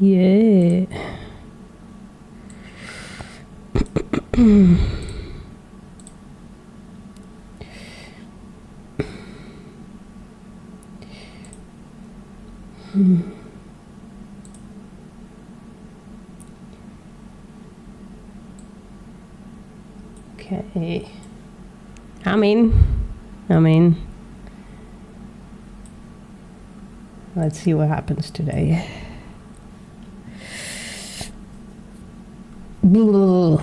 Yeah. Okay. I'm in. Let's see what happens today. Blah.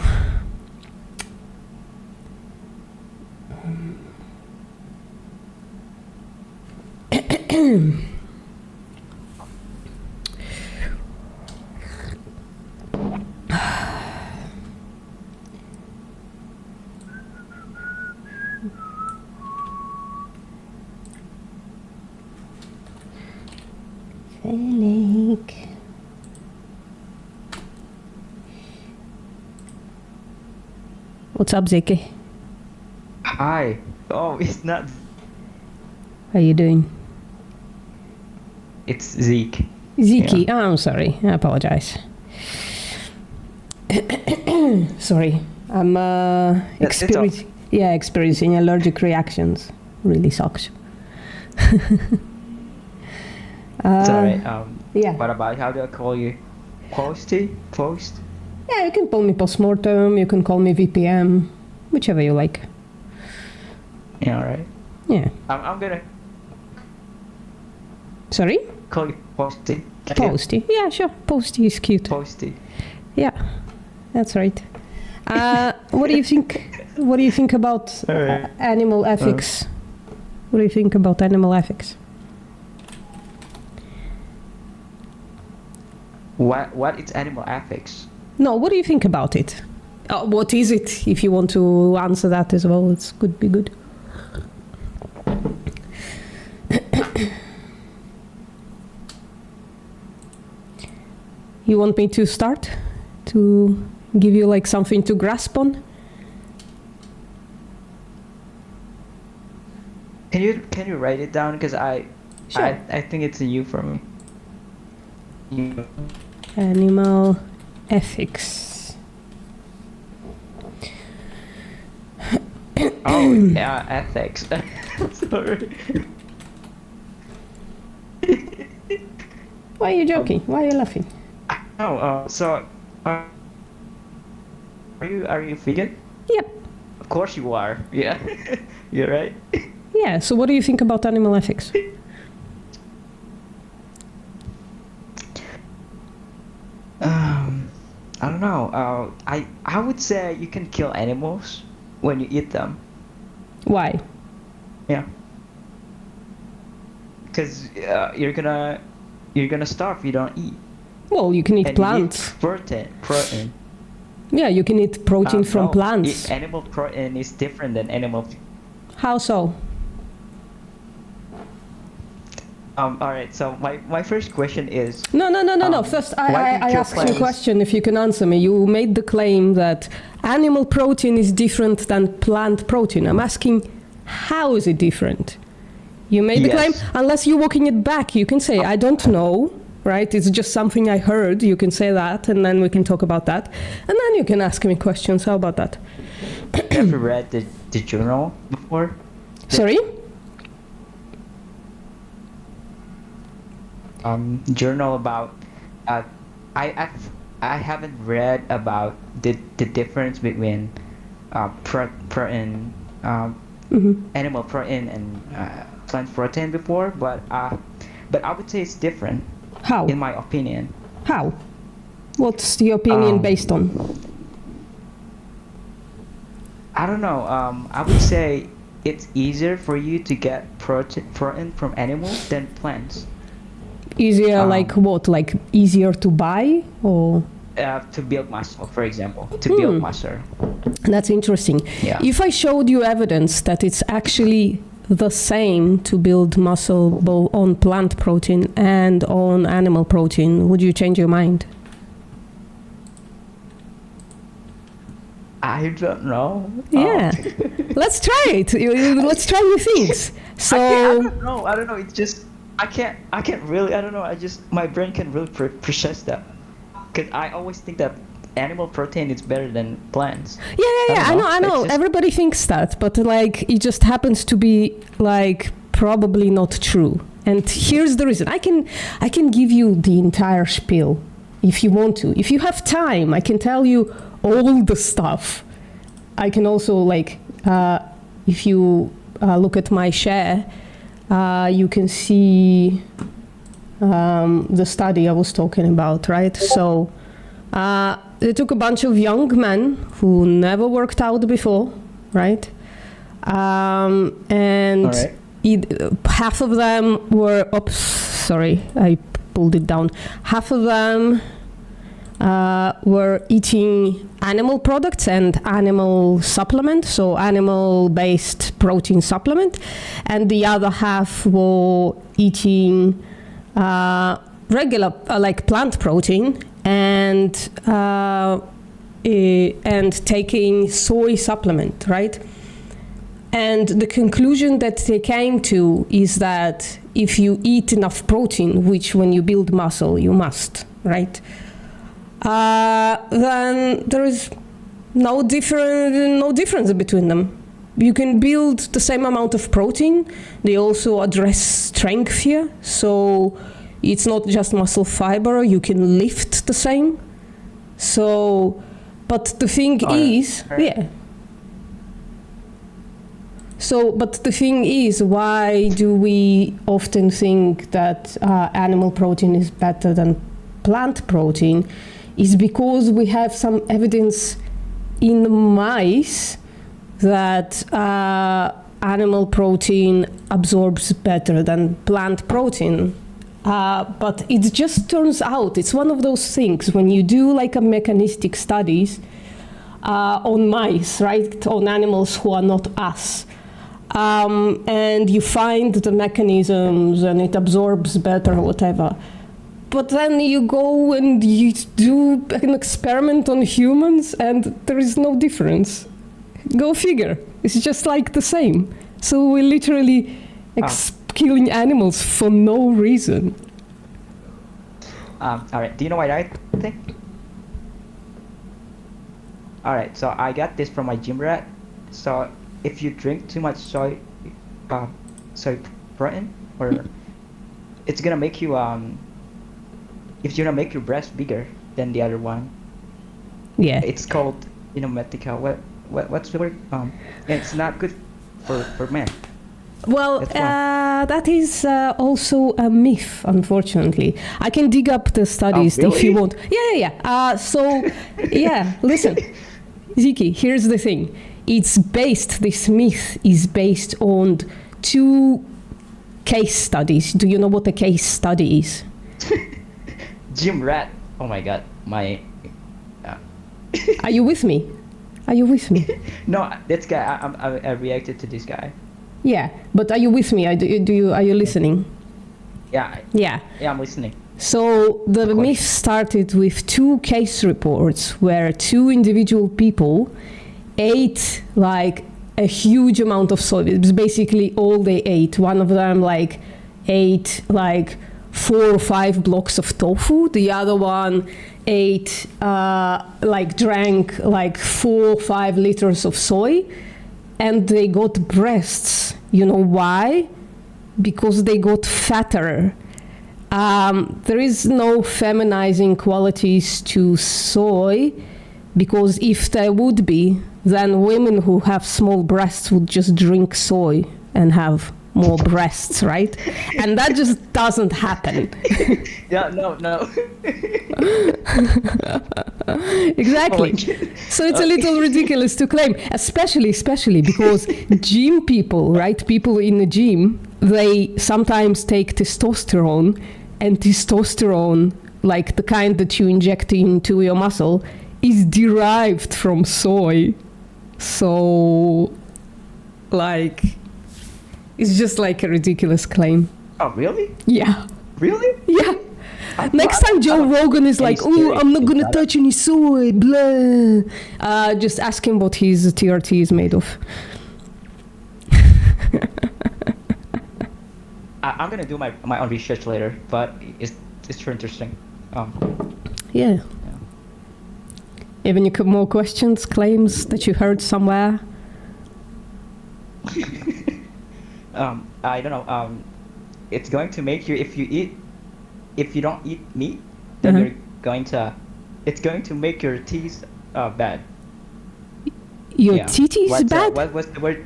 Felix. What's up, Zeke? Hi. Oh, it's not. How you doing? It's Zeke. Zeke. Yeah. Oh, I'm sorry. I apologize. Sorry. I'm experiencing allergic reactions. Really sucks. It's alright. Yeah. What about, how do I call you? Posty? Post? Yeah, you can call me postmortem, you can call me VPM, whichever you like. Yeah, alright. Yeah. I'm gonna Sorry? call you Posty. Posty. Yeah, sure. Posty is cute. Posty. Yeah, that's right. What do you think? What do you think about Alright. animal ethics? What do you think about animal ethics? What is animal ethics? No, what do you think about it? What is it? If you want to answer that as well, it could be good. You want me to start? To give you like something to grasp on? Can you write it down? Because Sure. I think it's new for me. Animal ethics. Oh, yeah, ethics. Sorry. Why are you joking? Why are you laughing? Oh, so are you vegan? Yep. Of course you are. Yeah. You're right. Yeah, so what do you think about animal ethics? I don't know. I would say you can kill animals when you eat them. Why? Yeah. Because you're gonna starve if you don't eat. Well, you can eat And plants. you need protein. Yeah, you can eat protein from No, plants. animal protein is different than animal. How so? All right. So my first question is. No. First, why do you I kill asked you a plants? question, if you can answer me. You made the claim that animal protein is different than plant protein. I'm asking, how is it different? You made the claim, Yes. unless you're walking it back, you can say, I don't know, right? It's just something I heard. You can say that, and then we can talk about that. And then you can ask me questions. How about that? You ever read the journal before? Sorry? Journal about I haven't read about the difference between protein animal protein and plant protein before, but I would say it's different How? in my opinion. How? What's the opinion based on? I don't know. I would say it's easier for you to get protein from animals than plants. Easier, like what? Like easier to buy, or? To build muscle, for example, to build muscle. That's interesting. Yeah. If I showed you evidence that it's actually the same to build muscle both on plant protein and on animal protein, would you change your mind? I don't know. Yeah. Let's try it. Let's try new things. So I don't know. It's just I can't really. I don't know. I just my brain can really process that. Cause I always think that animal protein is better than plants. Yeah, yeah, yeah. don't know. I know. It's just Everybody thinks that, but like it just happens to be like probably not true. And here's the reason. I can give you the entire spiel if you want to. If you have time, I can tell you all the stuff. I can also like if you look at my share, you can see the study I was talking about, right? So they took a bunch of young men who never worked out before, right? And all right. half of them were, oops, sorry, I pulled it down. Half of them were eating animal products and animal supplement, so animal-based protein supplement, and the other half were eating regular, like plant protein, and taking soy supplement, right? And the conclusion that they came to is that if you eat enough protein, which when you build muscle you must, right? Then there is no difference between them. You can build the same amount of protein. They also address strength here, so it's not just muscle fiber. You can lift the same. So, but the thing is, yeah. So, but the thing is, why do we often think that animal protein is better than plant protein? Is because we have some evidence in mice that animal protein absorbs better than plant protein. But it just turns out, it's one of those things, when you do like a mechanistic studies on mice, right, on animals who are not us, and you find the mechanisms and it absorbs better or whatever. But then you go and you do an experiment on humans and there is no difference. Go figure. It's just like the same. So we're literally killing animals for no reason. All right. Do you know what I think? All right. So I got this from my gym rat. So if you drink too much soy protein, or it's gonna make you it's gonna make your breast bigger than the other one. Yeah. It's called Medical. What's the word? It's not good for men. Well, that is also a myth, unfortunately. I can dig up the studies if you want. Yeah. So, yeah, listen. Ziki, here's the thing. This myth is based on 2 case studies. Do you know what a case study is? Gym rat. Oh my god. Are you with me? No, this guy. I reacted to this guy. Yeah, but are you with me? Are you listening? Yeah. Yeah. Yeah, I'm listening. So the myth started with 2 case reports where 2 individual people ate like a huge amount of soy. It was basically all they ate. One of them like ate like 4 or 5 blocks of tofu. The other one ate drank like 4 or 5 liters of soy, and they got breasts. You know why? Because they got fatter. There is no feminizing qualities to soy, because if there would be, then women who have small breasts would just drink soy and have more breasts, right? And that just doesn't happen. Yeah, no. Exactly. So it's a little ridiculous to claim, especially because gym people, right? People in the gym, they sometimes take testosterone, and testosterone, like the kind that you inject into your muscle, is derived from soy. So, like, it's just like a ridiculous claim. Oh, really? Yeah. Really? Yeah. Next time Joe Rogan is like, oh, I'm not going to touch any soy, blah. Just ask him what his TRT is made of. I'm gonna do my own research later, but it's too interesting. Yeah. Yeah. Have any more questions, claims that you heard somewhere? I don't know. It's going to make you if you don't eat meat, then Uh-huh. you're going to it's going to make your teeth bad. Your Yeah. teeth is bad? What's the word?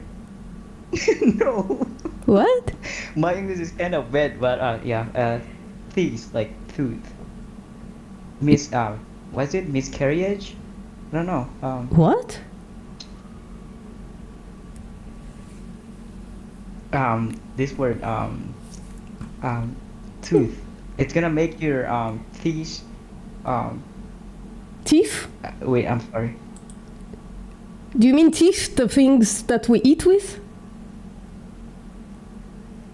No. What? My English is kind of bad, but teeth like tooth. Was it miscarriage? I don't know. What? This word tooth. It's gonna make your teeth. Teeth? Wait, I'm sorry. Do you mean teeth, the things that we eat with?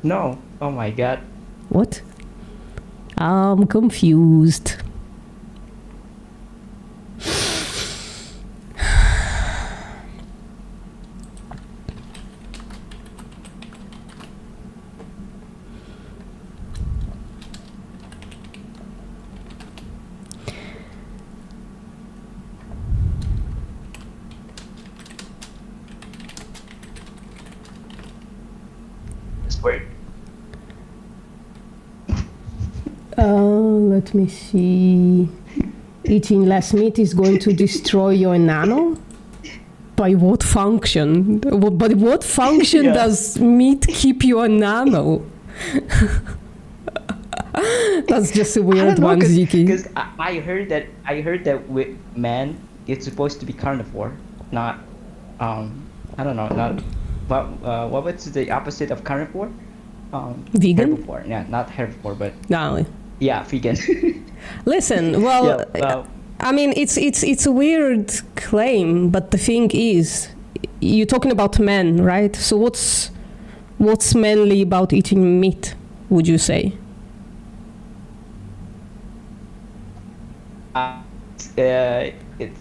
No. Oh my God. What? I'm confused. This word. Let me see. Eating less meat is going to destroy your enamel? By what function? By what function Yeah. does meat keep your enamel? That's just a weird one, Ziki. Because I heard that with man it's supposed to be carnivore, not I don't know, not what was the opposite of carnivore? Vegan? Herbivore. Yeah, not herbivore, but No. yeah, vegan. Listen, well, Yeah, I mean, it's a weird claim, but the thing is, you're talking about men, right? So what's manly about eating meat, would you say?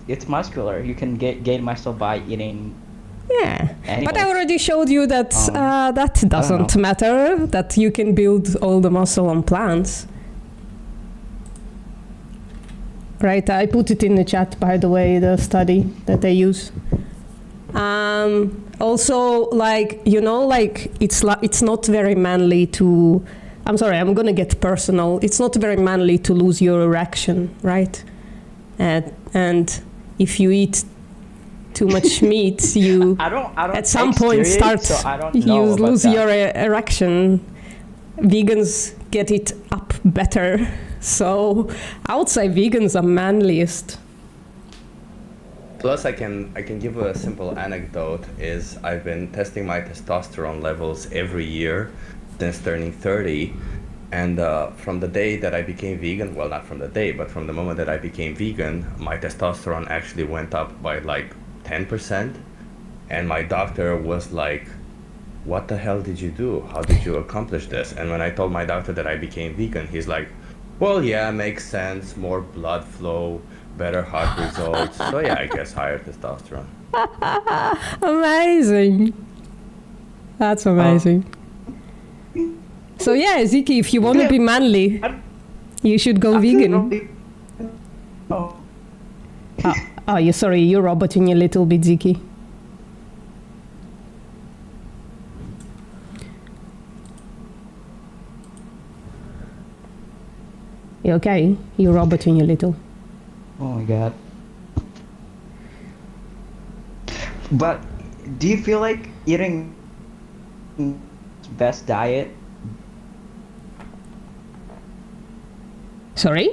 It's muscular. You can gain muscle by eating. Yeah, but I Animals. already showed you that that doesn't know. matter, that you can build all the muscle on plants. Right, I put it in the chat, by the way, the study that they use. Also, like, you know, like, it's not very manly to, I'm sorry, I'm gonna get personal. It's not very manly to lose your erection, right? And if you eat too much meat, you I don't at some take point steroids, start so I don't you know about lose that. your erection. Vegans get it up better. So I would say vegans are manliest. Plus, I can give a simple anecdote. Is I've been testing my testosterone levels every year since turning 30, and from the day that I became vegan, well, not from the day, but from the moment that I became vegan, my testosterone actually went up by like 10%, and my doctor was like, "What the hell did you do? How did you accomplish this?" And when I told my doctor that I became vegan, he's like, "Well, yeah, makes sense. More blood flow, better heart results. So yeah, I guess higher testosterone." Amazing. That's amazing. So yeah, Ziki, if you want to be manly, you should go vegan. Oh. Oh, you're sorry, you're roboting a little bit, Ziki. You okay? You're roboting a little. Oh my God. But do you feel like eating best diet? Sorry?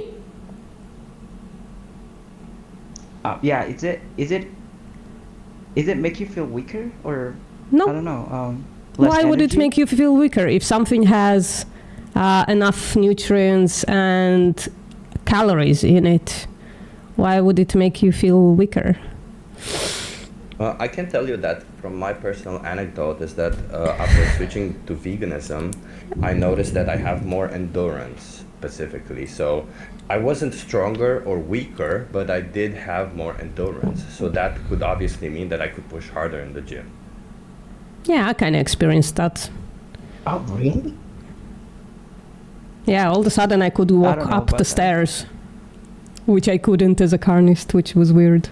Yeah, is it make you feel weaker or No. I don't know, less Why would it energy? make you feel weaker if something has enough nutrients and calories in it? Why would it make you feel weaker? I can tell you that from my personal anecdote is that after switching to veganism, I noticed that I have more endurance specifically. So I wasn't stronger or weaker, but I did have more endurance. So that could obviously mean that I could push harder in the gym. Yeah, I kind of experienced that. Oh really? Yeah, all of a sudden I could walk don't know up about the that. stairs, which I couldn't as a carnist, which was weird.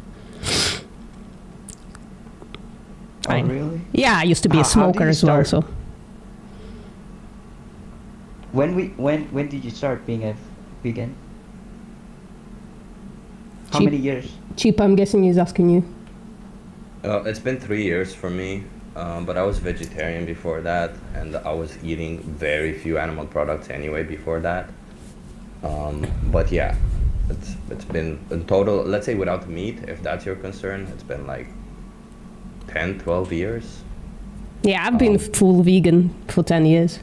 Oh, Fine. really? Yeah, I used to be a How do smoker you as well, start? so When did you start being a vegan? How Cheap. many years? Cheap, I'm guessing he's asking you. It's been 3 years for me, but I was vegetarian before that, and I was eating very few animal products anyway before that. But yeah, it's been in total, let's say without meat, if that's your concern, it's been like 10, 12 years. Yeah, I've been full vegan for 10 years.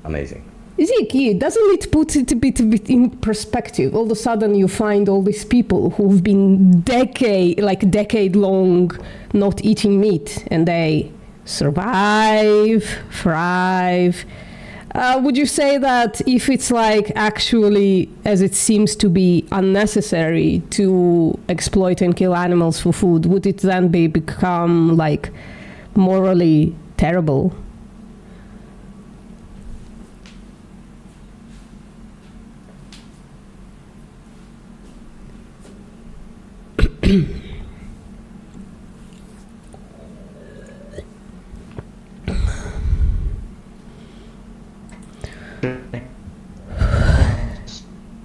Amazing. Ziki, doesn't it put it a bit in perspective? All of a sudden you find all these people who've been decade long not eating meat, and they survive, thrive. Would you say that if it's like actually, as it seems to be, unnecessary to exploit and kill animals for food, would it then become like morally terrible?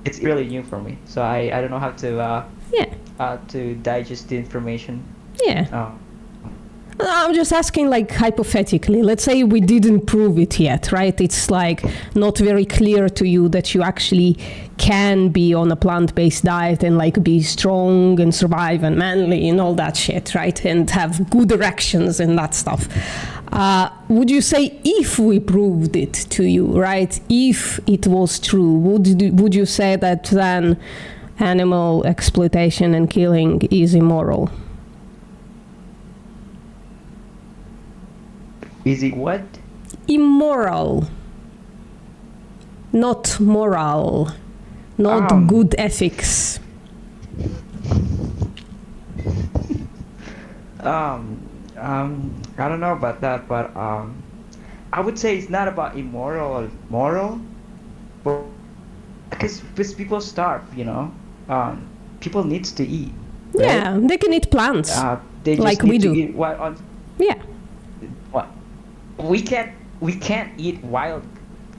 It's really new for me, so I don't know how Yeah, to digest the information. yeah. Oh. I'm just asking, like, hypothetically. Let's say we didn't prove it yet, right? It's like not very clear to you that you actually can be on a plant-based diet and like be strong and survive and manly and all that shit, right? And have good erections and that stuff. Would you say if we proved it to you, right? If it was true, would you say that then animal exploitation and killing is immoral? Is it what? Immoral, not moral, not good ethics. I don't know about that, but I would say it's not about immoral or moral, but because people starve, you know. People needs to eat. Right? Yeah, they can eat plants. They just Like need we to do. Eat Yeah, what? We can't eat wild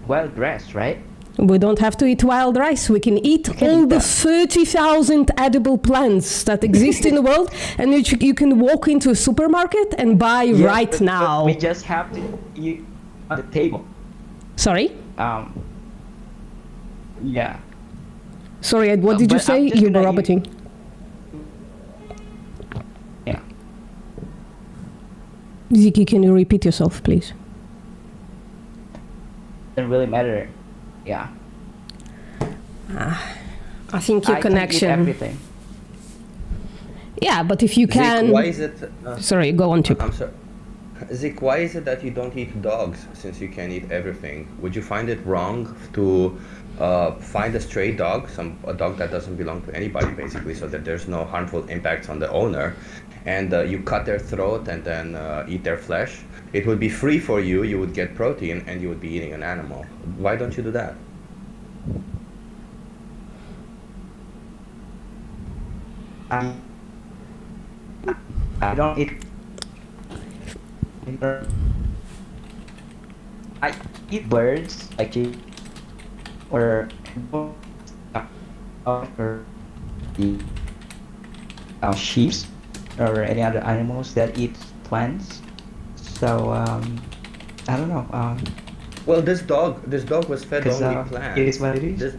grass, right? we don't have to eat wild rice. We can eat can all eat the that. 30,000 edible plants that exist in the world, and you can walk into a supermarket and buy Yeah, right but now. we just have to eat on the table. Sorry? Yeah. Sorry, Ed, what did you But I'm say? just You were gonna eat- roboting. Yeah. Ziki, can you repeat yourself, please? Doesn't really matter. Yeah. I think your I connection. can eat everything. Yeah, but if you Zik, can. why is it? Sorry, go on, Chip. I'm sorry. Zik, why is it that you don't eat dogs since you can eat everything? Would you find it wrong to find a stray dog, a dog that doesn't belong to anybody, basically, so that there's no harmful impacts on the owner, and you cut their throat and then eat their flesh? It would be free for you. You would get protein, and you would be eating an animal. Why don't you do that? I don't eat. I eat birds, like or sheep or any other animals that eat plants. So I don't know. Well, this dog was fed 'Cause, only plants. it is what it is.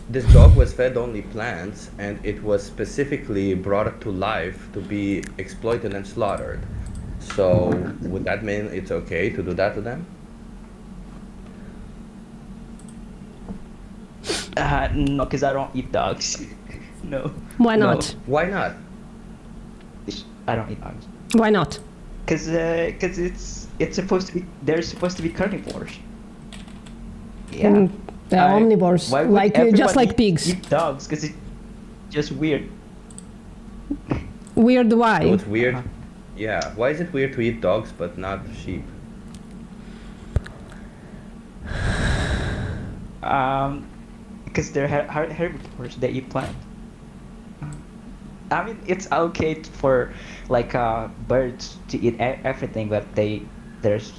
This dog was fed only plants, and it was specifically brought to life to be exploited and slaughtered. So, would that mean it's okay to do that to them? No, because I don't eat dogs. No. Why No. not? Why not? I don't eat dogs. Why not? Because it's supposed to be, they're supposed to be carnivores. Yeah. Mm, they're omnivores, why would like just everyone like pigs. eat dogs? Because it's just weird. Weird why? So it's weird. Uh-huh. Yeah. Why is it weird to eat dogs but not sheep? Because they're herbivores. They eat plant. I mean, it's okay for like birds to eat everything, but there's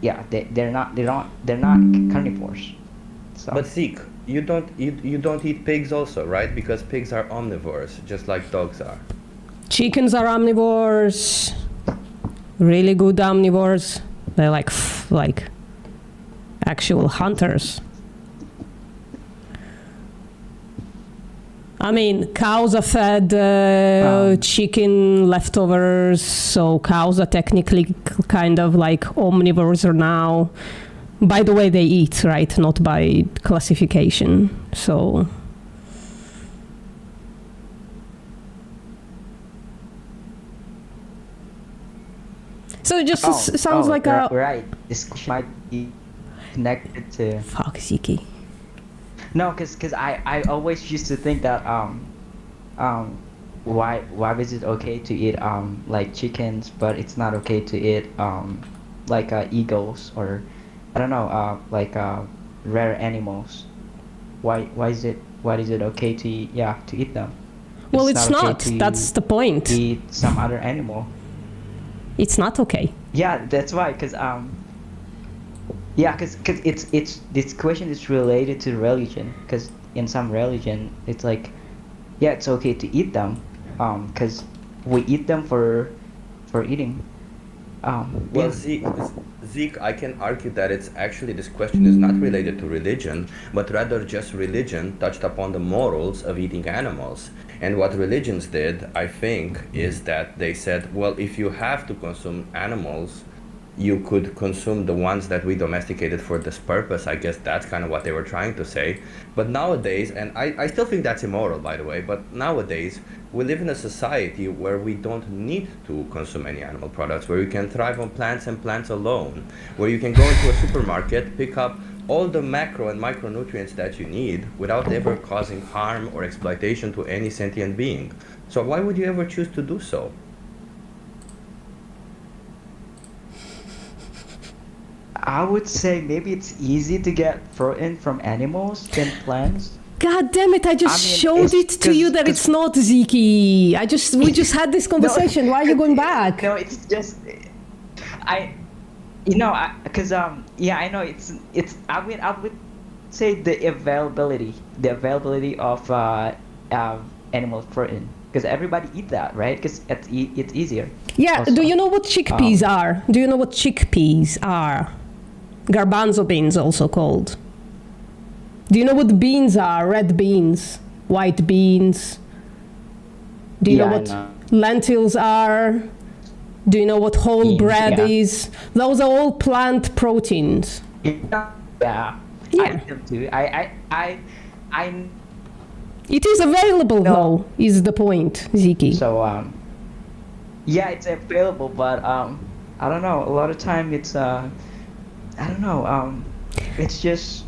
yeah they're not carnivores. So But Zeke, you don't eat pigs also, right? Because pigs are omnivores, just like dogs are. Chickens are omnivores, really good omnivores. They're like actual hunters. I mean, cows are fed chicken leftovers, so cows are technically kind of like omnivores now. By the way they eat, right? Not by classification. So it just sounds like a right. This question might be connected to fuck Ziki. no, because I always used to think that why is it okay to eat like chickens, but it's not okay to eat like eagles or I don't know rare animals. Why is it okay to eat them? Well, it's okay not. to That's the point. eat some other animal. It's not okay. Yeah, that's why. Because it's this question is related to religion. Because in some religion, it's like, yeah, it's okay to eat them. Because we eat them for eating. Well, Yeah. Zeke, I can argue that it's actually this question is not related to religion, but rather just religion touched upon the morals of eating animals. And what religions did, I think, is that they said, well, if you have to consume animals, you could consume the ones that we domesticated for this purpose. I guess that's kind of what they were trying to say. But nowadays, and I still think that's immoral, by the way, but nowadays, we live in a society where we don't need to consume any animal products, where you can thrive on plants and plants alone, where you can go into a supermarket, pick up all the macro and micronutrients that you need without ever causing harm or exploitation to any sentient being. So why would you ever choose to do so? I would say maybe it's easy to get protein from animals than plants. God damn it! I just I mean, showed it's it to you that 'cause- it's not Ziki. We just had this conversation. Why are you going back? No, it's just because yeah, I know I would say the availability of animal protein because everybody eat that, right? Because it's easier. Yeah. Also. Do you know what chickpeas are? Do you know what chickpeas are? Garbanzo beans, also called. Do you know what beans are? Red beans, white beans. Do you Yeah, know I what know. lentils are? Do you know what whole Beans, bread yeah. is? Those are all plant proteins. Yeah, Yeah. I eat them too. I It is available, No. though, is the point, Ziki. so yeah, it's available, but I don't know. A lot of time it's I don't know. It's just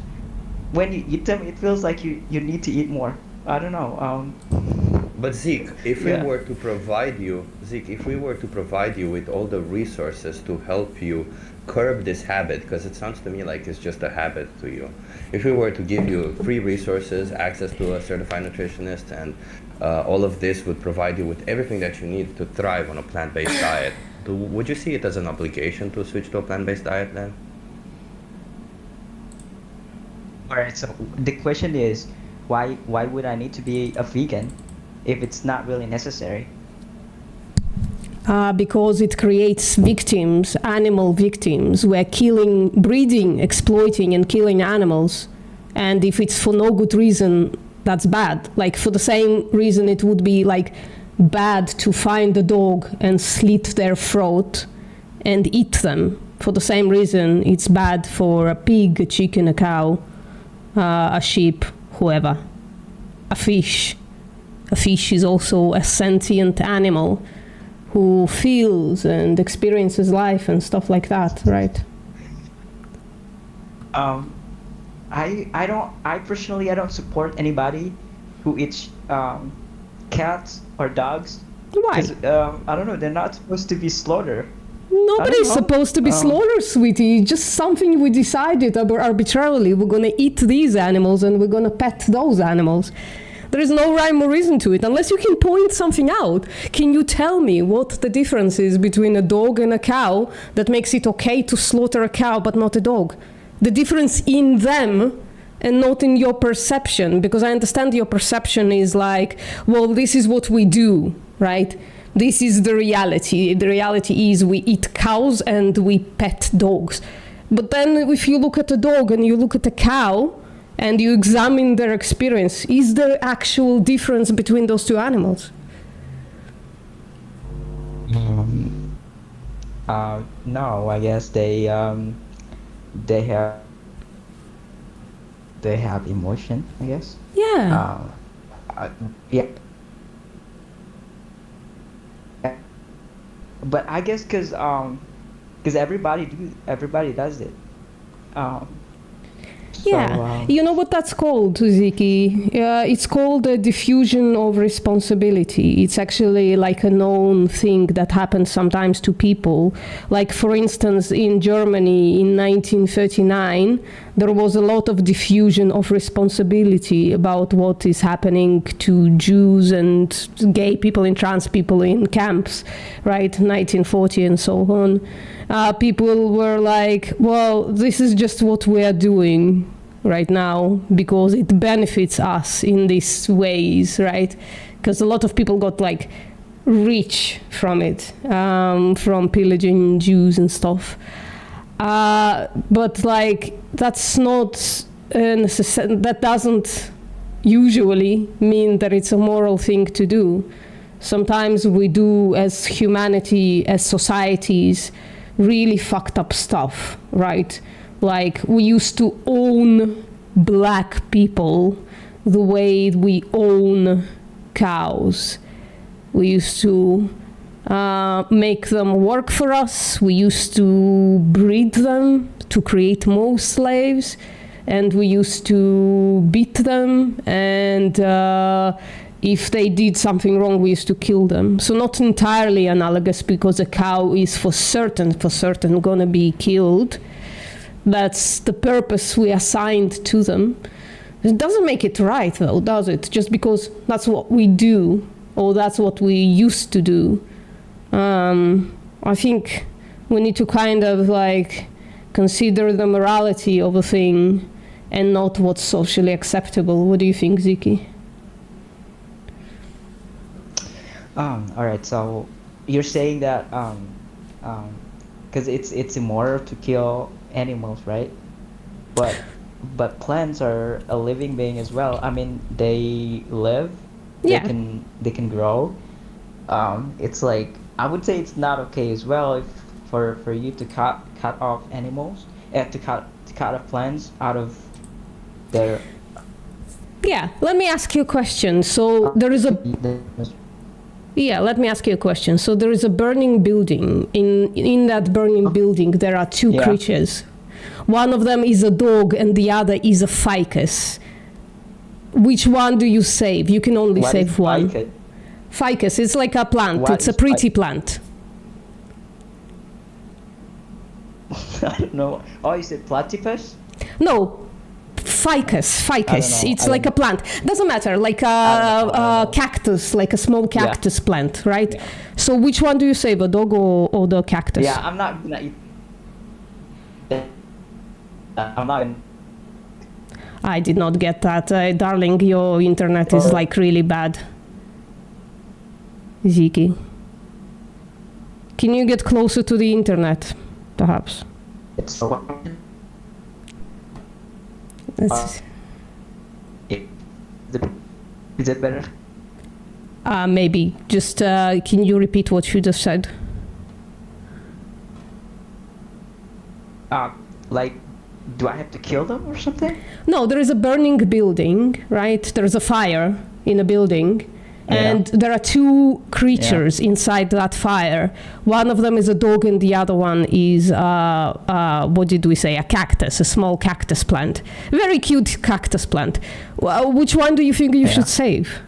when you eat them, it feels like you need to eat more. I don't know. But Zeke, if we Yeah. were to provide you, with all the resources to help you curb this habit, because it sounds to me like it's just a habit to you. If we were to give you free resources, access to a certified nutritionist, and all of this would provide you with everything that you need to thrive on a plant-based diet, would you see it as an obligation to switch to a plant-based diet then? Alright, so the question is, why would I need to be a vegan if it's not really necessary? Because it creates victims, animal victims. We're breeding, exploiting, and killing animals. And if it's for no good reason, that's bad. Like, for the same reason it would be, like, bad to find a dog and slit their throat and eat them. For the same reason, it's bad for a pig, a chicken, a cow, a sheep, whoever. A fish. A fish is also a sentient animal who feels and experiences life and stuff like that, right? I personally I don't support anybody who eats cats or dogs. Why? 'Cause, I don't know, they're not supposed to be slaughtered. Nobody's know. supposed to be slaughtered, sweetie. Just something we decided arbitrarily. We're going to eat these animals and we're going to pet those animals. There is no rhyme or reason to it, unless you can point something out. Can you tell me what the difference is between a dog and a cow that makes it okay to slaughter a cow but not a dog? The difference in them and not in your perception, because I understand your perception is like, well, this is what we do, right? This is the reality. The reality is we eat cows and we pet dogs. But then if you look at a dog and you look at a cow and you examine their experience, is there actual difference between those two animals? No, I guess they have emotion, I guess. Yeah. Yeah. But I guess because everybody does it. Yeah, you know what that's called, Ziki? It's called a diffusion of responsibility. It's actually like a known thing that happens sometimes to people. Like, for instance, in Germany in 1939, there was a lot of diffusion of responsibility about what is happening to Jews and gay people and trans people in camps, right? 1940 and so on. People were like, well, this is just what we are doing right now because it benefits us in these ways, right? Because a lot of people got like rich from it, from pillaging Jews and stuff. But like, that's not that doesn't usually mean that it's a moral thing to do. Sometimes we do, as humanity, as societies, really fucked up stuff, right? Like, we used to own black people the way we own cows. We used to make them work for us. We used to breed them to create more slaves, and we used to beat them, and if they did something wrong, we used to kill them. So not entirely analogous, because a cow is for certain gonna be killed. That's the purpose we assigned to them. It doesn't make it right, though, does it? Just because that's what we do, or that's what we used to do. I think we need to kind of like consider the morality of a thing and not what's socially acceptable. What do you think, Ziki? All right. So you're saying that because it's immoral to kill animals, right? But plants are a living being as well. I mean, they live. Yeah. They can grow. It's like, I would say it's not okay as well if for you to cut off animals, to cut off plants out of their. Yeah. Let me ask you a question. So there is a. Yeah, let me ask you a question. So there is a burning building. In that burning building, there are two creatures. One of them is a dog and the other is a ficus. Which one do you save? You can only save one. Ficus, it's like a plant. It's a pretty plant. I don't know. Oh, you said platypus? No. Ficus. It's like a plant. Doesn't matter, like a cactus, like a small cactus plant, right? Yeah. So which one do you save, a dog or the cactus? Yeah, I'm not gonna eat. I'm not gonna. I did not get that. Darling, your internet is like really bad. Ziki. Can you get closer to the internet, perhaps? It's so. Is it better? Maybe. Just can you repeat what you just said? Like, do I have to kill them or something? No, there is a burning building, right? There is a fire in a building. And there are two creatures inside that fire. One of them is a dog and the other one is, what did we say, a cactus, a small cactus plant. Very cute cactus plant. Well, which one do you think you should save?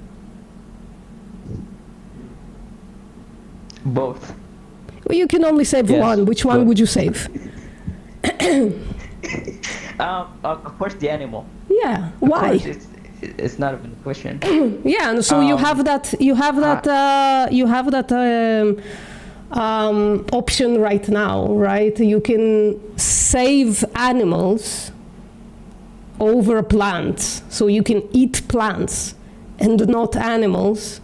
Both. You can only save Yes, one. Which one but- would you save? Of course, the animal. Yeah. Of Why? course, it's not even a question. Yeah, and so you have that. You have that option right now, right? You can save animals over plants, so you can eat plants and not animals.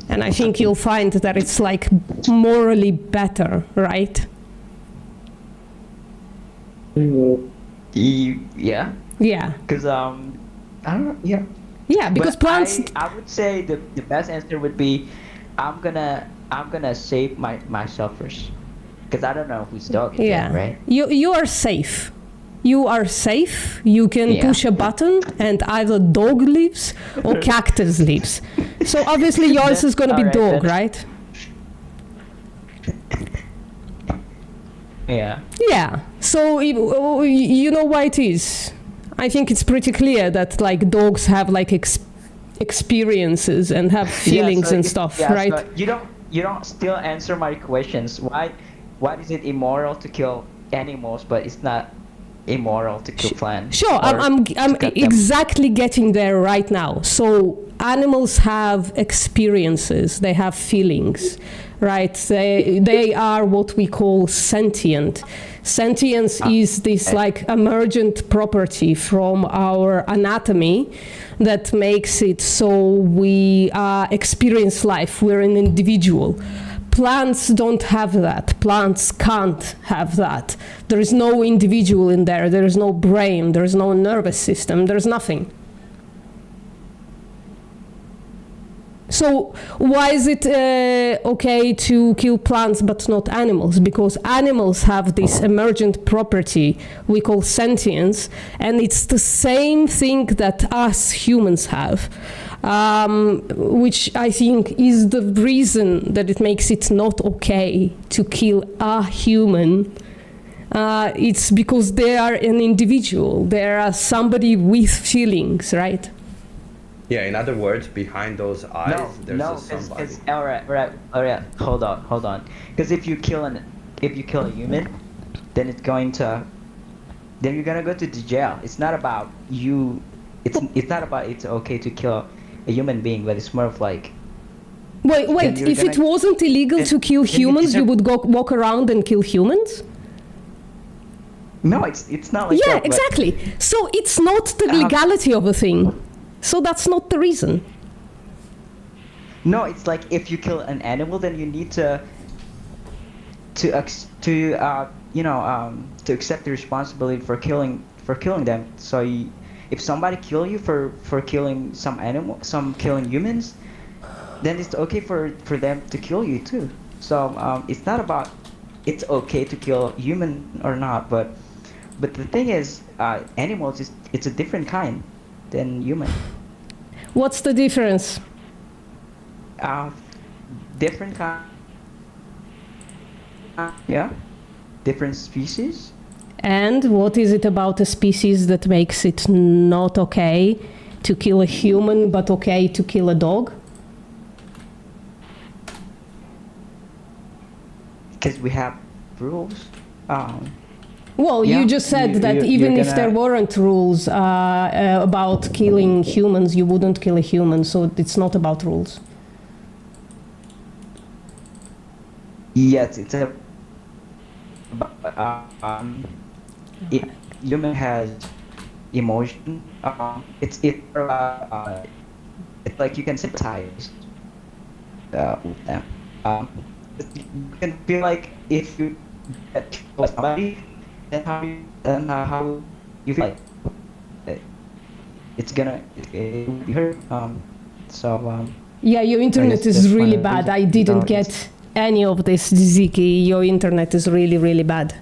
And I think you'll find that it's like morally better, right? Yeah, Yeah. because I don't know. Yeah. Yeah, because But plants. I would say the best answer would be, I'm gonna save myself first, because I don't know whose dog it is, Yeah. right? You are safe. You are safe. You can Yeah. push a button and either dog lives or cactus lives. So obviously yours is going to be Alright, dog, then. right? Yeah. Yeah. So you know why it is. I think it's pretty clear that like dogs have like experiences and have feelings so and if- stuff, yeah, right? So you don't still answer my questions. Why is it immoral to kill animals, but it's not immoral to kill plants? Sure, or I'm to cut them? exactly getting there right now. So animals have experiences, they have feelings, right? They are what we call sentient. Sentience is this like emergent property from our anatomy that makes it so we experience life. We're an individual. Plants don't have that. Plants can't have that. There is no individual in there. There is no brain. There is no nervous system. There's nothing. So why is it okay to kill plants but not animals? Because animals have this emergent property we call sentience, and it's the same thing that us humans have. Which I think is the reason that it makes it not okay to kill a human. It's because they are an individual. They are somebody with feelings, right? Yeah, in other words, behind those eyes, there's a somebody. because all right, hold on. Because if you kill a human, then then you're gonna go to the jail. It's not about you. It's not about it's okay to kill a human being, but it's more of like. Wait, you're if it gonna- wasn't illegal then- to kill then you humans, you deserve- would go walk around and kill humans? No, it's not like Yeah, that. but- exactly. So it's not the legality of a thing. So that's not the reason. No, it's like if you kill an animal, then you need to accept the responsibility for killing them. So if somebody kill you for killing killing humans, then it's okay for them to kill you too. So it's not about it's okay to kill human or not, but the thing is, animals it's a different kind than human. What's the difference? Different kind. Yeah, different species. And what is it about a species that makes it not okay to kill a human but okay to kill a dog? Because we have rules. Well, Yeah, you just said that you're even if gonna- there weren't rules about killing humans, you wouldn't kill a human, so it's not about rules. Yes, it's a. Human has emotion. It's like you can sympathize with them. You can feel like if you kill somebody, then how you feel like it's gonna be hurt. Yeah, your internet that's is one really of the bad. I reasons didn't how it's- get any of this, Ziki. Your internet is really, really bad.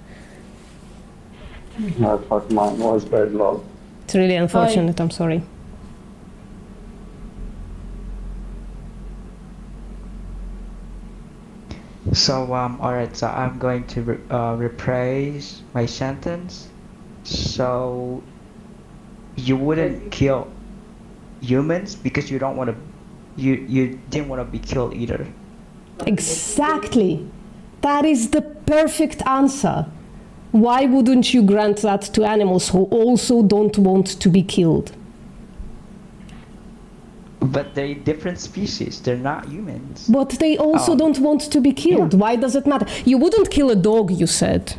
I thought mine was very low. It's really unfortunate. I'm sorry. So alright, so I'm going to rephrase my sentence. So you wouldn't kill humans because you don't want to, you didn't want to be killed either. Exactly. That is the perfect answer. Why wouldn't you grant that to animals who also don't want to be killed? But they're different species. They're not humans. But they also Oh. don't want to be killed. Yeah. Why does it matter? You wouldn't kill a dog, you said.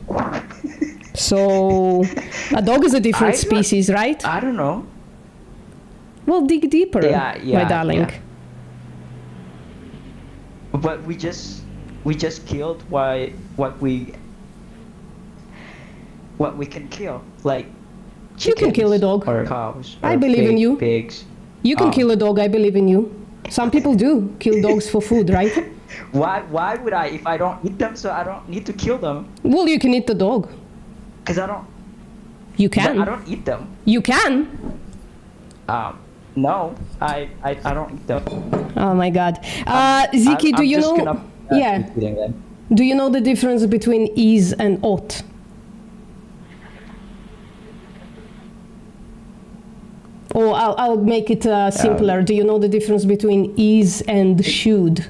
So, a dog is a different I don't- species, right? I don't know. Well, dig deeper, Yeah, my darling. yeah. But we just killed what we can kill, like You can kill a chickens dog. or cows. I or believe in you. Pigs. You can Oh. kill a dog, I believe in you. Some people do kill dogs for food, right? Why would I if I don't eat them? So I don't need to kill them Well, you can eat the dog. because I don't. You But I can. don't eat them. You can. No, I don't eat them. Oh my God. Ziki, do I'm you just know? gonna, Yeah. keep eating them. Do you know the difference between is and ought? Or I'll make it simpler. Do you know the difference between is and should?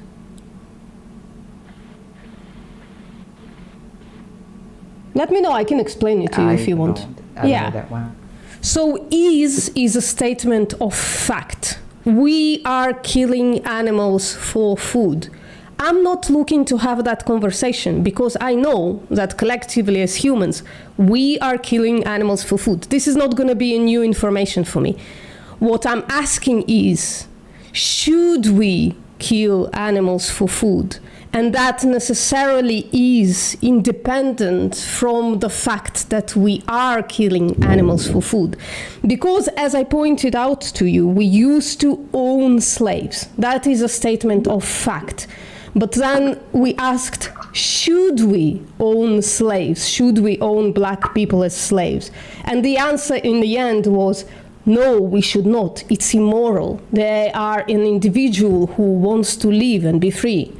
Let me know. I can explain it to you if you want. I don't Yeah. know that one. So is a statement of fact. We are killing animals for food. I'm not looking to have that conversation because I know that collectively as humans, we are killing animals for food. This is not going to be a new information for me. What I'm asking is, should we kill animals for food? And that necessarily is independent from the fact that we are killing animals for food. Because, as I pointed out to you, we used to own slaves. That is a statement of fact. But then we asked, should we own slaves? Should we own black people as slaves? And the answer in the end was, no, we should not. It's immoral. They are an individual who wants to live and be free.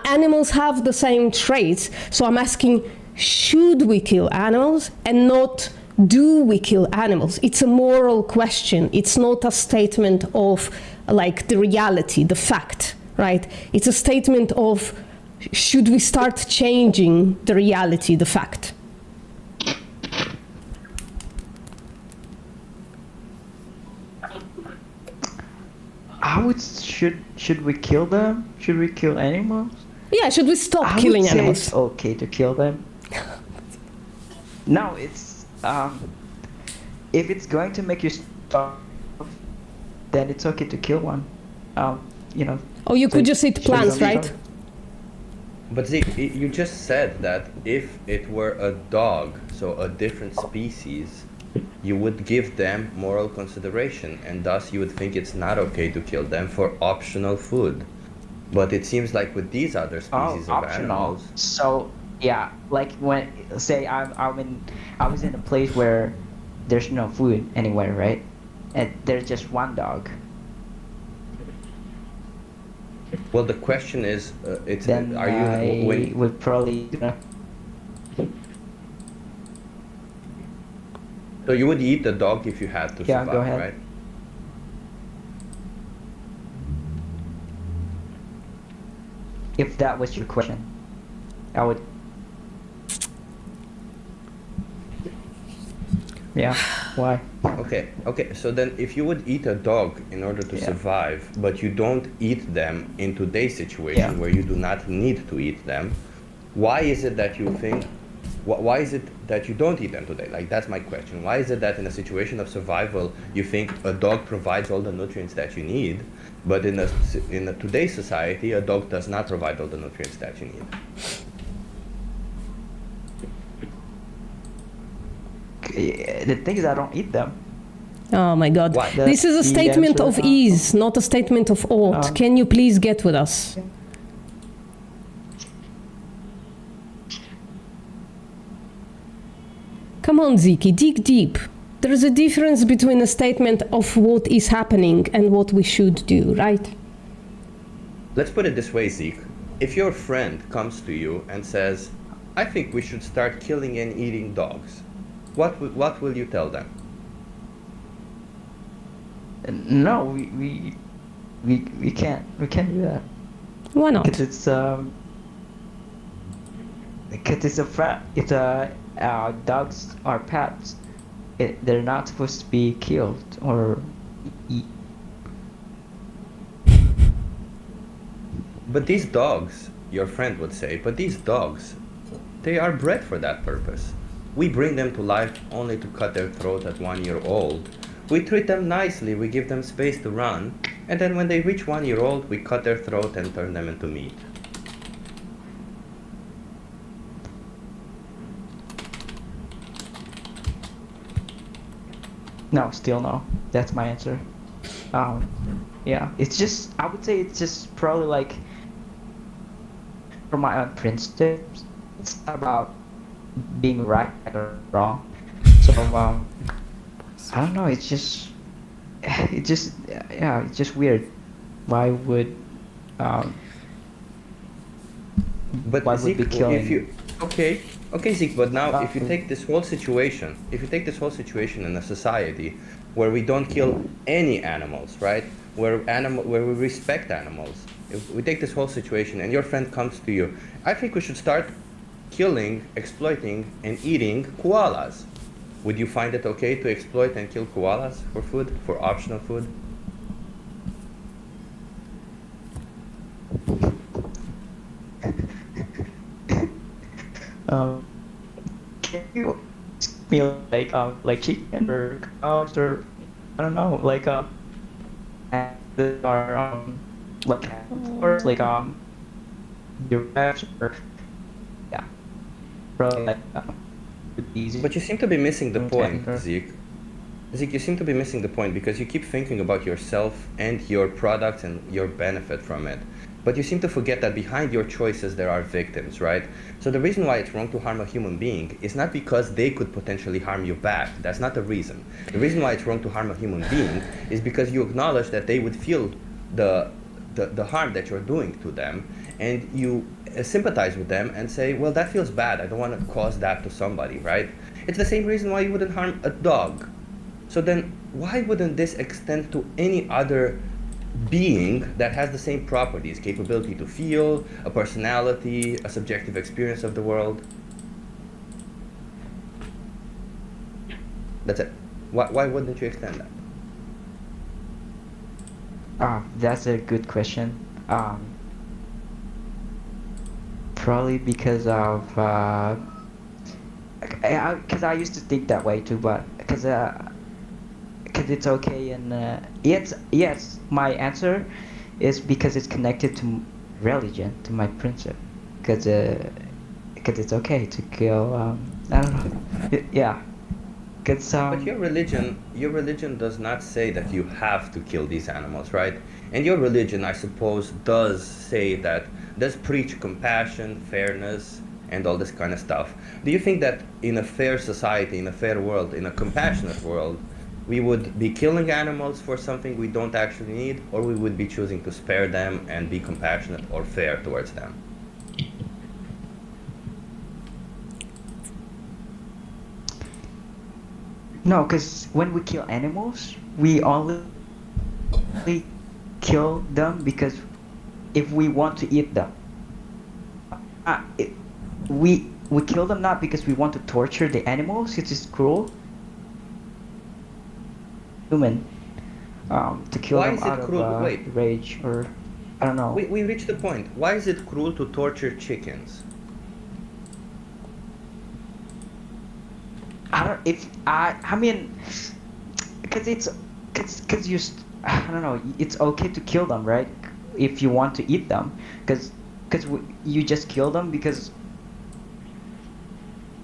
Animals have the same traits, so I'm asking, should we kill animals and not do we kill animals? It's a moral question. It's not a statement of like the reality, the fact, right? It's a statement of should we start changing the reality, the fact? Should we kill them? Should we kill animals? Yeah, should we stop I killing would say animals? it's okay to kill them. No, it's if it's going to make you starve, then it's okay to kill one. You know. Or you could just eat so you plants, don't right? starve. But Zeke, you just said that if it were a dog, so a different species, you would give them moral consideration, and thus you would think it's not okay to kill them for optional food. But it seems like with these other species of Optional. animals, So yeah, like when say I was in a place where there's no food anywhere, right? And there's just one dog. well, the question is, Then are I you when would probably so you would eat the dog if you had to Yeah, survive, go ahead. right? if that was your question, I would. Yeah. Why? Okay. So then, if you would eat a dog in order to Yeah. survive, but you don't eat them in today's situation Yeah. where you do not need to eat them, why is it that you think? Why is it that you don't eat them today? Like that's my question. Why is it that in a situation of survival you think a dog provides all the nutrients that you need, but in a today's society a dog does not provide all the nutrients that you need? The thing is, I don't eat them. Oh my God. Why? This is a The statement of answer- ease, not a statement of ought. Can you please get with us? Come on, Ziki, dig deep. There is a difference between a statement of what is happening and what we should do, right? Let's put it this way, Zeke. If your friend comes to you and says, "I think we should start killing and eating dogs," what will you tell them? No, we can't do that Why not? because it's because it's a dogs are pets. They're not supposed to be killed or eat. But these dogs, your friend would say, but these dogs, they are bred for that purpose. We bring them to life only to cut their throat at 1 year old. We treat them nicely, we give them space to run, and then when they reach 1 year old, we cut their throat and turn them into meat. No, still no. That's my answer. Um, yeah, it's just I would say it's just probably like for my own principles. It's not about being right or wrong. So I don't know. It's just yeah, it's just weird. Why would um, But why would Zeke, be killing? if you okay, okay, Zeke. But now, if you Um, take this whole situation, if you take this whole situation in a society where we don't kill any animals, right? Where we respect animals. If we take this whole situation and your friend comes to you, I think we should start killing, exploiting, and eating koalas. Would you find it okay to exploit and kill koalas for food, for optional food? um, can you meal like chicken or cows or I don't know and that are like or like your pets or yeah probably like would be easy But you seem to be missing the point, or Zeke. Zeke, you seem to be missing the point because you keep thinking about yourself and your product and your benefit from it. But you seem to forget that behind your choices there are victims, right? So the reason why it's wrong to harm a human being is not because they could potentially harm you back. That's not the reason. The reason why it's wrong to harm a human being is because you acknowledge that they would feel the harm that you're doing to them, and you sympathize with them and say, well, that feels bad. I don't want to cause that to somebody, right? It's the same reason why you wouldn't harm a dog. So then, why wouldn't this extend to any other being that has the same properties, capability to feel, a personality, a subjective experience of the world? That's it. Why wouldn't you extend that? that's a good question probably because of because I used to think that way too but because it's okay and yes my answer is because it's connected to religion to my principle because it's okay to kill I don't know yeah because But your religion does not say that you have to kill these animals, right? And your religion, I suppose, does preach compassion, fairness, and all this kind of stuff. Do you think that in a fair society, in a fair world, in a compassionate world, we would be killing animals for something we don't actually need, or we would be choosing to spare them and be compassionate or fair towards them? no because when we kill animals we only kill them because if we want to eat them uh, it, we kill them not because we want to torture the animals it is cruel human to kill Why them is out it of cruel? Wait, rage or I don't know we reached the point. Why is it cruel to torture chickens? I don't if I mean because because I don't know it's okay to kill them right if you want to eat them because you just kill them because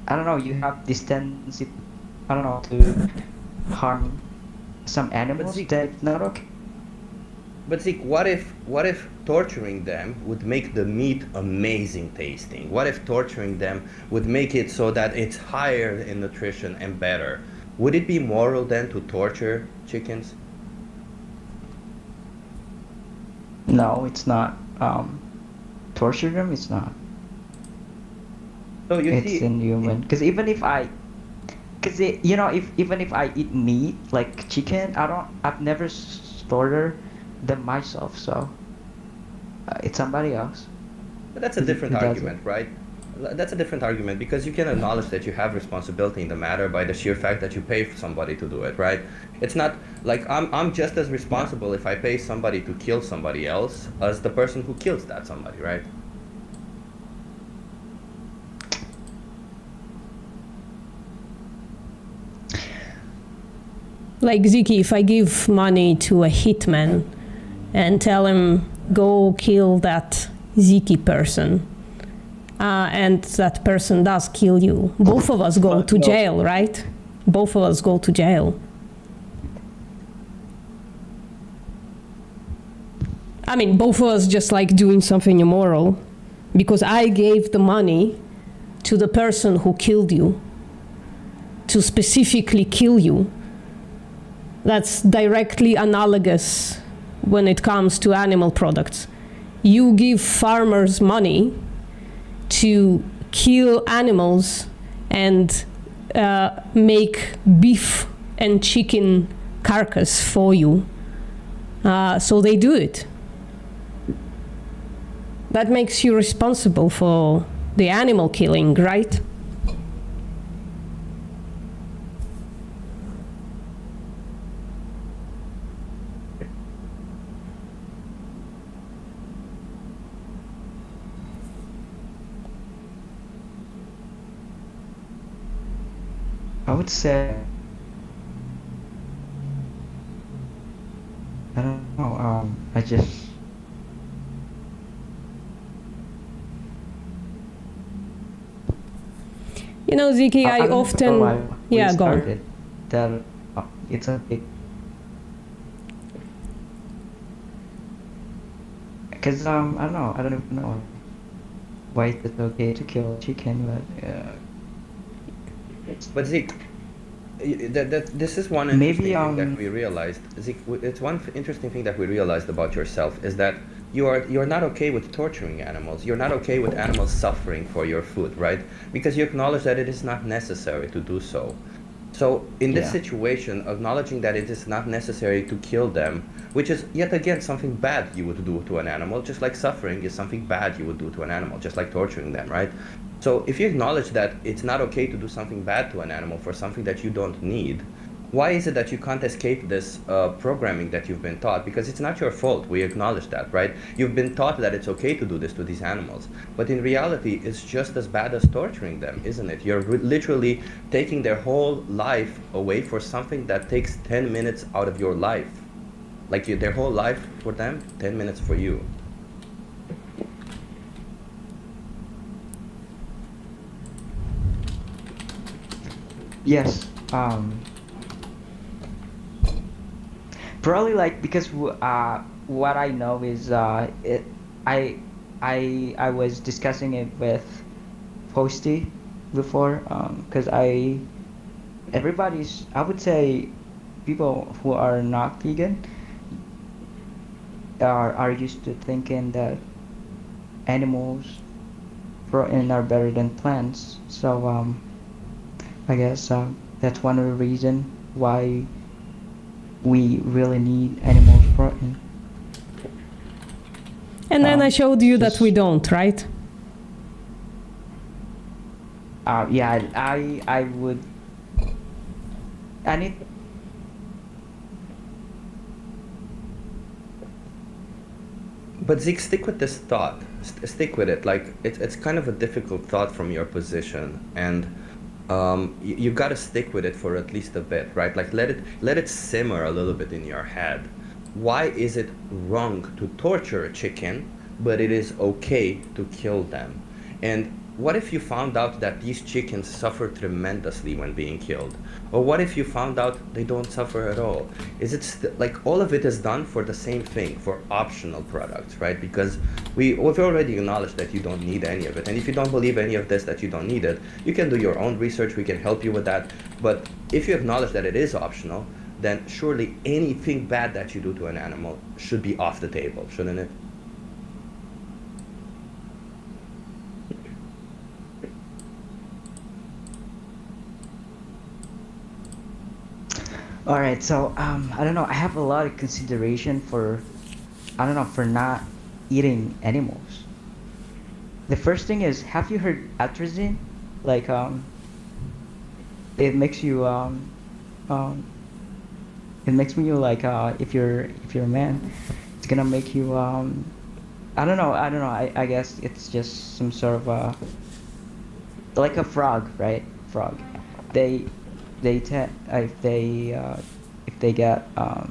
I don't know you have this tendency I don't know to harm some animals Zeke, that's not okay. But Zeke, what if torturing them would make the meat amazing tasting? What if torturing them would make it so that it's higher in nutrition and better? Would it be moral then to torture chickens? No it's not torture them it's not So you it's see, inhuman because even if I because if even if I eat meat like chicken I've never slaughtered them myself so it's somebody else but that's a different who does it. argument, right? that's a different argument because you can acknowledge that you have responsibility in the matter by the sheer fact that you pay for somebody to do it, right? It's not like I'm just as responsible if I pay somebody to kill somebody else as the person who kills that somebody, right? Like Ziki, if I give money to a hitman and tell him, go kill that Ziki person, and that person does kill you, both of us go to jail, right? Both of us go to jail. I mean, both of us just like doing something immoral because I gave the money to the person who killed you to specifically kill you. That's directly analogous when it comes to animal products. You give farmers money to kill animals and make beef and chicken carcass for you. So they do it. That makes you responsible for the animal killing, right? I would say, I don't know, I just, You know, Ziki, I don't know often... why we Yeah, go on. started that it's a big, because I don't know, I don't even know why it's okay to kill chicken, but But Zeke, this is one Maybe, interesting thing that we realized. Zeke, it's one interesting thing that we realized about yourself is that you're not okay with torturing animals. You're not okay with animals suffering for your food, right? Because you acknowledge that it is not necessary to do so. So in this Yeah. situation, acknowledging that it is not necessary to kill them, which is yet again something bad you would do to an animal, just like suffering is something bad you would do to an animal, just like torturing them, right? So if you acknowledge that it's not okay to do something bad to an animal for something that you don't need, why is it that you can't escape this programming that you've been taught? Because it's not your fault. We acknowledge that, right? You've been taught that it's okay to do this to these animals. But in reality, it's just as bad as torturing them, isn't it? You're literally taking their whole life away for something that takes 10 minutes out of your life. Like their whole life for them, 10 minutes for you. yes, probably like because what I know is I was discussing it with Posty before because everybody's, I would say, people who are not vegan are used to thinking that animals protein are better than plants. So I guess that's one of the reasons why we really need animal protein. And then I showed you that we don't, right? Yeah, I would. I need. But Zeke, stick with this thought. Stick with it. Like it's kind of a difficult thought from your position, and you've got to stick with it for at least a bit, right? Like let it simmer a little bit in your head. Why is it wrong to torture a chicken, but it is okay to kill them? And what if you found out that these chickens suffer tremendously when being killed? Or what if you found out they don't suffer at all? Is it like all of it is done for the same thing, for optional products, right? Because we've already acknowledged that you don't need any of it. And if you don't believe any of this, that you don't need it, you can do your own research. We can help you with that. But if you acknowledge that it is optional, then surely anything bad that you do to an animal should be off the table, shouldn't it? All right, so I don't know. I have a lot of consideration for, I don't know, for not eating animals. the first thing is, have you heard atrazine? Like it makes you um, it makes you like if you're a man, it's gonna make you I don't know. I guess it's just some sort of like a frog, right? Frog. They if they get I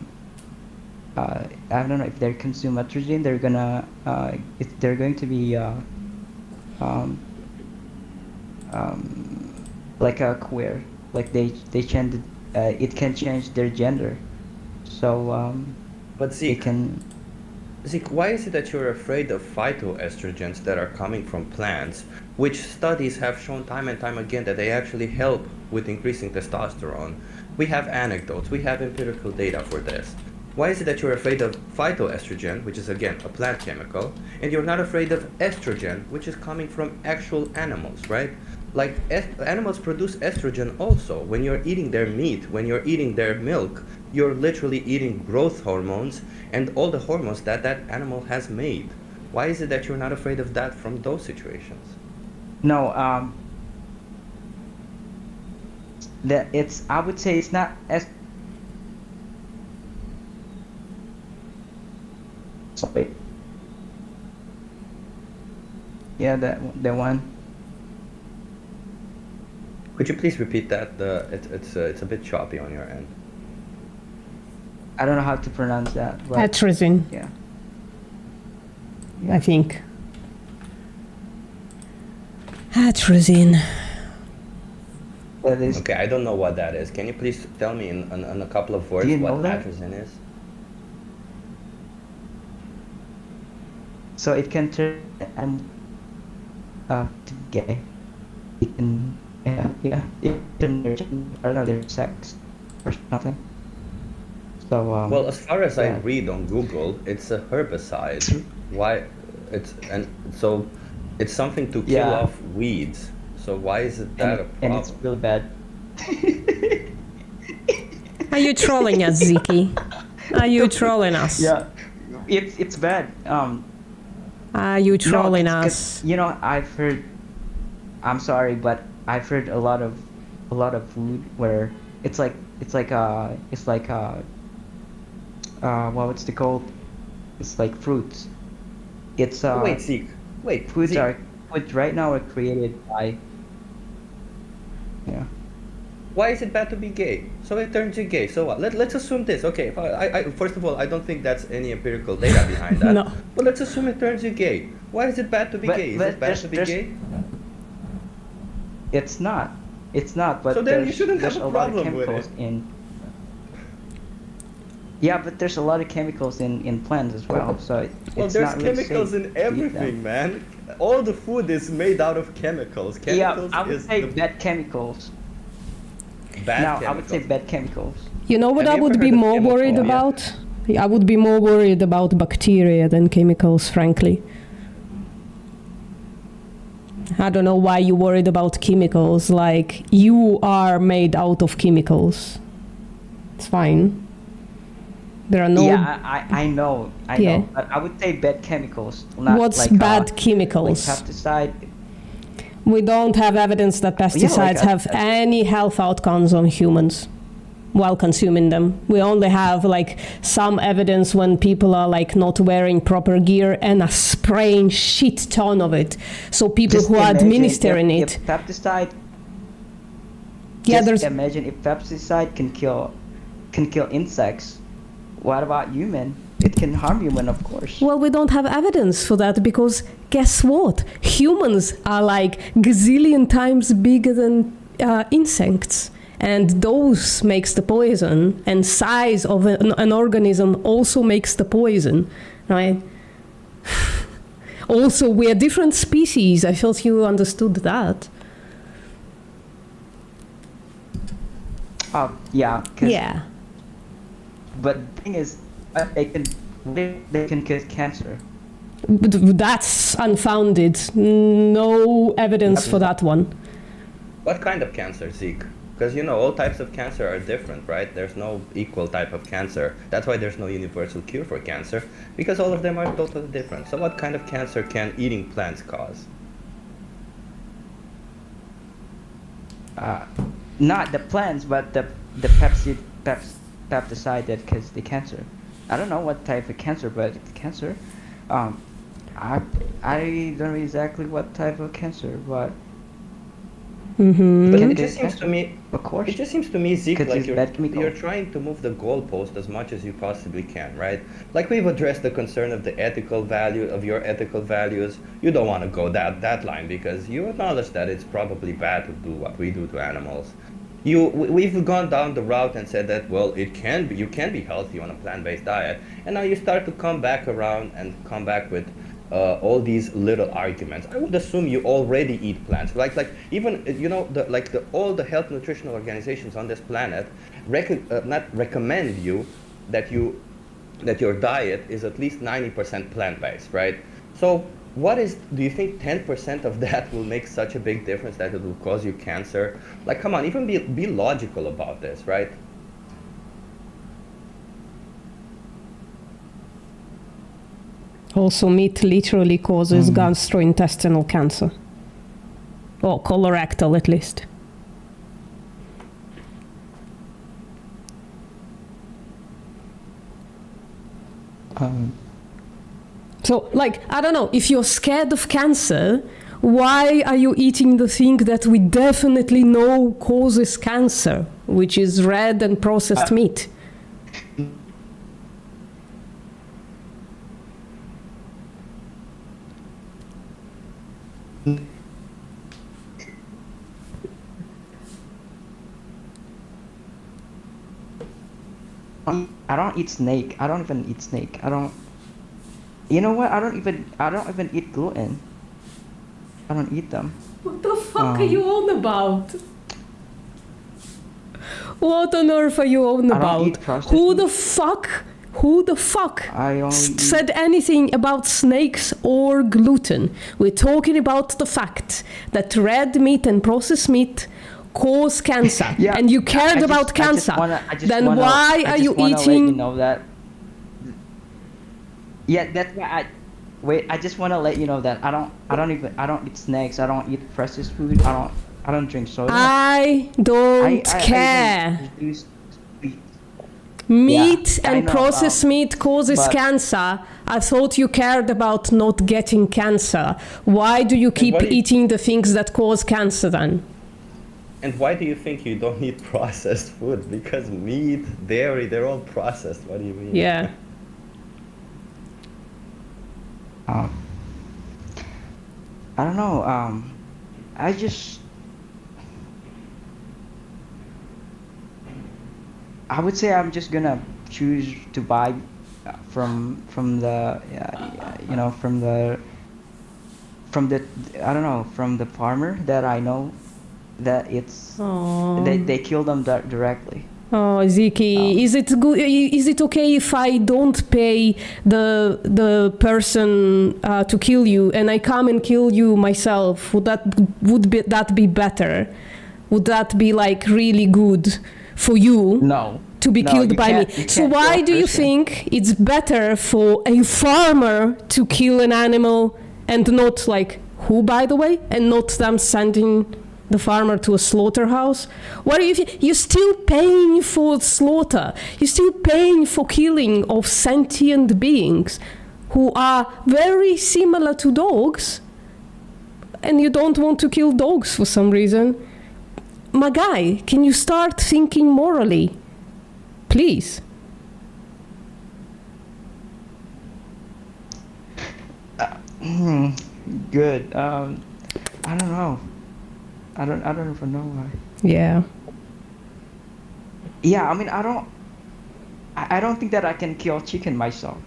don't know, if they consume estrogen, they're going to be um, like a queer, like they change it can change their gender, so But it Zeke, can. Zeke, why is it that you're afraid of phytoestrogens that are coming from plants, which studies have shown time and time again that they actually help with increasing testosterone? We have anecdotes, we have empirical data for this. Why is it that you're afraid of phytoestrogen, which is again a plant chemical, and you're not afraid of estrogen, which is coming from actual animals, right? Like animals produce estrogen also. When you're eating their meat, when you're eating their milk, you're literally eating growth hormones and all the hormones that that animal has made. Why is it that you're not afraid of that from those situations? No, that it's, I would say it's not as. Sorry. Yeah, that one. Could you please repeat that? It's a bit choppy on your end. I don't know how to pronounce that, but Atrazine, yeah. I think. Atrazine. That is. Okay, I don't know what that is. Can you please tell me in a couple of words you what know that? atrazine is? So it can turn to gay. It can, yeah. It can turn I don't know, their sex or something. So Well, as far as I yeah. read on Google, it's a herbicide. Why? So it's something to kill Yeah. off weeds. So why is it that a And it's problem? really bad. Are you trolling us, Ziki? Are you trolling us? Yeah, it's bad. Are you No, trolling 'cause, us? I've heard. I'm sorry, but I've heard a lot of food where it's like what's it called? It's like fruits. It's Wait, Zeke. Wait, foods Zeke. foods right now are created by. Yeah. Why is it bad to be gay? So it turns you gay. So what? Let's assume this. Okay, if first of all, I don't think that's any empirical data behind that. No. But let's assume it turns you gay. Why is it bad to be But- gay? Is but it bad to be there's- gay? It's not. It's not. But So then you there's, shouldn't there's have a a lot of problem with chemicals it. in. Yeah, but there's a lot of chemicals in plants as well. So Well, it's there's not really chemicals safe in to eat them. everything, man. All the food is made out of chemicals. Yeah, Chemicals I would is say the bad chemicals. bad No, chemicals. I would say bad chemicals. You know what Have I you would ever be heard of more worried chemophobia? about? I would be more worried about bacteria than chemicals, frankly. I don't know why you're worried about chemicals. Like, you are made out of chemicals. It's fine. There are no. Yeah, I know, Yeah. know. But I would say bad chemicals. Not What's like, bad like chemicals? pesticide. We don't have evidence that pesticides have any health outcomes on humans while consuming them. We only have like some evidence when people are like not wearing proper gear and are spraying shit ton of it. So people Just who are imagine administering if it, pesticide. yeah, Just there's imagine if pesticide can kill insects. What about human? It can harm human, of course. well, we don't have evidence for that because guess what? Humans are like gazillion times bigger than insects. And those makes the poison, and size of an organism also makes the poison, right? Also, we are different species. I thought you understood that. Yeah. Yeah. But the thing is, they can cause cancer. But that's unfounded. No evidence for that one. What kind of cancer, Zeke? Because all types of cancer are different, right? There's no equal type of cancer. That's why there's no universal cure for cancer, because all of them are totally different. So what kind of cancer can eating plants cause? not the plants, but the pesticide that causes the cancer. I don't know what type of cancer, but it's cancer. Um, I don't know exactly what type of cancer, but Mm-hmm. But Can it it just seems to me, of course. it just seems to me, Zeke, Because like it's bad chemical. you're trying to move the goalpost as much as you possibly can, right? Like we've addressed the concern of the ethical value of your ethical values. You don't want to go that line because you acknowledge that it's probably bad to do what we do to animals. We've gone down the route and said that well, you can be healthy on a plant-based diet, and now you start to come back around and come back with all these little arguments. I would assume you already eat plants. Like even all the health nutritional organizations on this planet not recommend you that your diet is at least 90% plant-based, right? So do you think 10% of that will make such a big difference that it will cause you cancer? Like, come on, even be logical about this, right? Also, meat literally causes gastrointestinal cancer. Or colorectal, at least. So, like, I don't know, if you're scared of cancer, why are you eating the thing that we definitely know causes cancer, which is red and processed meat? I don't eat snake. I don't even eat snake. I don't. You know what? I don't even eat gluten. I don't eat them. What the fuck are you on about? What on earth are you on I don't about? eat processed Who meat. the fuck I only eat. said anything about snakes or gluten? We're talking about the fact that red meat and processed meat cause cancer, Yeah, and you cared I about cancer. Then why are you Let you eating? know that. Yeah, that's why I. Wait, I just want to let you know that I don't eat snakes. I don't eat processed food. I don't drink soda. I don't I care. even use sweet. Meat Yeah, I and know, processed meat causes but- cancer. I thought you cared about not getting cancer. Why do you keep what do you- eating the things that cause cancer then? And why do you think you don't eat processed food? Because meat, dairy, they're all processed. What do you mean? Yeah. I don't know. I just. I would say I'm just gonna choose to buy from the I don't know, from the farmer that I know that it's Oh. they kill them directly. Oh, Ziki, is it good? Is it okay if I don't pay the person to kill you, and I come and kill you myself? Would that be better? Would that be like really good for you? No. To be No, killed you by me. can't- you So can't kill why a do you person. think it's better for a farmer to kill an animal and not like who, by the way, and not them sending the farmer to a slaughterhouse? What do you think? You're still paying for slaughter. You're still paying for killing of sentient beings who are very similar to dogs, and you don't want to kill dogs for some reason. My guy, can you start thinking morally? Please. Good. I don't know. I don't even know why. Yeah. Yeah, I mean, I don't think that I can kill chicken myself.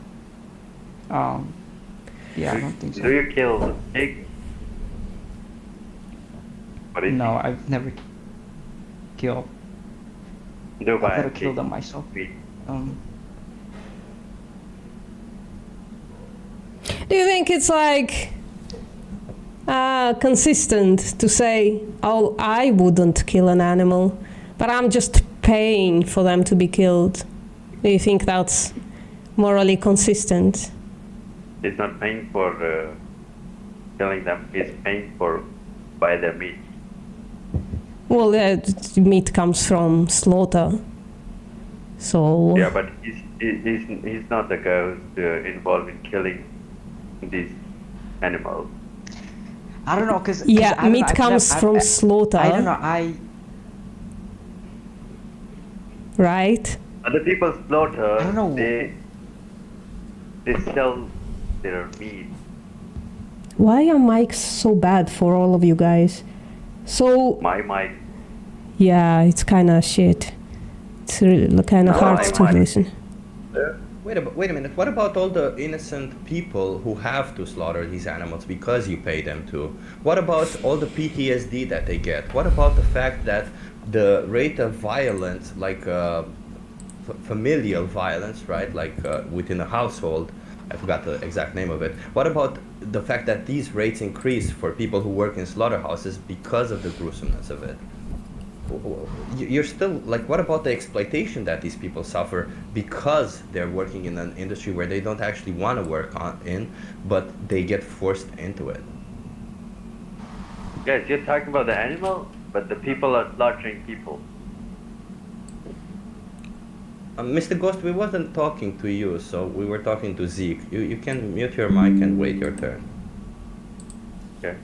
Yeah, I don't think so. Do you kill pig? What is No, I've never killed. do I've by never pig? killed them myself. Meat. Do you think it's like consistent to say, oh, I wouldn't kill an animal, but I'm just paying for them to be killed? Do you think that's morally consistent? He's not paying for killing them. He's paying for buy their meat. Well, meat comes from slaughter. So Yeah, but he's not the guy who's involved in killing these animals. I don't know, because yeah, meat comes from slaughter, I don't know. right? Other people slaughter. I don't know. They sell their meat. Why are mics so bad for all of you guys? So My mic. yeah, it's kind of shit. It's really kind of No, hard I to might. listen. Wait a minute. What about all the innocent people who have to slaughter these animals because you pay them to? What about all the PTSD that they get? What about the fact that the rate of violence, like familial violence, right, like within a household, I forgot the exact name of it. What about the fact that these rates increase for people who work in slaughterhouses because of the gruesomeness of it? You're still like, what about the exploitation that these people suffer because they're working in an industry where they don't actually want to work in, but they get forced into it? Guys, you're talking about the animal, but the people are slaughtering people. Mr. Ghost, we wasn't talking to you, so we were talking to Zeke. You can mute your mic and wait your turn. Okay.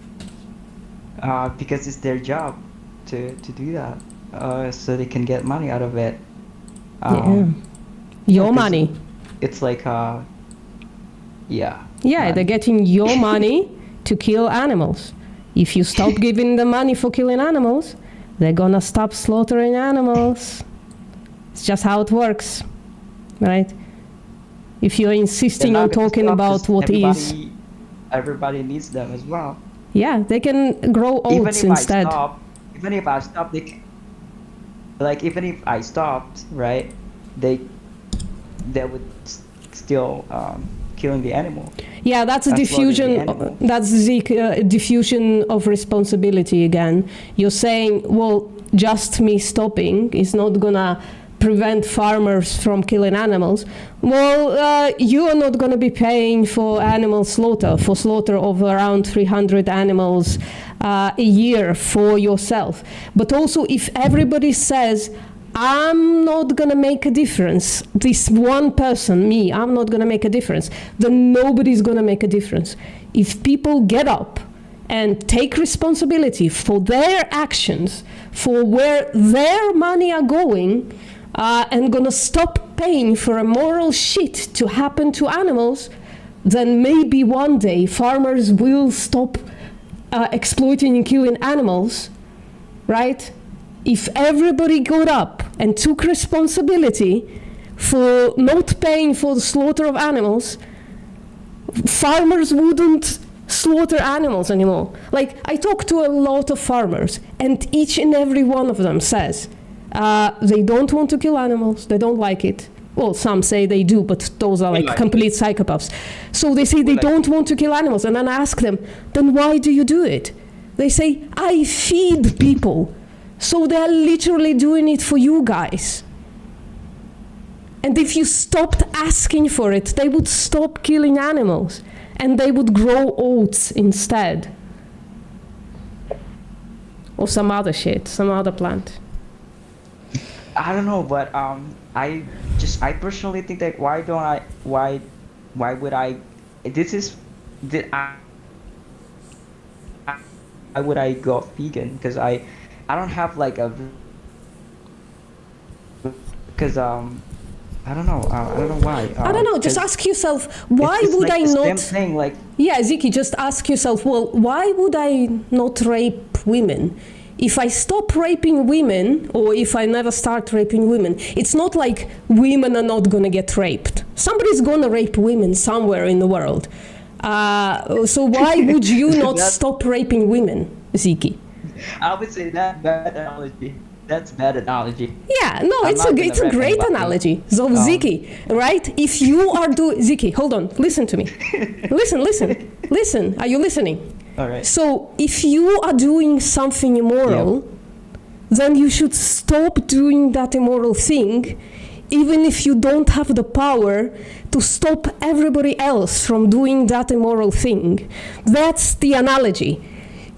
Because it's their job to do that, so they can get money out of it. Yeah. Your because money. It's like, yeah. Yeah, they're getting your money to kill animals. If you stop giving them money for killing animals, they're gonna stop slaughtering animals. It's just how it works, right? If you're insisting They're on not gonna talking stop about 'cause what is, everybody needs them as well. yeah, they can grow oats instead. Even if I stop, even if I stopped, right, they would still killing the animal. Yeah, that's a That's what is the diffusion. animal. That's the diffusion of responsibility again. You're saying, well, just me stopping is not gonna prevent farmers from killing animals. Well, you are not gonna be paying for animal slaughter, for slaughter of around 300 animals a year for yourself. But also, if everybody says, I'm not gonna make a difference, this one person, me, I'm not gonna make a difference, then nobody's gonna make a difference. If people get up and take responsibility for their actions, for where their money are going, and gonna stop paying for immoral shit to happen to animals, then maybe one day farmers will stop exploiting and killing animals, right? If everybody got up and took responsibility for not paying for the slaughter of animals, farmers wouldn't slaughter animals anymore. Like, I talk to a lot of farmers, and each and every one of them says they don't want to kill animals, they don't like it. Well, some say they do, but those are like complete psychopaths. So they say they don't want to kill animals, and then I ask them, then why do you do it? They say, I feed people. So they're literally doing it for you guys. And if you stopped asking for it, they would stop killing animals and they would grow oats instead. Or some other shit, some other plant. I don't know, but I personally think that why would I go vegan? Because I don't have like a, because I don't know why. I don't know, just ask yourself, why it's would like I the not... same thing, like, Yeah, Ziki, just ask yourself, well, why would I not rape women? If I stop raping women, or if I never start raping women, it's not like women are not gonna get raped. Somebody's gonna rape women somewhere in the world. So why would you not stop raping women, Ziki? I would say that bad analogy. That's bad analogy. Yeah, no, I'm it's not a gonna rap great about it. analogy. So Ziki, right? If you are doing... Ziki, hold on, listen to me. Listen, are you listening? All right. So if you are doing something immoral, then you should stop doing that immoral thing, even if you don't have the power to stop everybody else from doing that immoral thing. That's the analogy.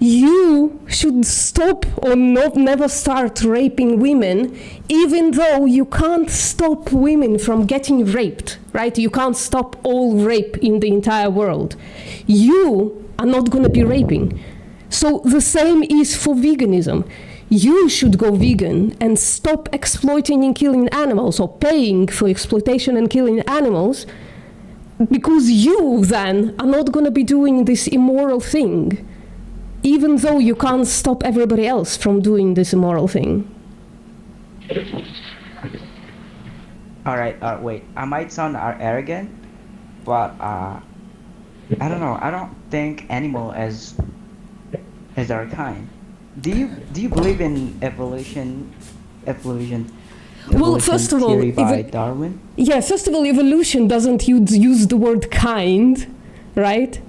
you should stop or never start raping women, even though you can't stop women from getting raped, right? You can't stop all rape in the entire world. You are not going to be raping. So the same is for veganism. You should go vegan and stop exploiting and killing animals, or paying for exploitation and killing animals, because you then are not going to be doing this immoral thing, even though you can't stop everybody else from doing this immoral thing. All right, wait. I might sound arrogant, but I don't know. I don't think animal as our kind. Do you believe in evolution? Well, first of all, theory by Darwin. Yeah, first of all, evolution doesn't use the word kind, right?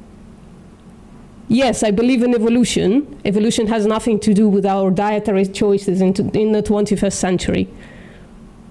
Yes, I believe in evolution. Evolution has nothing to do with our dietary choices in the 21st century.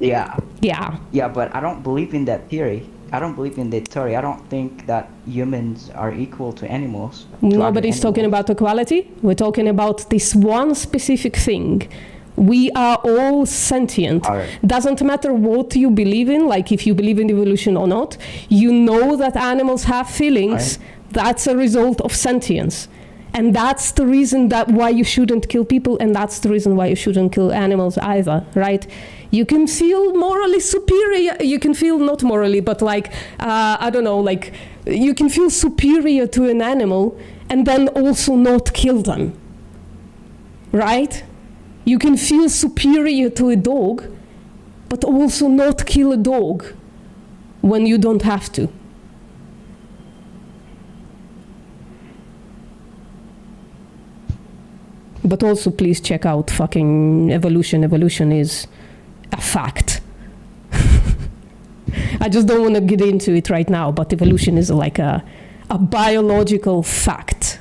Yeah. Yeah. Yeah, but I don't believe in that theory. I don't believe in that theory. I don't think that humans are equal to animals. Nobody's talking about equality. We're talking about this one specific thing. We are all sentient. All right. Doesn't matter what you believe in, like if you believe in evolution or not, you know that animals have feelings. Right. That's a result of sentience. And that's the reason why you shouldn't kill people, and that's the reason why you shouldn't kill animals either, right? You can feel morally superior, you can feel not morally, but like, I don't know, like, you can feel superior to an animal and then also not kill them, right? You can feel superior to a dog, but also not kill a dog when you don't have to. But also, please check out fucking evolution. Evolution is a fact. I just don't want to get into it right now, but evolution is like a biological fact.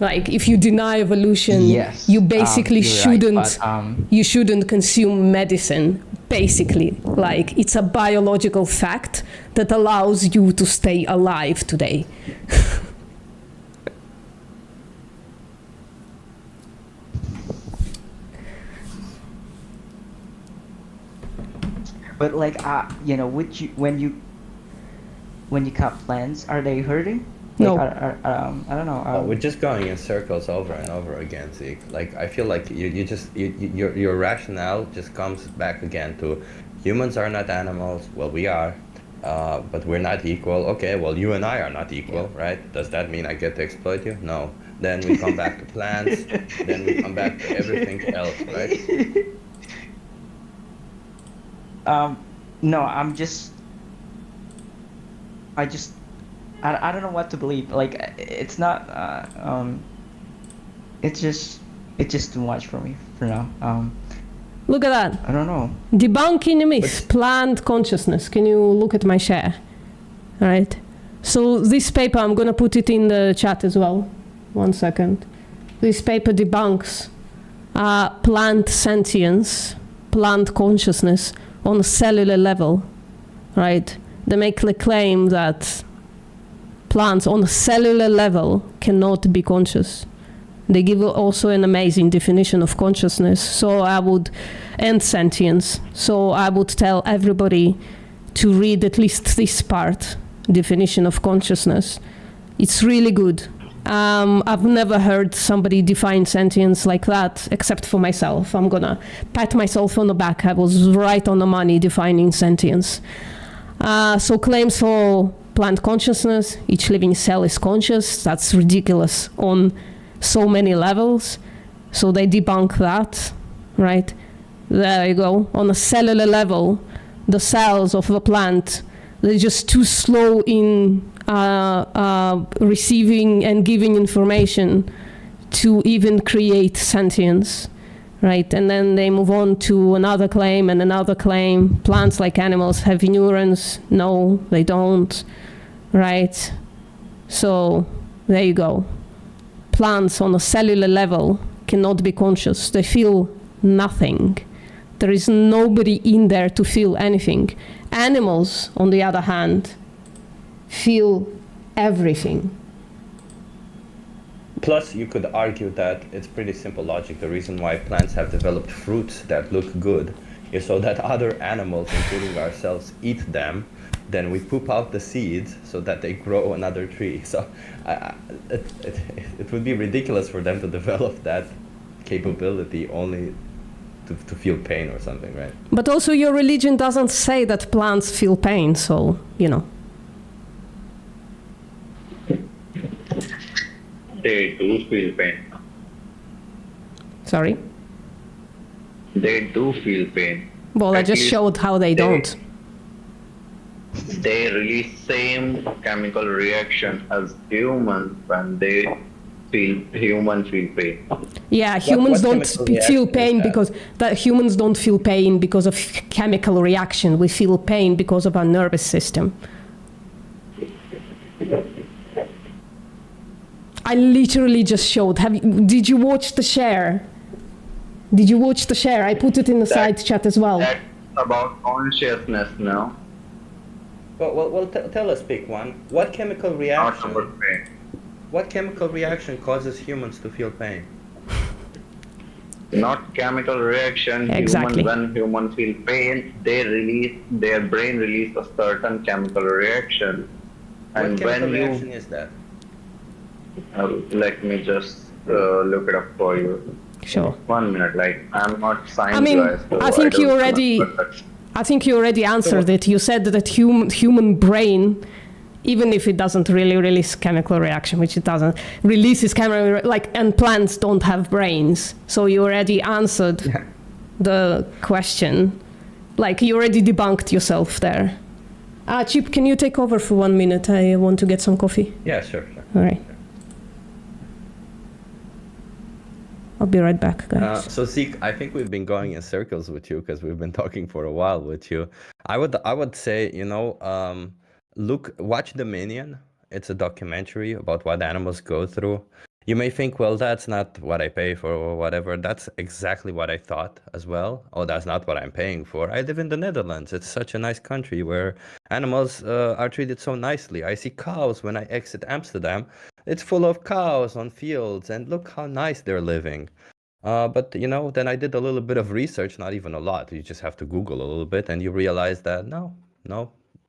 Like, if you deny evolution, Yes, you basically you're right, shouldn't, but, you shouldn't consume medicine, basically. Like, it's a biological fact that allows you to stay alive today. But like, you know, when you cut plants, are they hurting? No. Like, I don't know. We're just going in circles over and over again, Zeke. Like, I feel like your rationale just comes back again to humans are not animals. Well, we are, but we're not equal. Okay, well, you and I are not equal, right? Does that mean I get to exploit you? No. Then we come back to plants. Then we come back to everything else, right? No, I don't know what to believe. Like, it's not, it's just too much for me for now. Look at that. I don't know. Debunking a myth, plant consciousness. Can you look at my share? All right. So this paper, I'm going to put it in the chat as well. 1 second. This paper debunks plant sentience, plant consciousness on a cellular level, right? They make the claim that plants on a cellular level cannot be conscious. They give also an amazing definition of consciousness, and sentience. So I would tell everybody to read at least this part, definition of consciousness. It's really good. I've never heard somebody define sentience like that, except for myself. I'm gonna pat myself on the back. I was right on the money defining sentience. So claims for plant consciousness, each living cell is conscious. That's ridiculous on so many levels. So they debunk that, right? There you go. On a cellular level, the cells of the plant, they're just too slow in receiving and giving information to even create sentience, right? And then they move on to another claim and another claim. Plants, like animals, have neurons. No, they don't, right? So there you go. Plants on a cellular level cannot be conscious. They feel nothing. There is nobody in there to feel anything. Animals, on the other hand, feel everything. Plus, you could argue that it's pretty simple logic. The reason why plants have developed fruits that look good is so that other animals, including ourselves, eat them. Then we poop out the seeds so that they grow another tree. So it would be ridiculous for them to develop that capability only to feel pain or something, right? But also, your religion doesn't say that plants feel pain, so, you know. They do feel pain. Sorry? They do feel pain. Well, I At just least showed how they don't. They release same chemical reaction as humans when humans feel pain. Yeah, humans what don't chemical feel reaction is pain that? because humans don't feel pain because of chemical reaction. We feel pain because of our nervous system. I literally just showed. Did you watch the share? Did you watch the share? I put it in the side chat as well. That's about consciousness now, Well, tell us, pick one. What chemical not reaction? about pain. What chemical reaction causes humans to feel pain? Not chemical reaction. Exactly. When humans feel pain, their brain release a certain chemical reaction. What And chemical when reaction you, is that? let me just look it up for you. Sure. 1 minute, like I'm not science I mean, guy, so I think don't you know, already. but I think you already answered it. You said that human brain, even if it doesn't really release chemical reaction, which it doesn't, releases and plants don't have brains. So you already answered the question. Like, you already debunked yourself there. Chip, can you take over for 1 minute? I want to get some coffee. Yeah, sure. All right. I'll be right back, guys. So Zeke, I think we've been going in circles with you because we've been talking for a while with you. I would say, watch Dominion. It's a documentary about what animals go through. You may think, well, that's not what I pay for or whatever. That's exactly what I thought as well. Oh, that's not what I'm paying for. I live in the Netherlands. It's such a nice country where animals are treated so nicely. I see cows when I exit Amsterdam. It's full of cows on fields, and look how nice they're living. But then I did a little bit of research, not even a lot. You just have to Google a little bit, and you realize that no,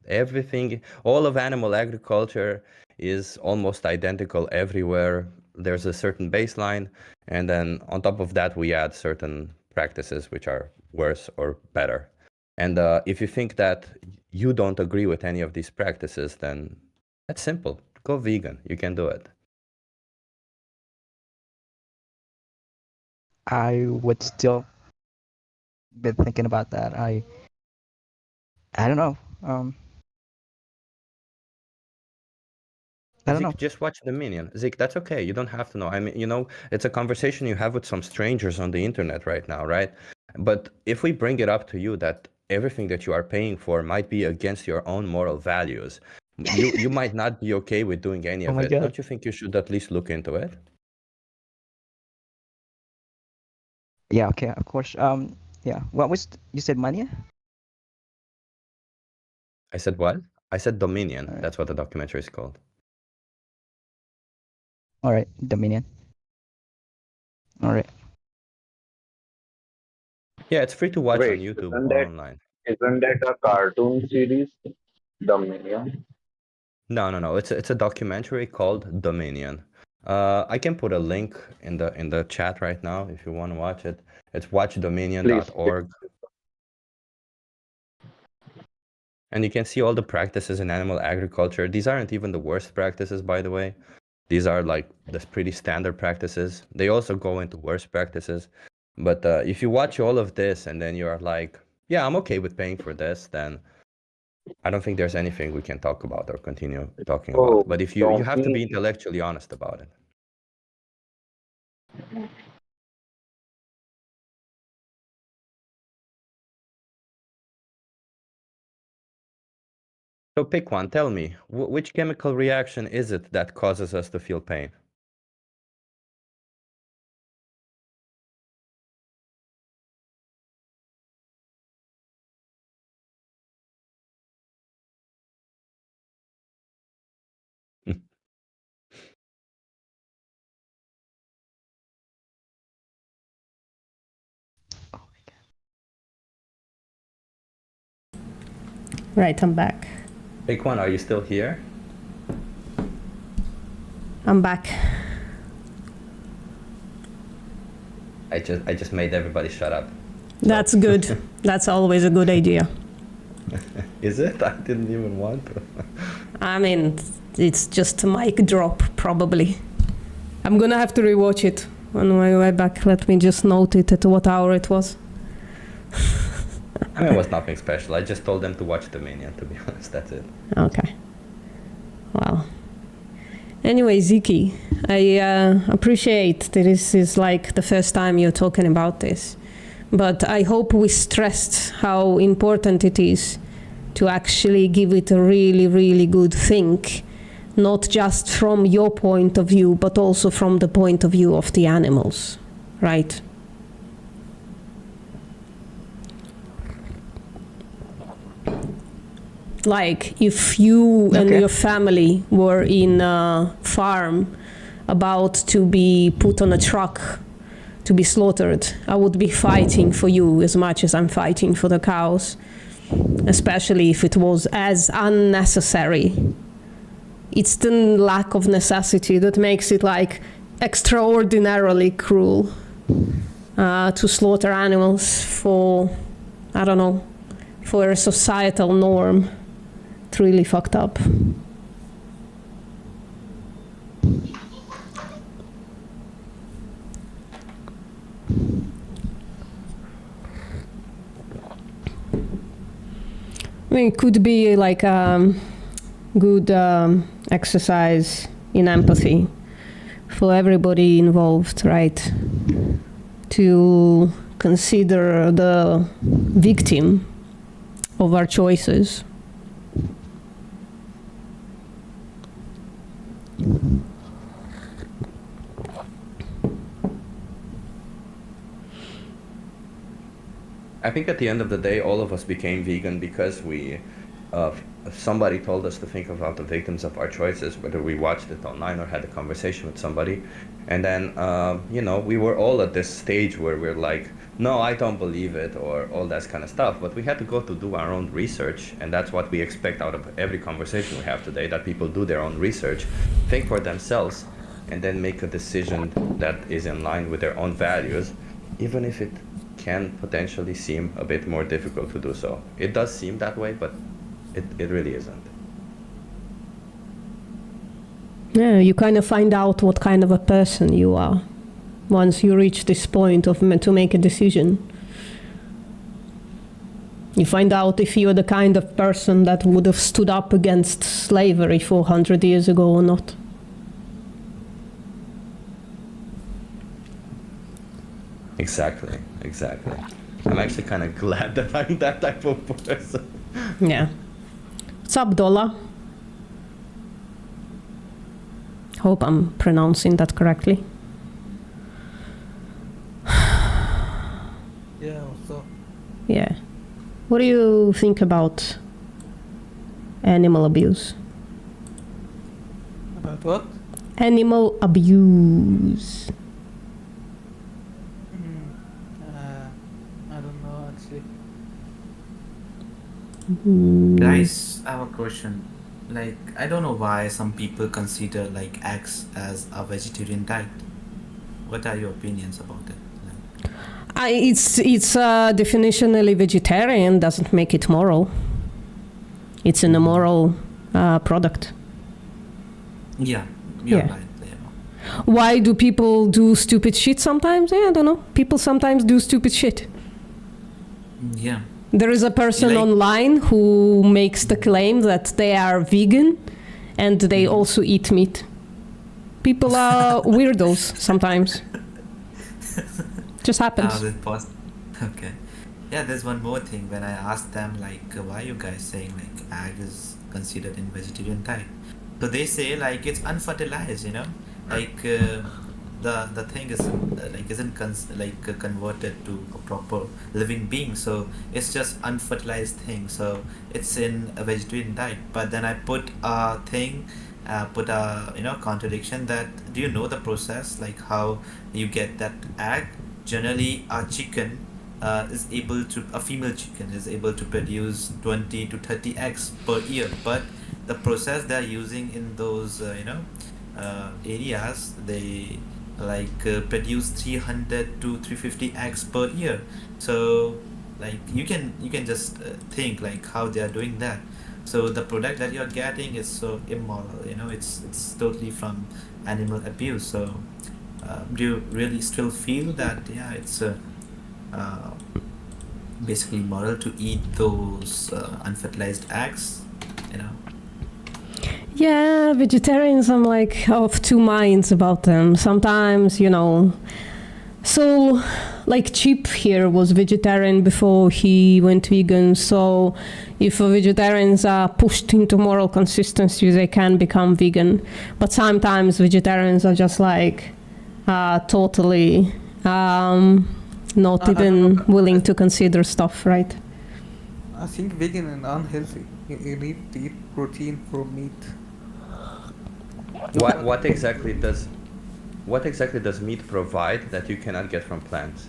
everything, all of animal agriculture is almost identical everywhere. There's a certain baseline, and then on top of that, we add certain practices which are worse or better. And if you think that you don't agree with any of these practices, then that's simple. Go vegan. You can do it. I would still be thinking about that. I don't know. I don't know. Zik, just watch Dominion. Zik, that's okay. You don't have to know. I mean, it's a conversation you have with some strangers on the internet right now, right? But if we bring it up to you that everything that you are paying for might be against your own moral values, you might not be okay with doing any Oh of my it. God. Don't you think you should at least look into it? Yeah. Okay. Of course. Yeah. What was you said, Mania? I said what? I said Dominion. Alright. That's what the documentary is called. All right. Dominion. All right. Yeah, it's free to watch on wait, YouTube isn't or that online. isn't that a cartoon series, Dominion? No. It's a documentary called Dominion. I can put a link in the chat right now if you want to watch it. It's Please. watchdominion.org. And you can see all the practices in animal agriculture. These aren't even the worst practices, by the way. These are like the pretty standard practices. They also go into worse practices. But if you watch all of this and then you're like, yeah, I'm okay with paying for this, then I don't think there's anything we can talk about or continue talking Oh, about. But if you have to be Dominion. intellectually honest about it. So pick one. Tell me, which chemical reaction is it that causes us to feel pain? Right, I'm back. Big one, are you still here? I'm back. I just made everybody shut up. That's good. That's always a good idea. Is it? I didn't even want to. I mean, it's just a mic drop, probably. I'm gonna have to rewatch it on my way back. Let me just note it at what hour it was. I mean, it was nothing special. I just told them to watch Dominion, to be honest. That's it. Okay. Well. Anyway, Ziki, I appreciate that this is like the first time you're talking about this. But I hope we stressed how important it is to actually give it a really, really good think, not just from your point of view, but also from the point of view of the animals, right? Like if you and your family were in a farm about to be put on a truck to be slaughtered, I would be fighting for you as much as I'm fighting for the cows, especially if it was as unnecessary. It's the lack of necessity that makes it like extraordinarily cruel to slaughter animals for, I don't know, for a societal norm. It's really fucked up. I mean, it could be like good exercise in empathy for everybody involved, right? To consider the victim of our choices. I think at the end of the day, all of us became vegan because somebody told us to think about the victims of our choices, whether we watched it online or had a conversation with somebody. And then, we were all at this stage where we're like, no, I don't believe it, or all that kind of stuff. But we had to go to do our own research, and that's what we expect out of every conversation we have today, that people do their own research, think for themselves, and then make a decision that is in line with their own values, even if it can potentially seem a bit more difficult to do so. It does seem that way, but it really isn't. Yeah, you kind of find out what kind of a person you are once you reach this point of to make a decision. You find out if you're the kind of person that would have stood up against slavery 400 years ago or not. Exactly. I'm actually kind of glad that I'm that type of person. Yeah. What's up, Dola? Hope I'm pronouncing that correctly. Yeah, what's up? Yeah. What do you think about animal abuse? About what? Animal abuse. I don't know actually. Guys, I have a question. Like, I don't know why some people consider like eggs as a vegetarian diet. What are your opinions about it? It's definitionally vegetarian doesn't make it moral. It's an immoral product. Yeah, you're Yeah. right. Yeah. Why do people do stupid shit sometimes? I don't know. People sometimes do stupid shit. Yeah. There is a person Like- online who makes the claim that they are vegan and they also eat meat. People are weirdos sometimes. Just happens. Okay. Yeah, there's one more thing. When I asked them like, why you guys saying like egg is considered in vegetarian diet? So they say like it's unfertilized, like the thing is like isn't converted to a proper living being, so it's just unfertilized thing, so it's in a vegetarian diet. But then I put a thing, put a contradiction that, do you know the process, like how you get that egg? Generally a chicken is able to, a female chicken is able to produce 20 to 30 eggs per year, but the process they're using in those areas, they produce 300 to 350 eggs per year. So like you can just think like how they are doing that. So the product that you're getting is so immoral, it's totally from animal abuse. So do you really still feel that it's basically moral to eat those unfertilized eggs, Yeah, vegetarians, I'm like of two minds about them. Sometimes, so like Chip here was vegetarian before he went vegan. So if vegetarians are pushed into moral consistency, they can become vegan. But sometimes vegetarians are just like totally not even willing to consider stuff, right? I think vegan and unhealthy. You need to eat protein from meat. What exactly does meat provide that you cannot get from plants?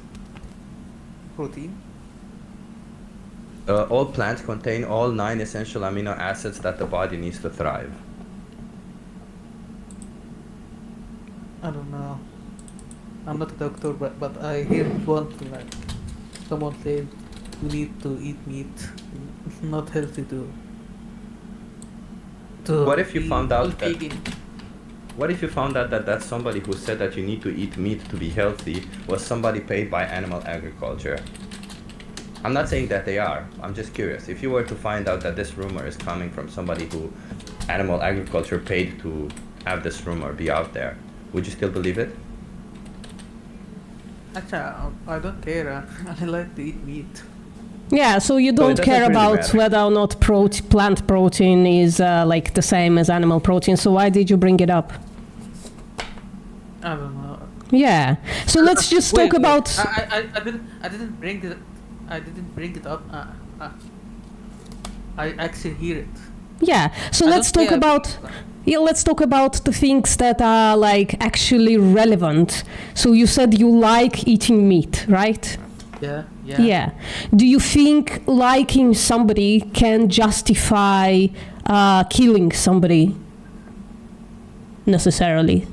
Protein. All plants contain all 9 essential amino acids that the body needs to thrive. I don't know. I'm not a doctor, but I hear once like someone said you need to eat meat. It's not healthy to. What if you be found out all that- vegan. What if you found out that somebody who said that you need to eat meat to be healthy was somebody paid by animal agriculture? I'm not saying that they are. I'm just curious. If you were to find out that this rumor is coming from somebody who animal agriculture paid to have this rumor be out there, would you still believe it? Actually, I don't care. I like to eat meat. Yeah, so you it don't doesn't care really about matter. whether or not plant protein is like the same as animal protein. So why did you bring it up? I don't know. Yeah. So let's just Wait, talk about. I didn't bring it. I didn't bring it up. I actually hear it. Yeah. So I let's don't talk care about. Yeah, let's talk about the things that are like actually relevant. So you said you like eating meat, right? Yeah. Yeah. Do you think liking somebody can justify killing somebody necessarily?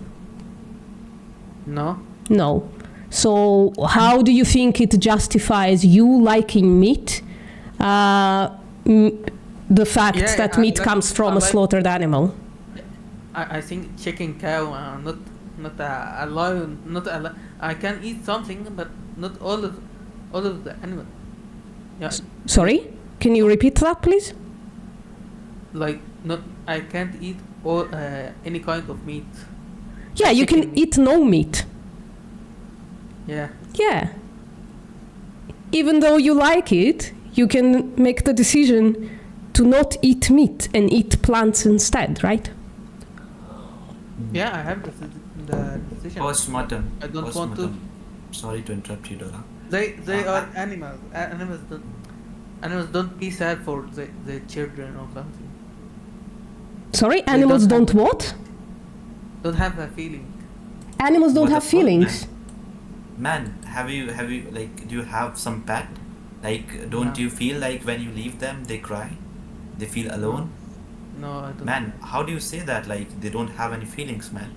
No. No. So how do you think it justifies you liking meat? The fact Yeah, that I meat like- comes from I a like- slaughtered animal. I think chicken, cow, not a lion, not a I can eat something, but not all of the animal. Yeah, Sorry? Can you repeat that, please? like not I can't eat all any kind of meat. Yeah, you can Chicken. eat no meat. Yeah. Yeah. Even though you like it, you can make the decision to not eat meat and eat plants instead, right? Yeah, I have the decision. Postmortem. I don't want to. Postmortem. Sorry to interrupt you, Dora. They are animals. Animals don't be sad for the children or something. Sorry, animals don't don't have- what? Don't have a feeling. Animals don't What have the fuck, feelings. Man, have you like, do you have some pet? Like, don't No. you feel like when you leave them, they cry? They feel alone? No, I don't. Man, how do you say that? Like, they don't have any feelings, man.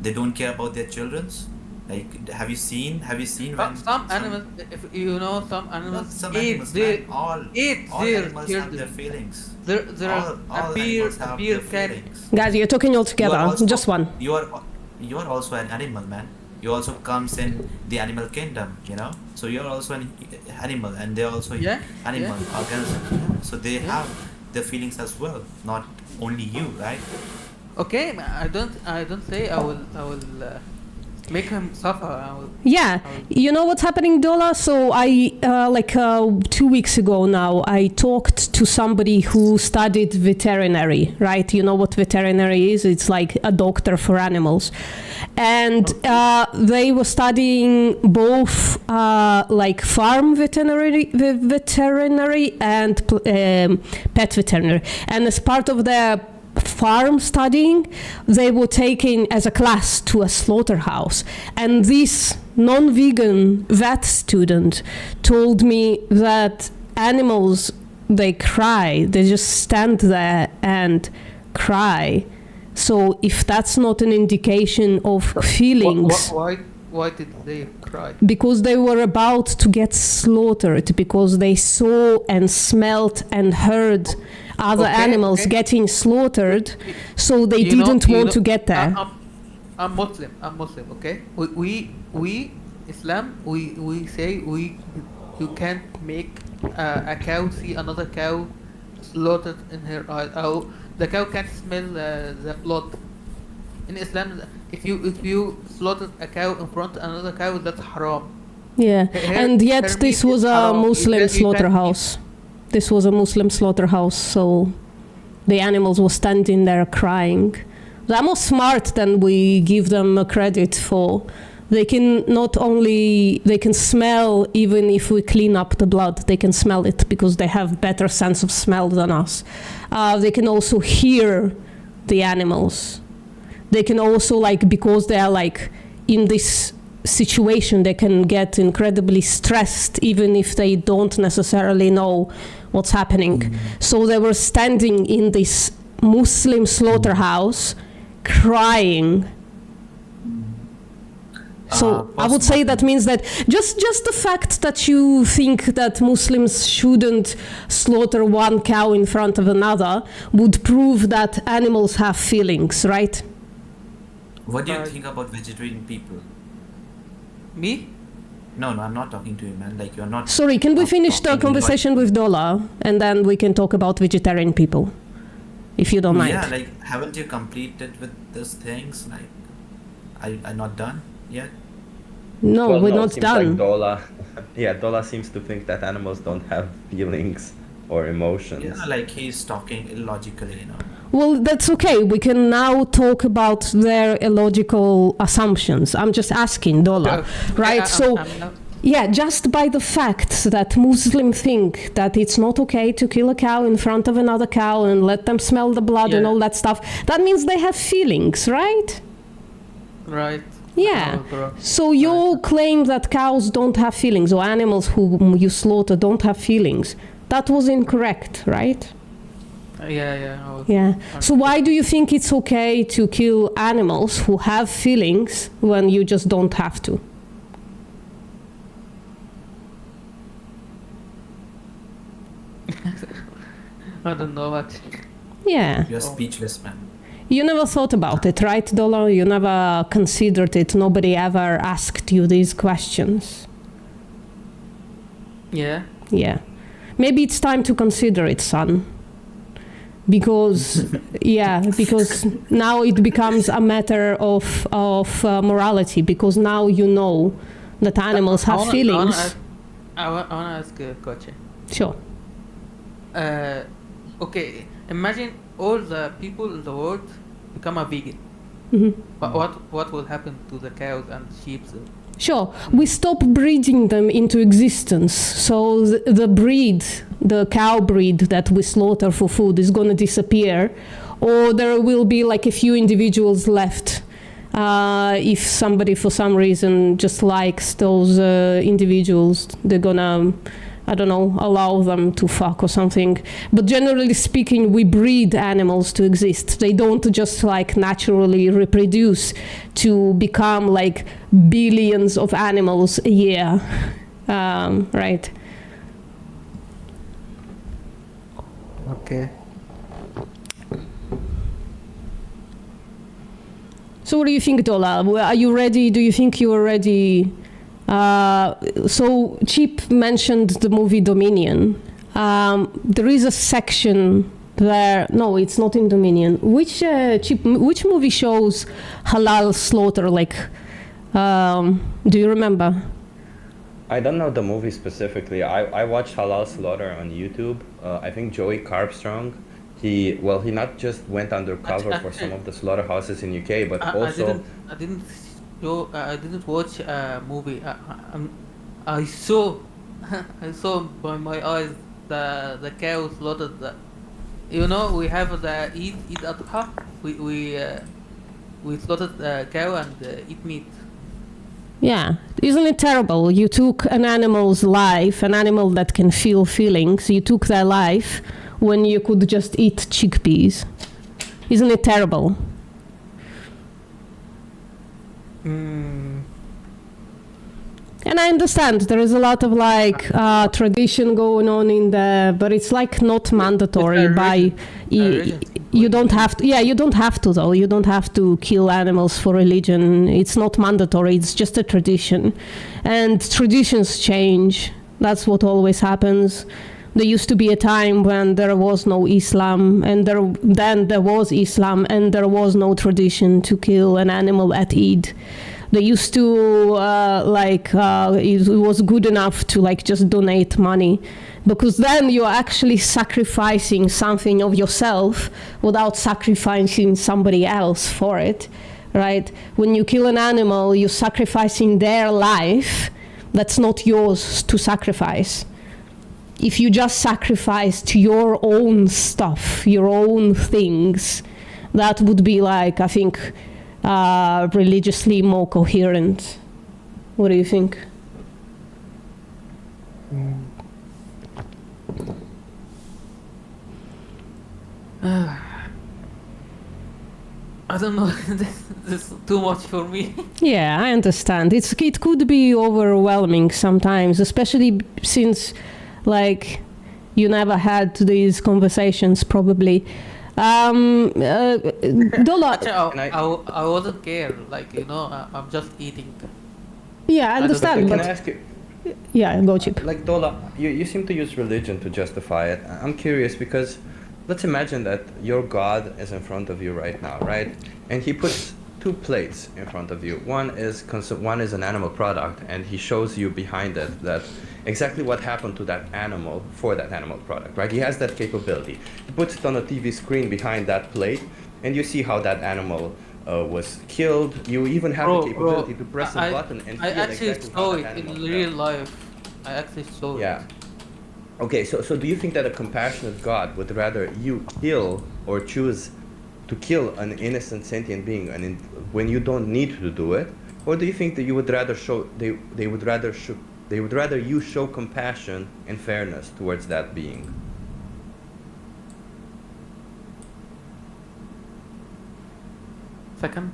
They don't care about their children's? Like, have you seen when Some animals, if you know, some animals some eat animals, their man, all eat all their animals have children. their feelings. There are all a beer, animals have beer their cat. feelings. Guys, you're talking all You are together. also- Just one. You are also an animal, man. You also comes in the animal kingdom, So you're also an animal, and they're also Yeah, animal yeah. organism. So they Yeah. have their feelings as well, not only you, right? Okay, I don't say I will make him suffer. I will. Yeah, you know what's happening, Dola? So I, 2 weeks ago now, I talked to somebody who studied veterinary, right? You know what veterinary is? It's like a doctor for animals. And they were studying both like farm veterinary and pet veterinary. And as part of their farm studying, they were taken as a class to a slaughterhouse. And this non-vegan vet student told me that animals, they cry, they just stand there and cry. So if that's not an indication of feelings, Why did they cry? because they were about to get slaughtered, because they saw and smelt and heard other Okay, animals okay. getting slaughtered, so they You know- didn't you want know, to get there. I'm Muslim, okay? We Islam, we say you can't make a cow see another cow slaughtered in her eyes. Oh, the cow can't smell the blood. In Islam, if you slaughter a cow in front of another cow, that's haram. Yeah, Her- and her yet meat this is was a haram. Muslim You can't eat- slaughterhouse. This was a Muslim slaughterhouse, so the animals were standing there crying. They're more smart than we give them credit for. They can not only, they can smell even if we clean up the blood, they can smell it because they have better sense of smell than us. They can also hear the animals. They can also, like, because they are like in this situation, they can get incredibly stressed even if they don't necessarily know what's happening. So they were standing in this Muslim slaughterhouse crying. So I would say that means that just the fact that you think that Muslims shouldn't slaughter one cow in front of another would prove that animals have feelings, right? What do you think about vegetarian people? Me? No, I'm not talking to you, man. Like, you're not. Sorry, can we I'm finish the talking conversation with Dola and then we can talk about vegetarian people, if you don't mind? Yeah, like, haven't you completed with these things? Like, are not done yet? No, Well, we're no, not seems done. Like Dola, yeah, Dola seems to think that animals don't have feelings or emotions. Yeah, like he's talking illogically, you know. Well, that's okay. We can now talk about their illogical assumptions. I'm just asking Dola, right? So, yeah, just by the fact that Muslims think that it's not okay to kill a cow in front of another cow and let them smell the blood and Yeah. all that stuff, that means they have feelings, right? Right. Yeah. Oh, bro. So your claim that cows don't have feelings or animals whom you slaughter don't have feelings, that was incorrect, right? Yeah. Yeah. So why do you think it's okay to kill animals who have feelings when you just don't have to? I don't know what. Yeah. You're speechless, man. You never thought about it, right, Dola? You never considered it. Nobody ever asked you these questions. Yeah. Yeah. Maybe it's time to consider it, son. Because, because now it becomes a matter of morality, because now you know that animals have feelings. I want to ask a question. Sure. Okay, imagine all the people in the world become a vegan. Mhm. What will happen to the cows and sheep? Sure. We stop breeding them into existence. So the breed, the cow breed that we slaughter for food is going to disappear. Or there will be like a few individuals left. If somebody for some reason just likes those individuals, they're going to, I don't know, allow them to fuck or something. But generally speaking, we breed animals to exist. They don't just like naturally reproduce to become like billions of animals a year, right? Okay. So what do you think, Dola? Are you ready? Do you think you are ready? So Chip mentioned the movie Dominion. There is a section there. No, it's not in Dominion. Which movie shows halal slaughter? Like, do you remember? I don't know the movie specifically. I watched Halal Slaughter on YouTube. I think Joey Carbstrong, he not just went undercover for some of the slaughterhouses in UK, but also I didn't watch a movie. I saw I saw by my eyes the cow slaughtered You know, we have the Eid Adha. We slaughtered a cow and eat meat. Yeah, isn't it terrible? You took an animal's life, an animal that can feel feelings, you took their life when you could just eat chickpeas. Isn't it terrible? And I understand there is a lot of like tradition going on in there, but it's like not mandatory by. You don't have to. Yeah, you don't have to though. You don't have to kill animals for religion. It's not mandatory. It's just a tradition, and traditions change. That's what always happens. There used to be a time when there was no Islam, and then there was Islam, and there was no tradition to kill an animal at Eid. They used to it was good enough to like just donate money, because then you're actually sacrificing something of yourself without sacrificing somebody else for it, right? When you kill an animal, you're sacrificing their life that's not yours to sacrifice. If you just sacrificed your own stuff, your own things, that would be like, I think, religiously more coherent. What do you think? I don't know. This is too much for me. Yeah, I understand. It could be overwhelming sometimes, especially since, like, you never had these conversations probably. Dola. Actually, I wouldn't care. Like, you know, I'm just eating. Yeah, I understand. Can But I ask you? yeah, go Chip. Like Dola, you seem to use religion to justify it. I'm curious because let's imagine that your God is in front of you right now, right? And he puts two plates in front of you. One is an animal product, and he shows you behind it that exactly what happened to that animal for that animal product, right? He has that capability. He puts it on a TV screen behind that plate, and you see how that animal was killed. You even have the capability to press a button and I feel actually exactly saw how it that in animal real felt. life. I actually saw Yeah. it. Okay, so do you think that a compassionate God would rather you kill or choose to kill an innocent sentient being when you don't need to do it, or do you think that you would rather they would rather you show compassion and fairness towards that being? Second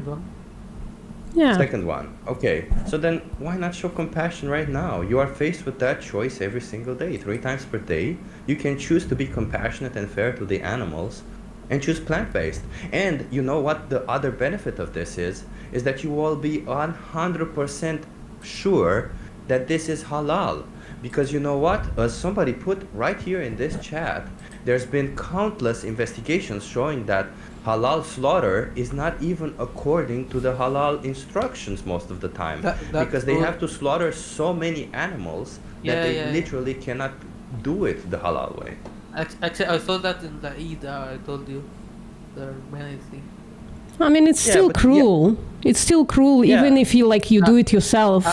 one. Yeah. Second one. Okay, so then why not show compassion right now? You are faced with that choice every single day, 3 times per day. You can choose to be compassionate and fair to the animals and choose plant-based. And you know what the other benefit of this is that you will be 100% sure that this is halal. Because you know what? As somebody put right here in this chat, there's been countless investigations showing that halal slaughter is not even according to the halal instructions most of the time, because they have to slaughter so many animals that they literally cannot do it the halal way. Actually, I saw that in the Eid. I told you there are many things. I mean, it's still cruel. It's still cruel, even if you do it yourself.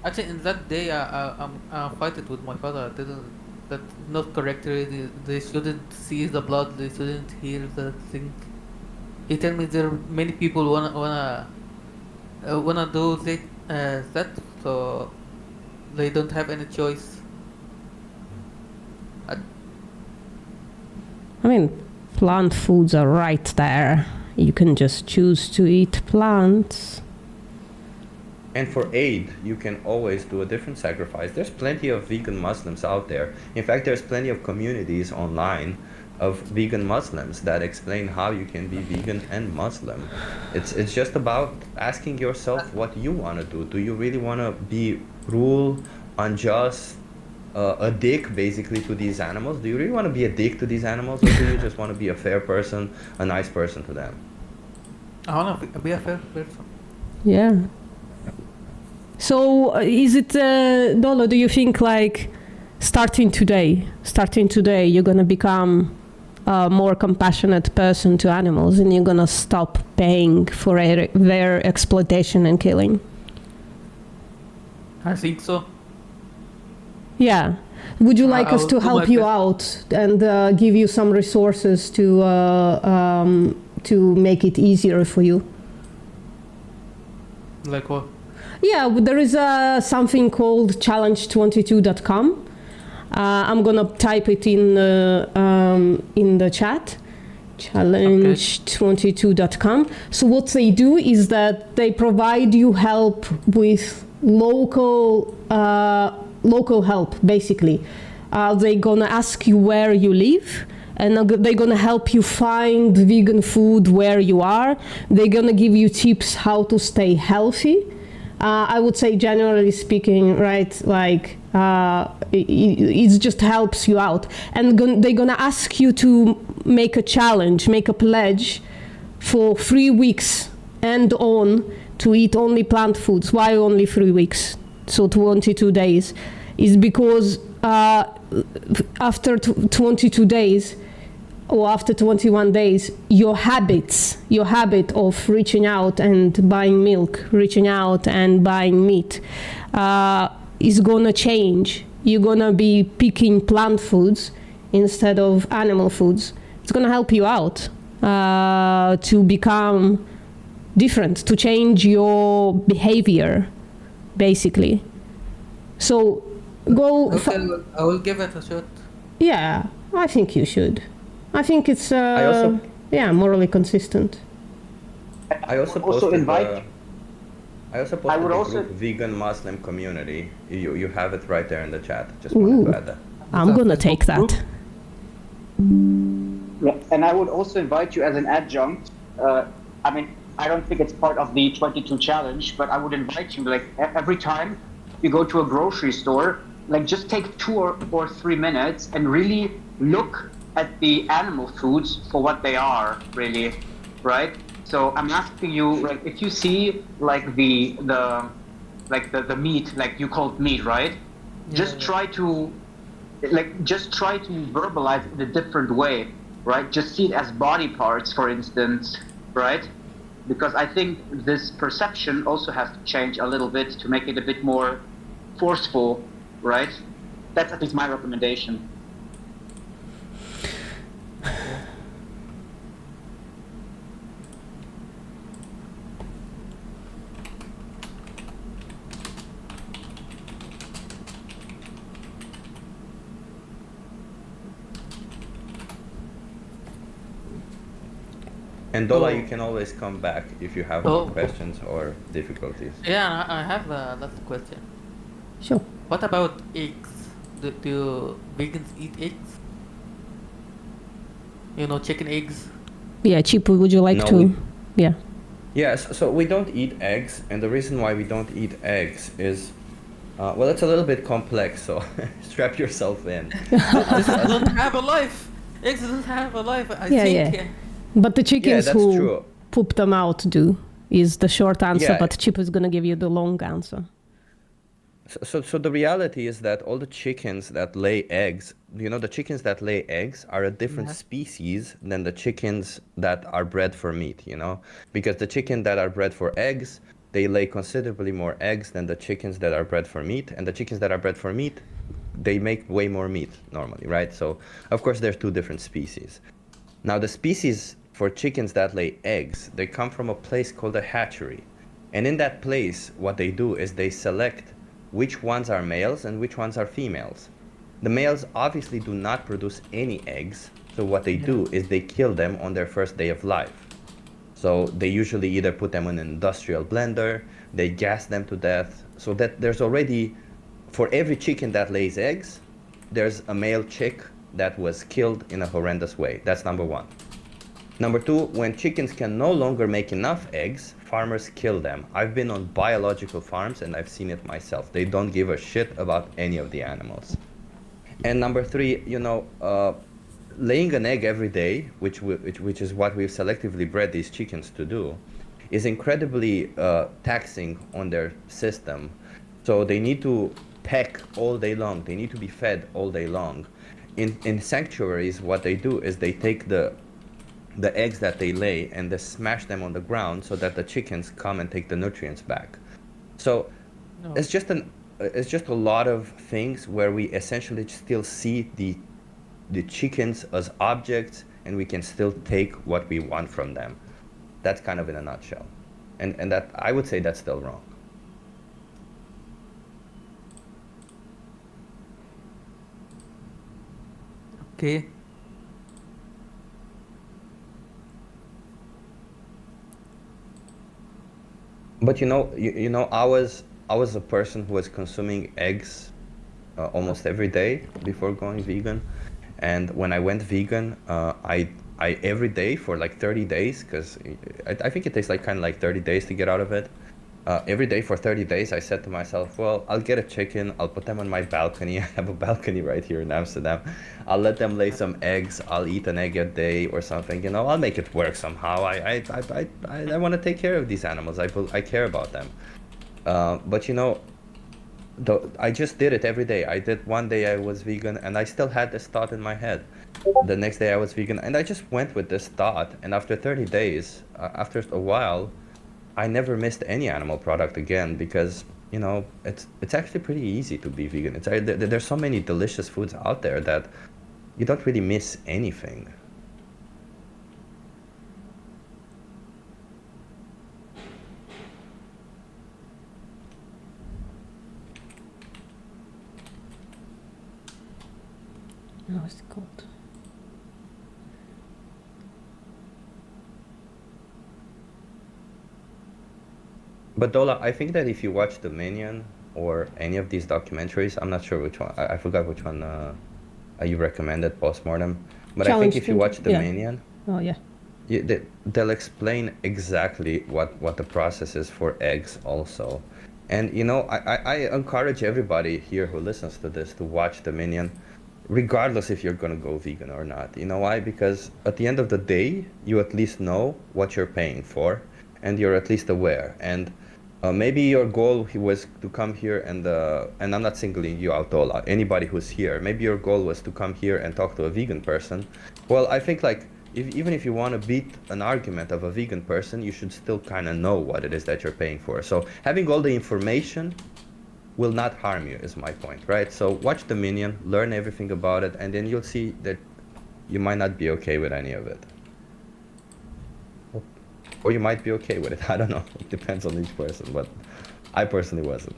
Actually, in that day, I'm fighting with my father. That's not correct. They shouldn't see the blood. They shouldn't hear the thing. He told me there are many people wanna do that, so they don't have any choice. I mean, plant foods are right there. You can just choose to eat plants. And for Eid, you can always do a different sacrifice. There's plenty of vegan Muslims out there. In fact, there's plenty of communities online of vegan Muslims that explain how you can be vegan and Muslim. It's just about asking yourself what you want to do. Do you really want to be cruel, unjust, a dick basically to these animals? Do you really want to be a dick to these animals, or do you just want to be a fair person, a nice person to them? I want to be a fair person. Yeah. So is it, Dolo, do you think like starting today, you're going to become a more compassionate person to animals and you're going to stop paying for their exploitation and killing? I think so. Yeah. Would you like I us will to do my help you best. out and give you some resources to make it easier for you? Like what? Yeah, there is something called challenge22.com. I'm gonna type it in the chat. Challenge22.com. So what they do is that they provide you help with local help, basically. They're gonna ask you where you live, and they're gonna help you find vegan food where you are. They're gonna give you tips how to stay healthy. I would say, generally speaking, right, like it just helps you out. And they're gonna ask you to make a challenge, make a pledge for 3 weeks and on to eat only plant foods. Why only 3 weeks? So 22 days is because after 22 days or after 21 days, your habit of reaching out and buying milk, reaching out and buying meat is gonna change. You're gonna be picking plant foods instead of animal foods. It's gonna help you out to become different, to change your behavior, basically. So go. Okay, I will give it a shot. Yeah, I think you should. I think it's also- morally consistent. I also would also posted invite- I also posted would the also- group Vegan Muslim Community. You have it right there in the chat. Just wanted Ooh. to add that. I'm that gonna Facebook take that. group? Yeah, and I would also invite you as an adjunct. I mean, I don't think it's part of the 22 challenge, but I would invite you, like, every time you go to a grocery store, like, just take 2 or 3 minutes and really look at the animal foods for what they are, really, right? So I'm asking you, like, if you see, like, the meat, like you called meat, right? Just try to verbalize it in a different way, right? Just see it as body parts, for instance, right? Because I think this perception also has to change a little bit to make it a bit more forceful, right? That's at least my recommendation. And Dola, you can always come back if you have Oh. more questions or difficulties. Yeah, I have a last question. Sure. What about eggs? Do vegans eat eggs? You know, chicken eggs? Yeah, Chipu, would you like No, to? we- Yeah. Yes, so we don't eat eggs, and the reason why we don't eat eggs is, well, it's a little bit complex, so strap yourself in. This doesn't have a life. Eggs doesn't have a life. I Yeah, think. yeah. But the chickens that's who true. poop them out do is the short answer, Yeah. but Chipu's gonna give you the long answer. So the reality is that all the chickens that lay eggs, you know, the chickens that lay eggs are a different species than the chickens that are bred for meat, you know? Because the chicken that are bred for eggs, they lay considerably more eggs than the chickens that are bred for meat, and the chickens that are bred for meat, they make way more meat normally, right? So, of course, there's two different species. Now, the species for chickens that lay eggs, they come from a place called a hatchery. And in that place, what they do is they select which ones are males and which ones are females. The males obviously do not produce any eggs, so what they do is they kill them on their first day of life. So they usually either put them in an industrial blender, they gas them to death, so that there's already, for every chicken that lays eggs, there's a male chick that was killed in a horrendous way. That's number one. Number two, when chickens can no longer make enough eggs, farmers kill them. I've been on biological farms and I've seen it myself. They don't give a shit about any of the animals. And number three, you know, laying an egg every day, which is what we've selectively bred these chickens to do, is incredibly taxing on their system. So they need to peck all day long. They need to be fed all day long. In sanctuaries, what they do is they take the eggs that they lay and they smash them on the ground so that the chickens come and take the nutrients back. So it's just it's just a lot of things where we essentially still see the chickens as objects, and we can still take what we want from them. That's kind of in a nutshell, and that I would say that's still wrong. Okay. But you know, I was a person who was consuming eggs almost every day before going vegan, and when I went vegan, I every day for like 30 days, because I think it takes like kind of like 30 days to get out of it. Every day for 30 days, I said to myself, well, I'll get a chicken, I'll put them on my balcony. I have a balcony right here in Amsterdam. I'll let them lay some eggs, I'll eat an egg a day or something, you know, I'll make it work somehow. I want to take care of these animals, I care about them. But you know, I just did it every day. I did one day I was vegan, and I still had this thought in my head. The next day I was vegan, and I just went with this thought. And after 30 days, after a while, I never missed any animal product again, because you know it's actually pretty easy to be vegan. There's so many delicious foods out there that you don't really miss anything. No, it's cold. But Dola, I think that if you watch Dominion or any of these documentaries, I'm not sure which one. I forgot which one you recommended, Postmortem. But I think Challenge if you 20, watch yeah. Dominion, Oh yeah. they'll explain exactly what the process is for eggs also. And you know, I encourage everybody here who listens to this to watch Dominion, regardless if you're gonna go vegan or not. You know why? Because at the end of the day, you at least know what you're paying for, and you're at least aware. And maybe your goal was to come here and I'm not singling you out, Ola. Anybody who's here, maybe your goal was to come here and talk to a vegan person. Well, I think like even if you want to beat an argument of a vegan person, you should still kind of know what it is that you're paying for. So having all the information will not harm you, is my point, right? So watch Dominion, learn everything about it, and then you'll see that you might not be okay with any of it. Or you might be okay with it. I don't know. It depends on each person, but I personally wasn't.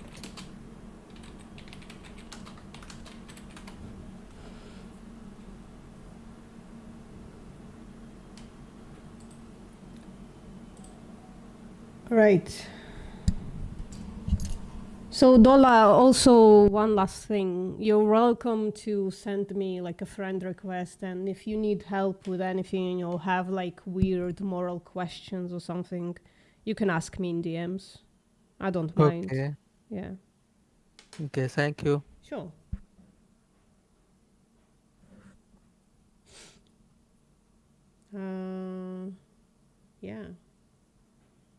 Right. So Dola, also one last thing. You're welcome to send me like a friend request, and if you need help with anything or have like weird moral questions or something, you can ask me in DMs. I don't mind. Okay. Yeah. Okay, thank you. Sure. Yeah.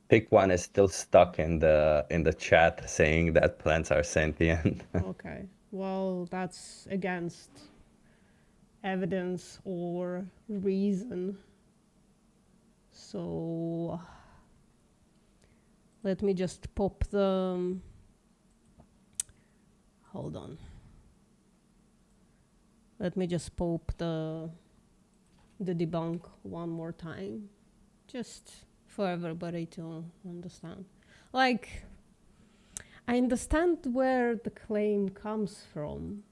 Pick one is still stuck in the chat saying that plants are sentient. Okay. Well, that's against evidence or reason. So let me just pop the. Hold on. Let me just pop the debunk one more time, just for everybody to understand. Like, I understand where the claim comes from.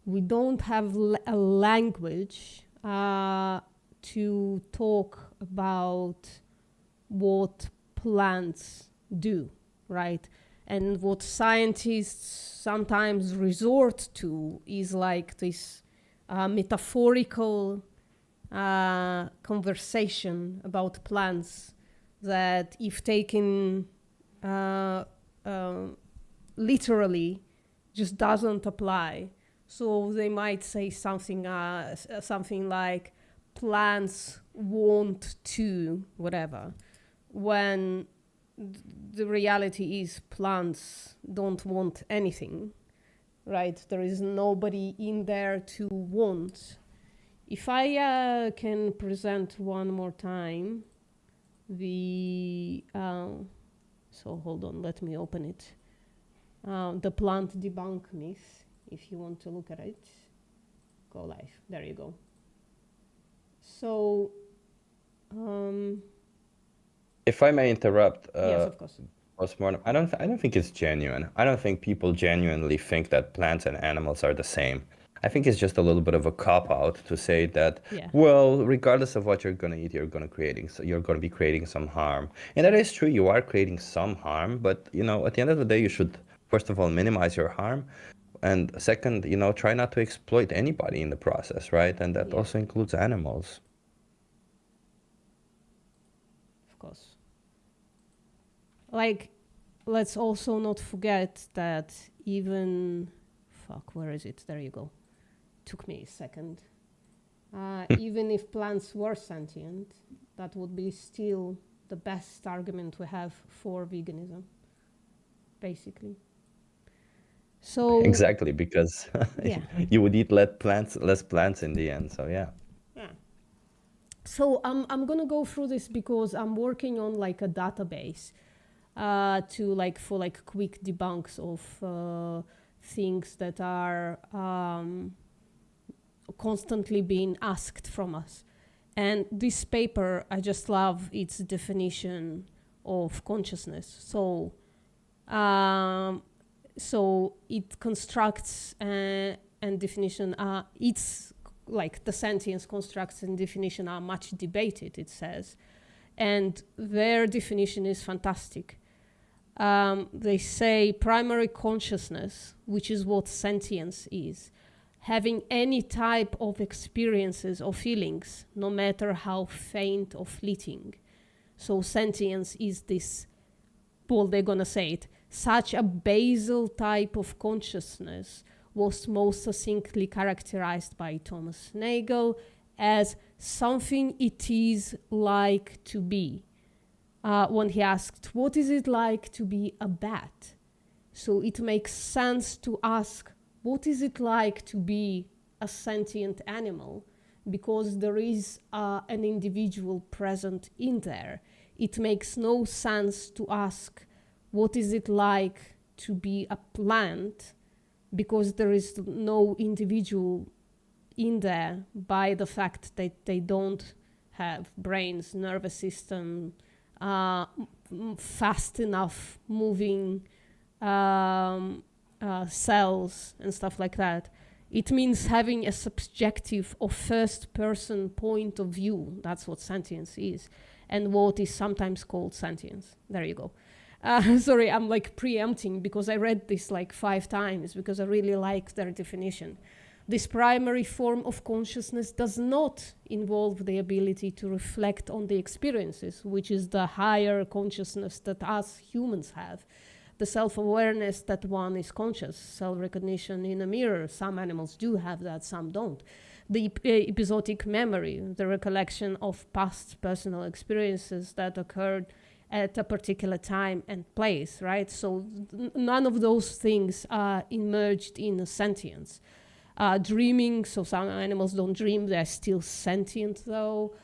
We don't have a language to talk about what plants do, right? And what scientists sometimes resort to is like this metaphorical conversation about plants that, if taken literally, just doesn't apply. So they might say something like plants want to whatever, when the reality is plants don't want anything, right? There is nobody in there to want. If I can present one more time the so hold on, let me open it. the plant debunk myth, if you want to look at it. Go live. There you go. So, If I may interrupt, yes, of course. postmortem, I don't think it's genuine. I don't think people genuinely think that plants and animals are the same. I think it's just a little bit of a cop out to say that, Yeah. well, regardless of what you're gonna eat, you're gonna be creating some harm. And that is true, you are creating some harm, but at the end of the day, you should first of all minimize your harm. And second, try not to exploit anybody in the process, right? And that Yeah. also includes animals. Of course. Like, let's also not forget that even, where is it? There you go. Took me a second. Even if plants were sentient, that would be still the best argument we have for veganism, basically. So Exactly, because yeah. you would eat less plants in the end. So yeah. Yeah. So I'm gonna go through this because I'm working on like a database for quick debunks of things that are constantly being asked from us. And this paper, I just love its definition of consciousness. So it constructs and definition. It's like the sentience constructs and definition are much debated, it says, and their definition is fantastic. They say primary consciousness, which is what sentience is, having any type of experiences or feelings, no matter how faint or fleeting. So sentience is this, well, they're gonna say it, such a basal type of consciousness was most succinctly characterized by Thomas Nagel as something it is like to be. When he asked, what is it like to be a bat? So it makes sense to ask, what is it like to be a sentient animal? Because there is an individual present in there. It makes no sense to ask, what is it like to be a plant? Because there is no individual in there by the fact that they don't have brains, nervous system, fast enough moving cells and stuff like that. It means having a subjective or first person point of view. That's what sentience is, and what is sometimes called sentience. There you go. Sorry, I'm like preempting because I read this like 5 times because I really like their definition. This primary form of consciousness does not involve the ability to reflect on the experiences, which is the higher consciousness that us humans have. The self-awareness that one is conscious, self-recognition in a mirror. Some animals do have that, some don't. The episodic memory, the recollection of past personal experiences that occurred at a particular time and place, right? So none of those things are emerged in sentience. Dreaming, so some animals don't dream, they're still sentient though,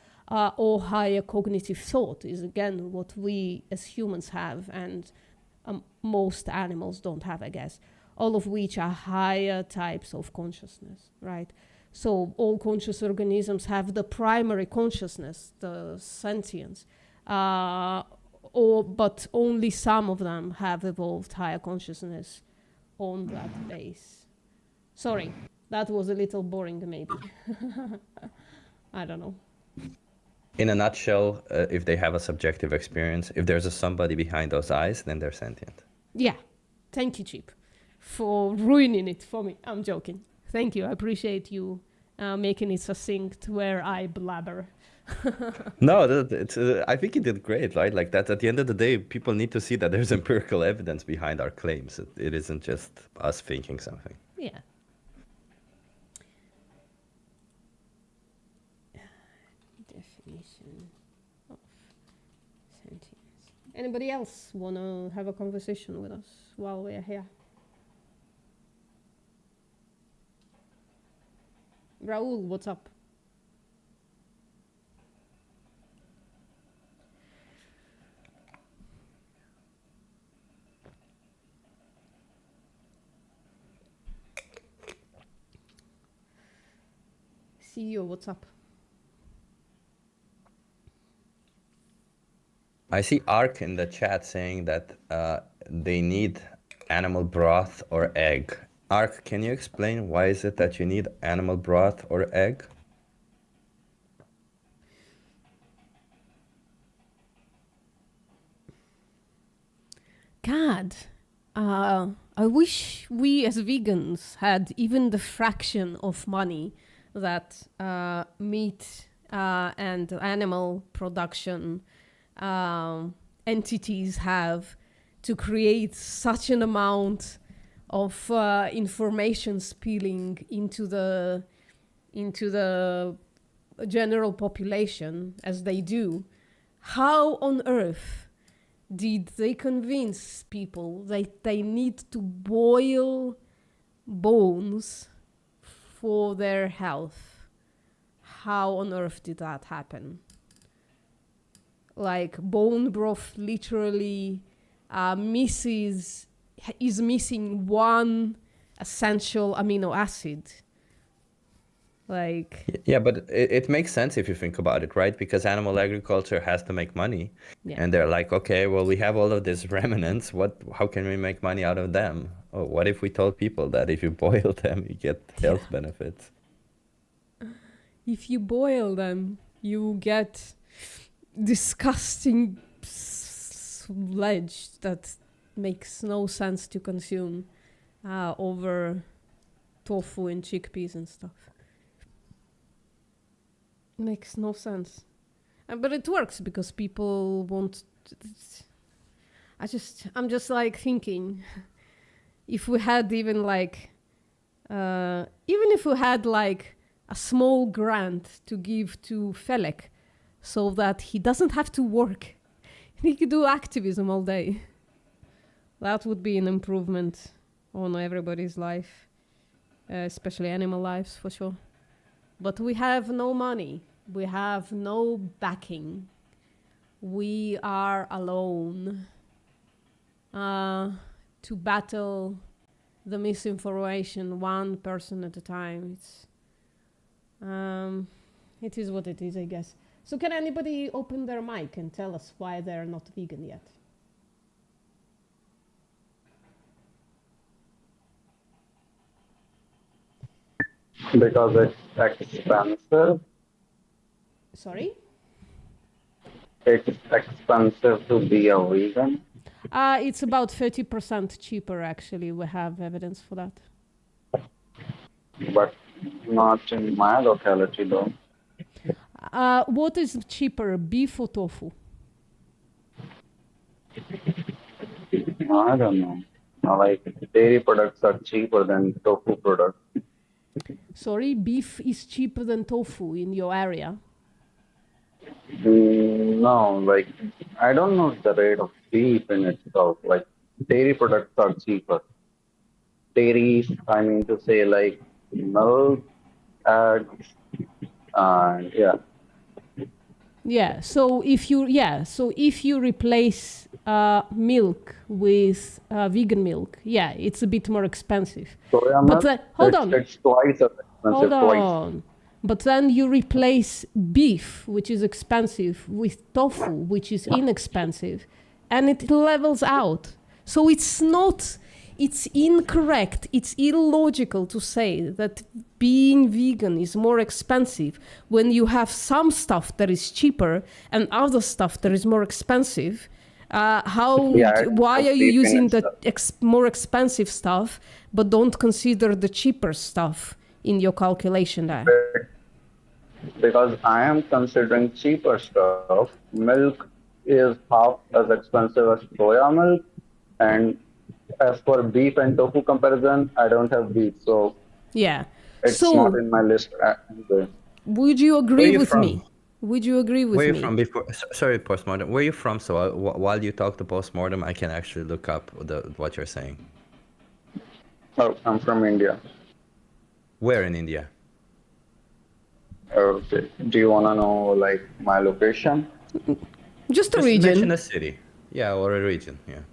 or higher cognitive thought is again what we as humans have, and most animals don't have, I guess, all of which are higher types of consciousness, right? So all conscious organisms have the primary consciousness, the sentience, but only some of them have evolved higher consciousness on that base. Sorry, that was a little boring maybe. I don't know. In a nutshell, if they have a subjective experience, if there's a somebody behind those eyes, then they're sentient. Yeah, thank you, Chip, for ruining it for me. I'm joking. Thank you. I appreciate you making it succinct where I blabber. No, I think you did great, right? Like that. At the end of the day, people need to see that there's empirical evidence behind our claims. It isn't just us thinking something. Yeah. Definition of sentience. Anybody else want to have a conversation with us while we're here? Raul, what's up? CEO, what's up? I see Ark in the chat saying that they need animal broth or egg. Ark, can you explain why is it that you need animal broth or egg? God, I wish we as vegans had even the fraction of money that meat and animal production entities have to create such an amount of information spilling into the general population as they do. How on earth did they convince people that they need to boil bones for their health? How on earth did that happen? Like, bone broth literally is missing one essential amino acid. Like, Yeah, but it makes sense if you think about it, right? Because animal agriculture has to make money. yeah. And they're like, okay, well, we have all of these remnants. How can we make money out of them? Oh, what if we told people that if you boil them, you get health benefits? If you boil them, you get disgusting sludge that makes no sense to consume over tofu and chickpeas and stuff. Makes no sense. But it works because people want... I'm just like thinking, if we had even like... even if we had like a small grant to give to Felek so that he doesn't have to work. He could do activism all day. That would be an improvement on everybody's life, especially animal lives for sure. But we have no money. We have no backing. We are alone to battle the misinformation one person at a time. It is what it is, I guess. So can anybody open their mic and tell us why they're not vegan yet? Because it's expensive. Sorry? It's expensive to be a vegan. It's about 30% cheaper, actually. We have evidence for that. But not in my locality though. What is cheaper, beef or tofu? I don't know. Like dairy products are cheaper than tofu products. Sorry, beef is cheaper than tofu in your area. No, like I don't know the rate of beef in itself. Like dairy products are cheaper. Dairy, I mean to say like milk, eggs, and yeah. Yeah, so if you replace milk with vegan milk, yeah, it's a bit more expensive. Soya But milk, hold on. It's twice as expensive. Hold on. But then you replace beef, which is expensive, with tofu, which is inexpensive, and it levels out. So it's incorrect, it's illogical to say that being vegan is more expensive when you have some stuff that is cheaper and other stuff that is more expensive. Why are you using the more expensive stuff but don't consider the cheaper stuff in your calculation there? Because I am considering cheaper stuff. Milk is half as expensive as soya milk, and as for beef and tofu comparison, I don't have beef, so yeah, it's not in my list. Would you agree with me? Would you agree with me? Where are you from before? Sorry, postmortem. Where are you from? So while you talk to postmortem, I can actually look up what you're saying. Oh, I'm from India. Where in India? Okay. Do you want to know like my location? Just a Just region. mention a city. Yeah, or a region. Yeah.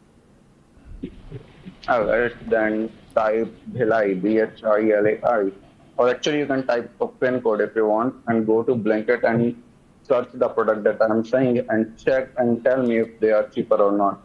Alright, then type Bhilai, Bhilai. or actually you can type a pin code if you want and go to Blinkit and search the product that I'm saying and check and tell me if they are cheaper or not.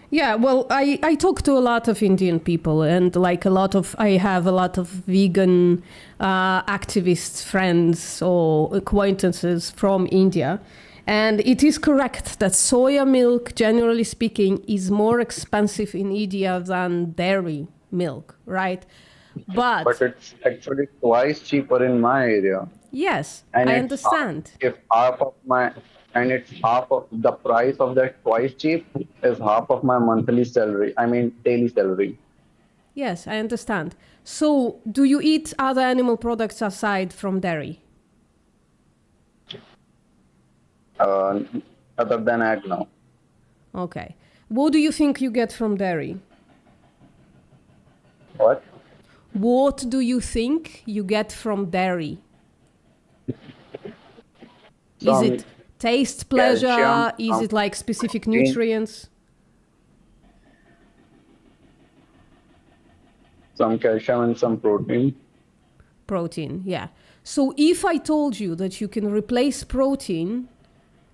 Yeah, well, I talk to a lot of Indian people, and like I have a lot of vegan activists, friends or acquaintances from India. And it is correct that soya milk, generally speaking, is more expensive in India than dairy milk, right? But it's actually twice cheaper in my area. Yes, And I it's understand. If half of my, and it's half of the price of that twice cheap is half of my monthly salary. I mean, daily salary. Yes, I understand. So, do you eat other animal products aside from dairy? Other than egg now. Okay. What do you think you get from dairy? What? What do you think you get from dairy? Is Some it taste, pleasure? calcium, Is it like specific protein. nutrients? Some calcium and some protein. Protein, yeah. So if I told you that you can replace protein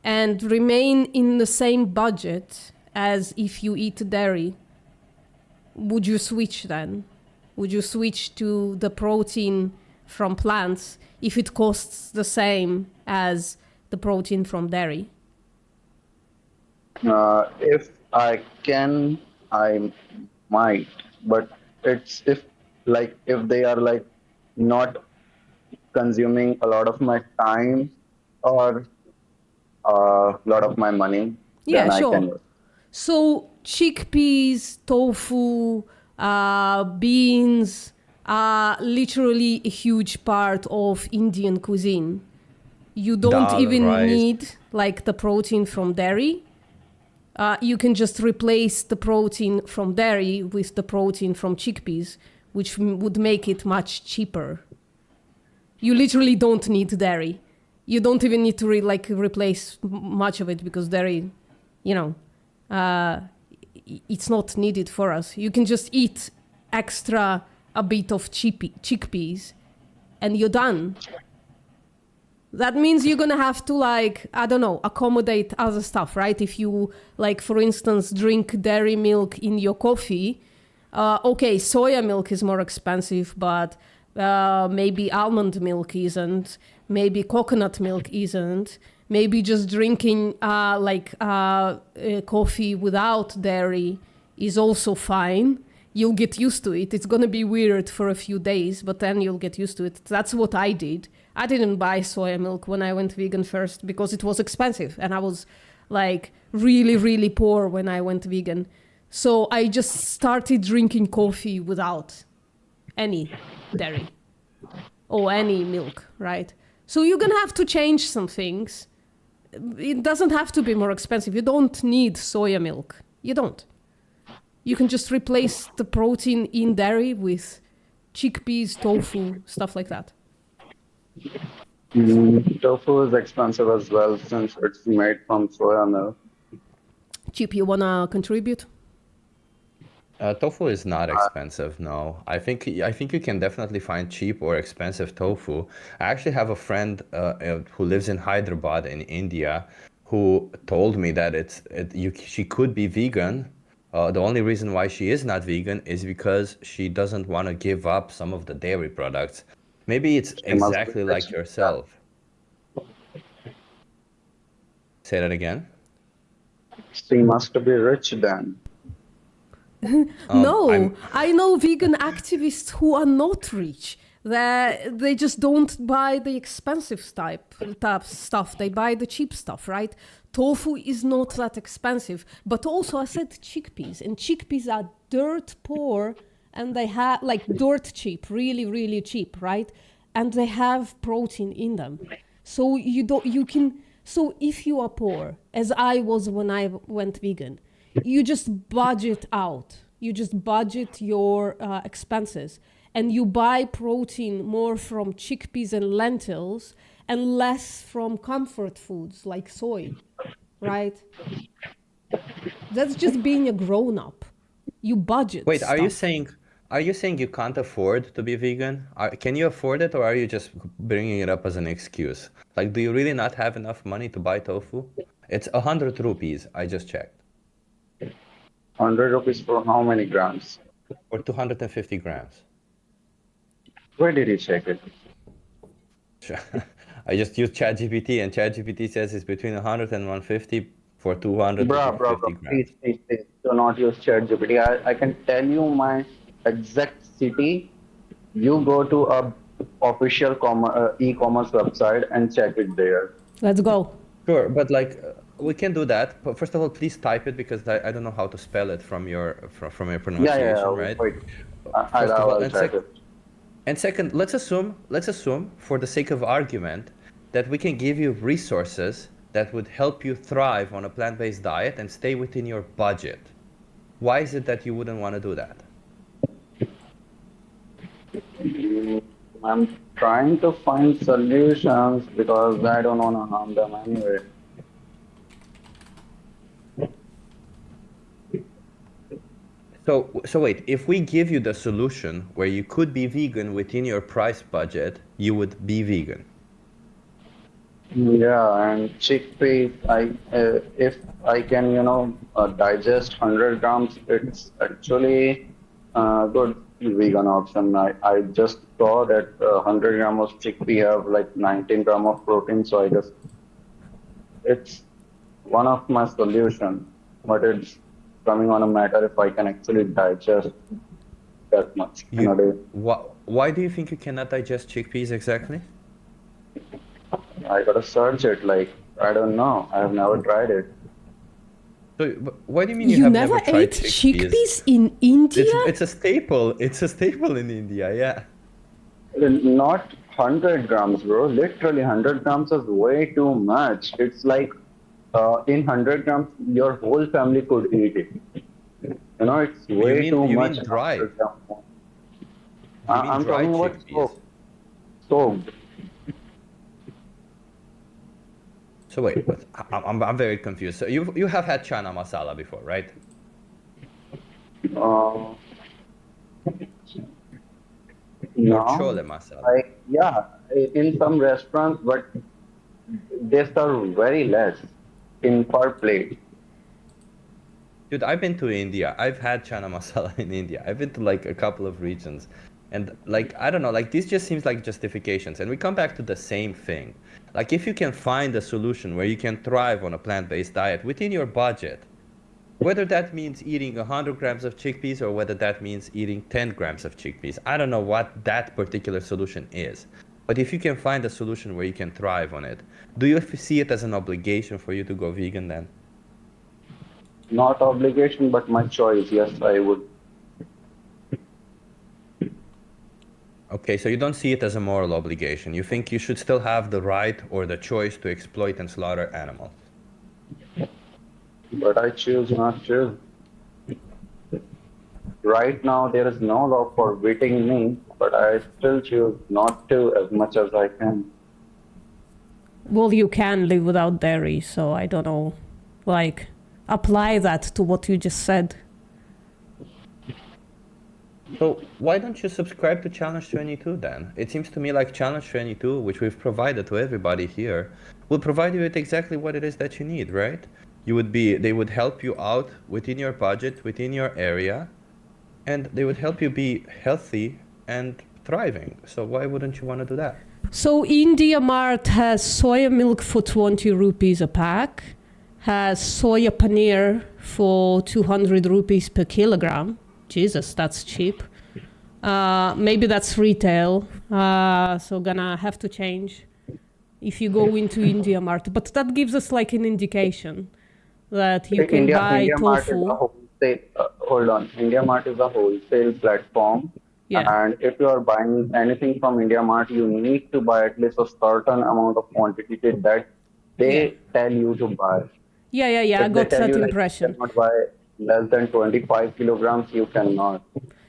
and remain in the same budget as if you eat dairy, would you switch then? Would you switch to the protein from plants if it costs the same as the protein from dairy? If I can, I might. But it's if they are like not consuming a lot of my time or a lot of my money, Yeah, then sure. I can. So chickpeas, tofu, beans are literally a huge part of Indian cuisine. You don't Dal, even rice. need like the protein from dairy. You can just replace the protein from dairy with the protein from chickpeas, which would make it much cheaper. You literally don't need dairy. You don't even need to replace much of it because dairy, it's not needed for us. You can just eat extra a bit of chickpeas and you're done. That means you're gonna have to accommodate other stuff, right? If you for instance, drink dairy milk in your coffee, okay, soya milk is more expensive, but maybe almond milk isn't, maybe coconut milk isn't, maybe just drinking coffee without dairy is also fine. You'll get used to it. It's gonna be weird for a few days, but then you'll get used to it. That's what I did. I didn't buy soya milk when I went vegan first because it was expensive and I was really, really poor when I went vegan. So I just started drinking coffee without any dairy or any milk, right? So you're gonna have to change some things. It doesn't have to be more expensive. You don't need soya milk. You don't. You can just replace the protein in dairy with chickpeas, tofu, stuff like that. Tofu is expensive as well since it's made from soya milk. Chip, you wanna contribute? Tofu is not expensive, no. I think you can definitely find cheap or expensive tofu. I actually have a friend who lives in Hyderabad in India who told me that she could be vegan. The only reason why she is not vegan is because she doesn't want to give up some of the dairy products. Maybe it's exactly like yourself. Say that again? She must be rich then. No, I know vegan activists who are not rich. They just don't buy the expensive type stuff. They buy the cheap stuff, right? Tofu is not that expensive. But also I said chickpeas, and chickpeas are dirt poor and they have dirt cheap, really, really cheap, right? And they have protein in them. So so if you are poor, as I was when I went vegan, you just budget out. You just budget your expenses and you buy protein more from chickpeas and lentils and less from comfort foods like soy, right? That's just being a grown-up. You budget Wait, are you stuff. saying Are you saying you can't afford to be vegan? Can you afford it, or are you just bringing it up as an excuse? Like, do you really not have enough money to buy tofu? It's 100 rupees. I just checked. 100 rupees for how many grams? Or 250 grams. Where did you check it? I just used ChatGPT, and ChatGPT says it's between 100 and 150 for 200 to Bro, 250 grams. please, do not use ChatGPT. I can tell you my exact city. You go to a official e-commerce website and check it there. Let's go. Sure, but like we can do that. But first of all, please type it because I don't know how to spell it from your pronunciation, right? Wait. First of all, I'll check it. and second, let's assume for the sake of argument that we can give you resources that would help you thrive on a plant-based diet and stay within your budget. Why is it that you wouldn't want to do that? I'm trying to find solutions because I don't want to harm them anyway. So wait, if we give you the solution where you could be vegan within your price budget, you would be vegan. Yeah, and chickpeas, if I can, digest 100 grams, it's actually a good vegan option. I just saw that 100 grams of chickpea have like 19 grams of protein, so I guess it's one of my solution, but it's coming on a matter if I can actually digest that much in a day. Why do you think you cannot digest chickpeas exactly? I gotta search it, like, I don't know. I have never tried it. So, why do you mean You have never tried ate chickpeas in India? It's a staple. It's a staple in India, yeah. Not 100 grams, bro. Literally 100 grams is way too much. It's like in 100 grams, your whole family could eat it. It's way too much. You mean dry? I'm dry talking about chickpeas? soaked. So wait, but I'm very confused. So you have had chana masala before, right? No. Chole masala. Yeah, in some restaurants, but they serve very less in per plate. Dude, I've been to India. I've had chana masala in India. I've been to like a couple of regions. And like, I don't know, like this just seems like justifications. And we come back to the same thing. Like if you can find a solution where you can thrive on a plant-based diet within your budget, whether that means eating 100 grams of chickpeas or whether that means eating 10 grams of chickpeas, I don't know what that particular solution is. But if you can find a solution where you can thrive on it, do you see it as an obligation for you to go vegan then? Not obligation, but my choice. Yes, I would. Okay, so you don't see it as a moral obligation. You think you should still have the right or the choice to exploit and slaughter animals. But I choose not to. Right now, there is no law forbidding me, but I still choose not to as much as I can. Well, you can live without dairy, so I don't know. Like, apply that to what you just said. So why don't you subscribe to Challenge 22 then? It seems to me like Challenge 22, which we've provided to everybody here, will provide you with exactly what it is that you need, right? They would help you out within your budget, within your area, and they would help you be healthy and thriving. So why wouldn't you want to do that? So India Mart has soya milk for 20 rupees a pack, has soya paneer for 200 rupees per kilogram. Jesus, that's cheap. Maybe that's retail, so gonna have to change if you go into India Mart. But that gives us like an indication that you can buy India tofu. Mart is a wholesale, hold on. India Mart is a wholesale platform. Yeah. And if you are buying anything from India Mart, you need to buy at least a certain amount of quantity that they tell you to buy. Yeah. I If got they tell that you, impression. You cannot buy less than 25 kilograms, you cannot.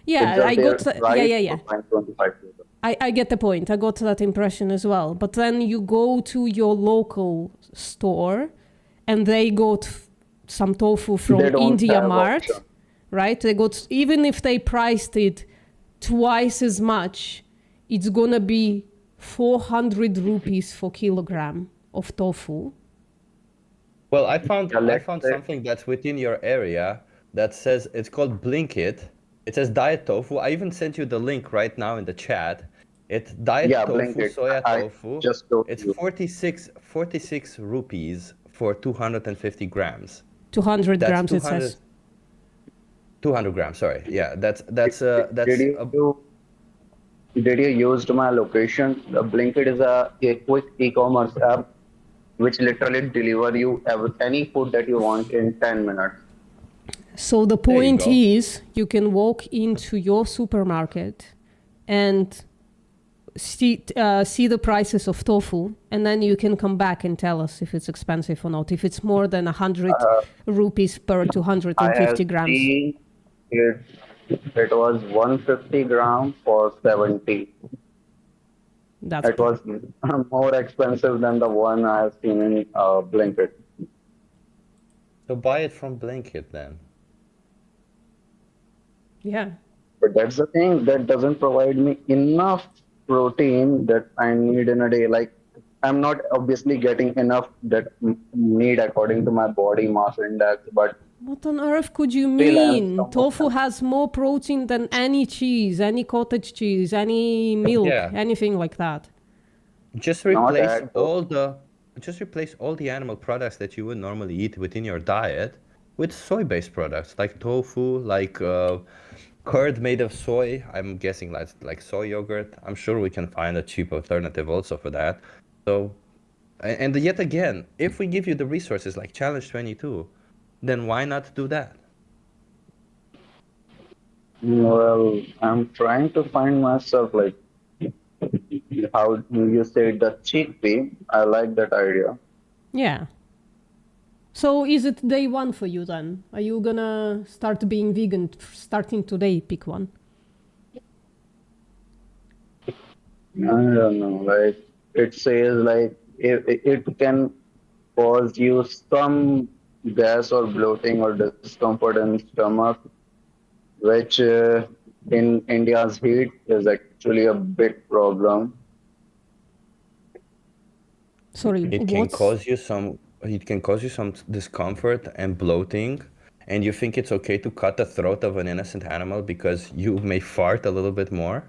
Yeah, I got that. Yeah. For buying 25 kilograms. I get the point. I got that impression as well. But then you go to your local store and they got some tofu from They don't India have Mart, option. right? They got, even if they priced it twice as much, it's gonna be 400 rupees for kilogram of tofu. Well, I found Yeah, I let's found say- something that's within your area that says it's called Blinkit. It says diet tofu. I even sent you the link right now in the chat. It's diet Yeah, tofu, Blinkit. soya I tofu. just told It's you. 46 rupees for 250 grams. 200 That's grams, 200, it says. 200 grams, sorry. Yeah, that's Did you use my location? Blinkit is a quick e-commerce app which literally deliver you any food that you want in 10 minutes. So the you point go. is, you can walk into your supermarket and see the prices of tofu, and then you can come back and tell us if it's expensive or not. If it's more than 100 rupees per I 250 have grams. seen it was 150 grams for 70. That's It was more expensive than the one I have seen in Blinkit. So buy it from Blinkit then. yeah. But that's the thing that doesn't provide me enough protein that I need in a day. Like I'm not obviously getting enough that need according to my body mass index, but What on earth could you Still, I'm mean? somewhat- Tofu has more protein than any cheese, any cottage cheese, any milk, Yeah. anything like that. Just Not replace that, though. all the animal products that you would normally eat within your diet with soy-based products like tofu, like curd made of soy. I'm guessing like soy yogurt. I'm sure we can find a cheap alternative also for that. So, and yet again, if we give you the resources like Challenge 22, then why not do that? well, I'm trying to find myself like how you said the chickpea. I like that idea. Yeah. So is it day one for you then? Are you gonna start being vegan starting today? Pick one. I don't know. Like it says, like it can cause you some gas or bloating or discomfort in stomach, which in India's heat is actually a big problem. Sorry, It can what's... cause you some discomfort and bloating, and you think it's okay to cut the throat of an innocent animal because you may fart a little bit more?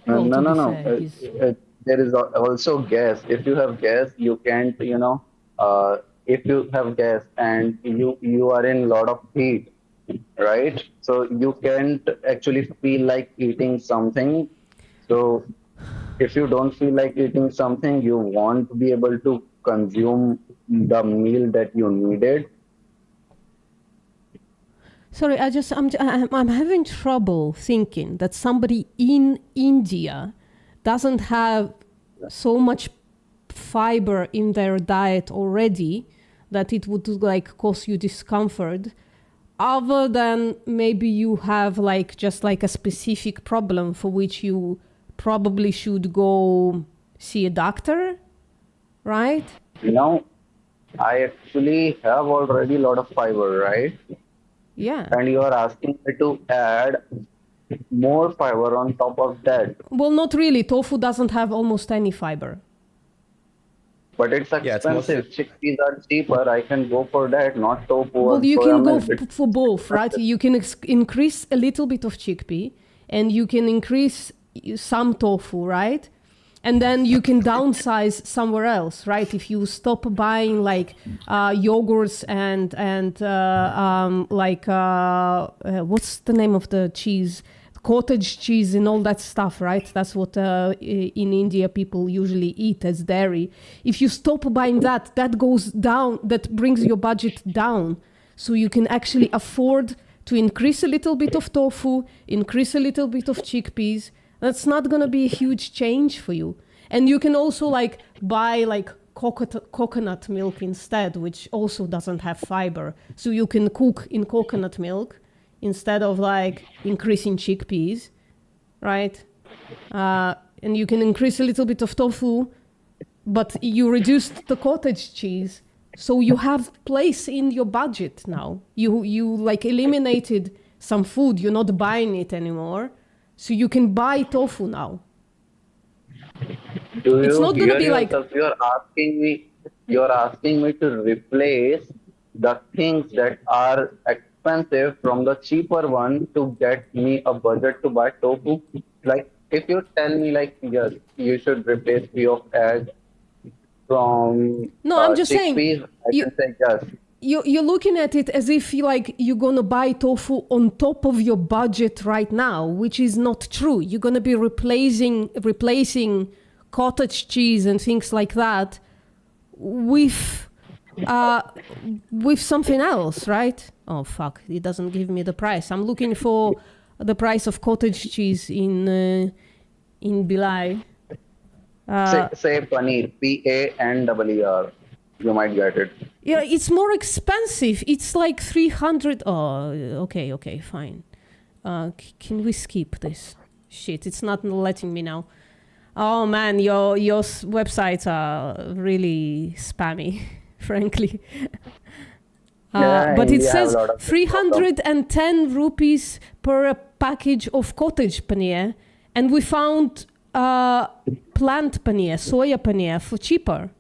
Well, No, to no, be no. fair, he's- There is also gas. If you have gas, you can't, if you have gas and you are in a lot of heat, right? So you can't actually feel like eating something. So if you don't feel like eating something, you won't be able to consume the meal that you needed. Sorry, I'm having trouble thinking that somebody in India doesn't have so much fiber in their diet already that it would like cause you discomfort, other than maybe you have like just like a specific problem for which you probably should go see a doctor, right? I actually have already a lot of fiber, right? Yeah. And you are asking me to add more fiber on top of that. Well, not really. Tofu doesn't have almost any fiber. But it's Yeah, it's mostly- expensive. Chickpeas are cheaper. I can go for that, not tofu or Well, you soya can go milk. for both, right? You can increase a little bit of chickpea, and you can increase some tofu, right? And then you can downsize somewhere else, right? If you stop buying like yogurts and what's the name of the cheese? Cottage cheese and all that stuff, right? That's what in India people usually eat as dairy. If you stop buying that, that goes down, that brings your budget down. So you can actually afford to increase a little bit of tofu, increase a little bit of chickpeas. That's not going to be a huge change for you. And you can also like buy like coconut milk instead, which also doesn't have fiber. So you can cook in coconut milk instead of like increasing chickpeas, right? And you can increase a little bit of tofu, but you reduced the cottage cheese. So you have place in your budget now. You like eliminated some food, you're not buying it anymore. So you can buy tofu now. Do It's you not gonna hear be like, yourself? You're asking me to replace the things that are expensive from the cheaper one to get me a budget to buy tofu. Like, if you tell me, like, yes, you should replace free of egg from no, I'm just saying, chickpeas, I you, can say yes. you're looking at it as if you're gonna buy tofu on top of your budget right now, which is not true. You're gonna be replacing cottage cheese and things like that with something else, right? Oh fuck! It doesn't give me the price. I'm looking for the price of cottage cheese in Bilai. Say paneer, PANEER. You might get it. Yeah, it's more expensive. It's like 300. Oh, okay, fine. Can we skip this? Shit, it's not letting me now. Oh man, your websites are really spammy, frankly. But it India have a says lot of 310 rupees per package of cottage paneer, and we found plant paneer, soya paneer for cheaper.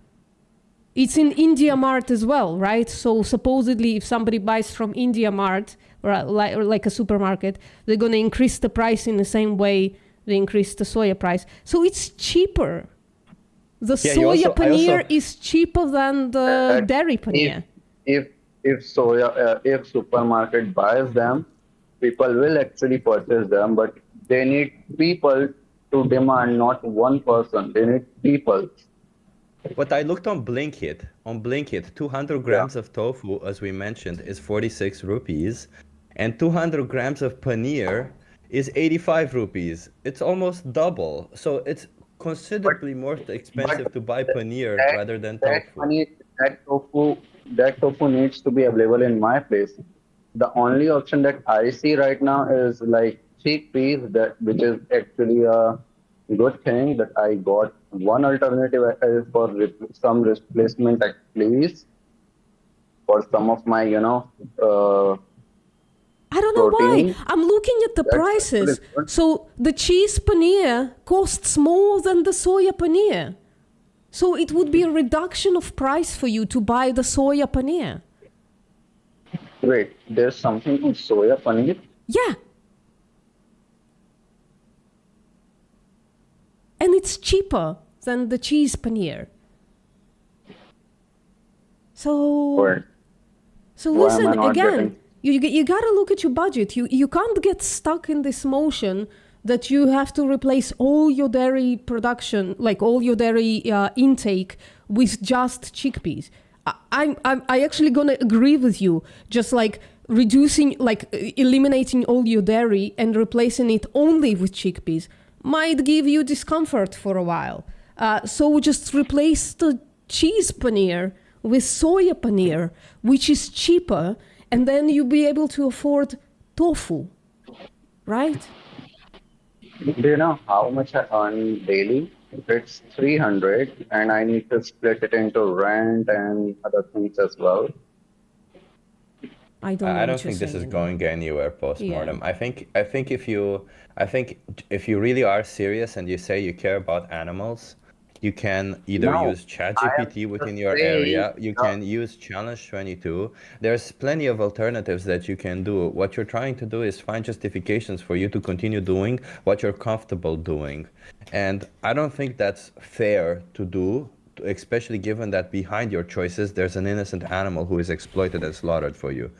It's in India Mart as well, right? So supposedly if somebody buys from India Mart or like a supermarket, they're going to increase the price in the same way they increase the soya price. So it's cheaper. The soya paneer is cheaper than the dairy paneer. If supermarket buys them, people will actually purchase them, but they need people to demand, not one person. They need people. But I looked on Blinkit. 200 grams of tofu, as we mentioned, is 46 rupees, and 200 grams of paneer is 85 rupees. It's almost double. So it's considerably more expensive to buy paneer rather than tofu. That tofu needs to be available in my place. The only option that I see right now is like chickpeas, which is actually a good thing that I got. One alternative is for some replacement at least for some of my, I don't know protein. why. I'm looking at the prices. So the cheese paneer costs more than the soya paneer. So it would be a reduction of price for you to buy the soya paneer. Wait, there's something called soya paneer? Yeah. And it's cheaper than the cheese paneer. So listen, again, you gotta look at your budget. You can't get stuck in this motion that you have to replace all your dairy production, like all your dairy intake, with just chickpeas. I'm actually gonna agree with you. Just like reducing, like eliminating all your dairy and replacing it only with chickpeas might give you discomfort for a while. So just replace the cheese paneer with soya paneer, which is cheaper, and then you'll be able to afford tofu, right? Do you know how much I earn daily? It's 300, and I need to split it into rent and other things as well. I don't think this is going anywhere post-mortem. Yeah. I think if you really are serious and you say you care about animals, you can either use ChatGPT within your area, you can use Challenge 22. There's plenty of alternatives that you can do. What you're trying to do is find justifications for you to continue doing what you're comfortable doing. And I don't think that's fair to do, especially given that behind your choices, there's an innocent animal who is exploited and slaughtered for you.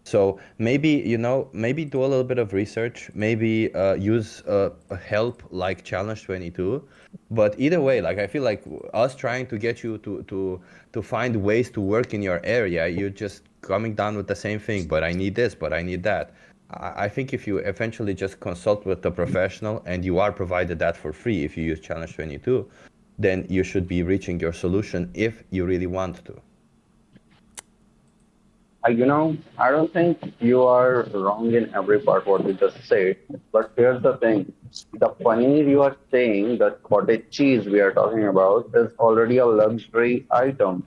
So maybe do a little bit of research, maybe use a help like Challenge 22. But either way, like I feel like us trying to get you to find ways to work in your area, you're just coming down with the same thing. But I need this, but I need that. I think if you eventually just consult with a professional and you are provided that for free if you use Challenge 22, then you should be reaching your solution if you really want to. I don't think you are wrong in every part what you just said. But here's the thing. The paneer you are saying, the cottage cheese we are talking about, is already a luxury item.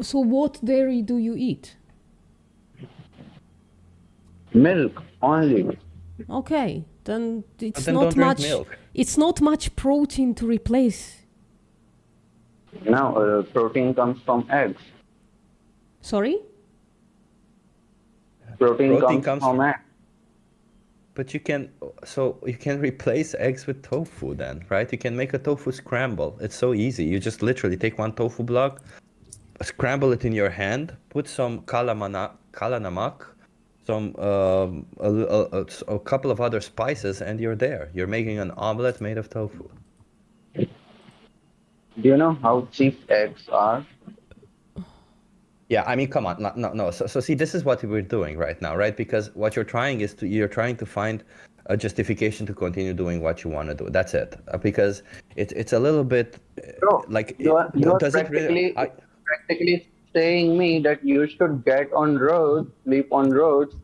So what dairy do you eat? Milk only. Okay, then it's then not don't drink much. milk. It's not much protein to replace. Now, protein comes from eggs. Sorry? Protein, Protein comes comes from eggs. But you can replace eggs with tofu then, right? You can make a tofu scramble. It's so easy. You just literally take one tofu block, scramble it in your hand, put some kala namak, some a couple of other spices, and you're there. You're making an omelet made of tofu. Do you know how cheap eggs are? Yeah, I mean, come on, no. So see, this is what we're doing right now, right? Because what you're trying to find a justification to continue doing what you want to do. That's it. Because it's a little bit No, like you are does it really? practically saying me that you should get on roads, sleep on roads,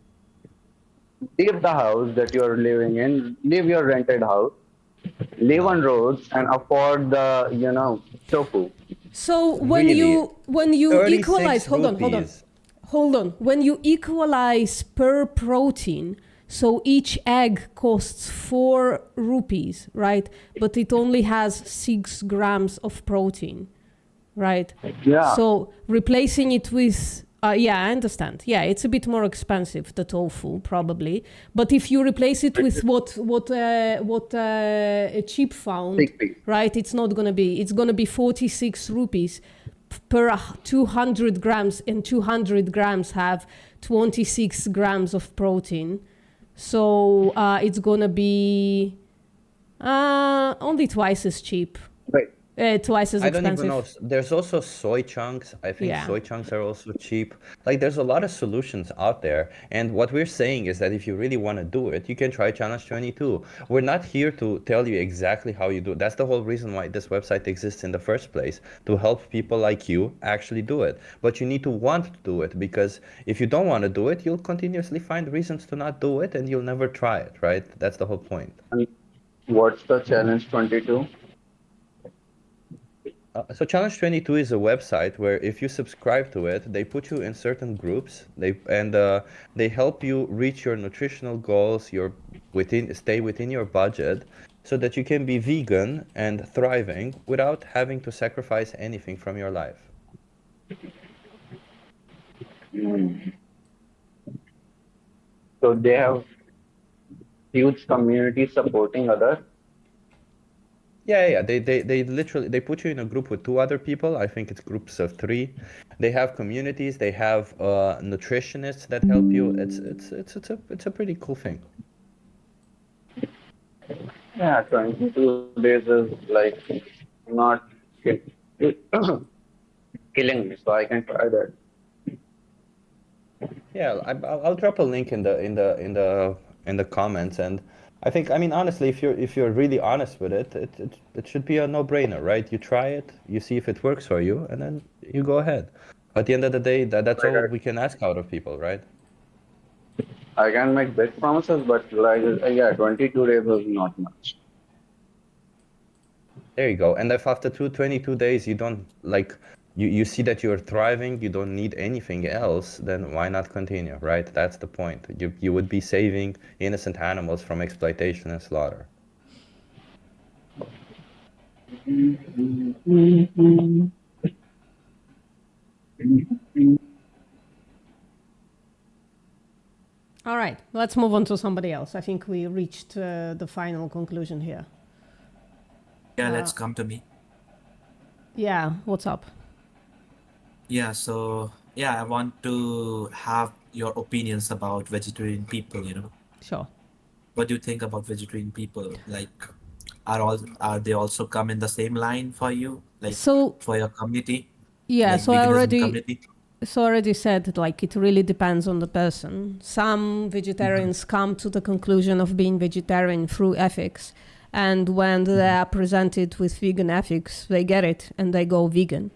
leave the house that you're living in, leave your rented house, live on roads, and afford the tofu. So when Really? you 36 equalize, hold on. rupees. When you equalize per protein, so each egg costs 4 rupees, right? But it only has 6 grams of protein, right? Yeah. So replacing it with, yeah, I understand. Yeah, it's a bit more expensive, the tofu, probably. But if you replace it with what a cheap found, Chickpeas. right? It's gonna be 46 rupees per 200 grams, and 200 grams have 26 grams of protein. So it's gonna be only twice as cheap. Wait, Twice as I don't expensive. even know. There's also soy chunks. I think Yeah. soy chunks are also cheap. Like there's a lot of solutions out there. And what we're saying is that if you really want to do it, you can try Challenge 22. We're not here to tell you exactly how you do it. That's the whole reason why this website exists in the first place, to help people like you actually do it. But you need to want to do it, because if you don't want to do it, you'll continuously find reasons to not do it and you'll never try it, right? That's the whole point. and what's the challenge 22? So Challenge 22 is a website where if you subscribe to it, they put you in certain groups. They help you reach your nutritional goals, stay within your budget, so that you can be vegan and thriving without having to sacrifice anything from your life. So they have huge community supporting others. Yeah. They literally put you in a group with 2 other people. I think it's groups of 3. They have communities. They have nutritionists that help you. It's a pretty cool thing. Yeah, 22 days is like not killing me, so I can try that. Yeah, I'll drop a link in the comments, and I think, I mean, honestly, if you're really honest with it, it should be a no-brainer, right? You try it, you see if it works for you, and then you go ahead. At the end of the day, that's all we can ask out of people, right? I can make big promises, but like, yeah, 22 days is not much. There you go. And if after 22 days you don't you see that you're thriving, you don't need anything else, then why not continue, right? That's the point. You would be saving innocent animals from exploitation and slaughter. All right, let's move on to somebody else. I think we reached the final conclusion here. Yeah, let's come to me. Yeah, what's up? Yeah, so yeah, I want to have your opinions about vegetarian people, you know. Sure. What do you think about vegetarian people? Like, are they also come in the same line for you? Like, So for your community? yeah, Like so I veganism already community? said, like, it really depends on the person. Some vegetarians come to the conclusion of being vegetarian through ethics, and when they are presented with vegan ethics, they get it and they go vegan.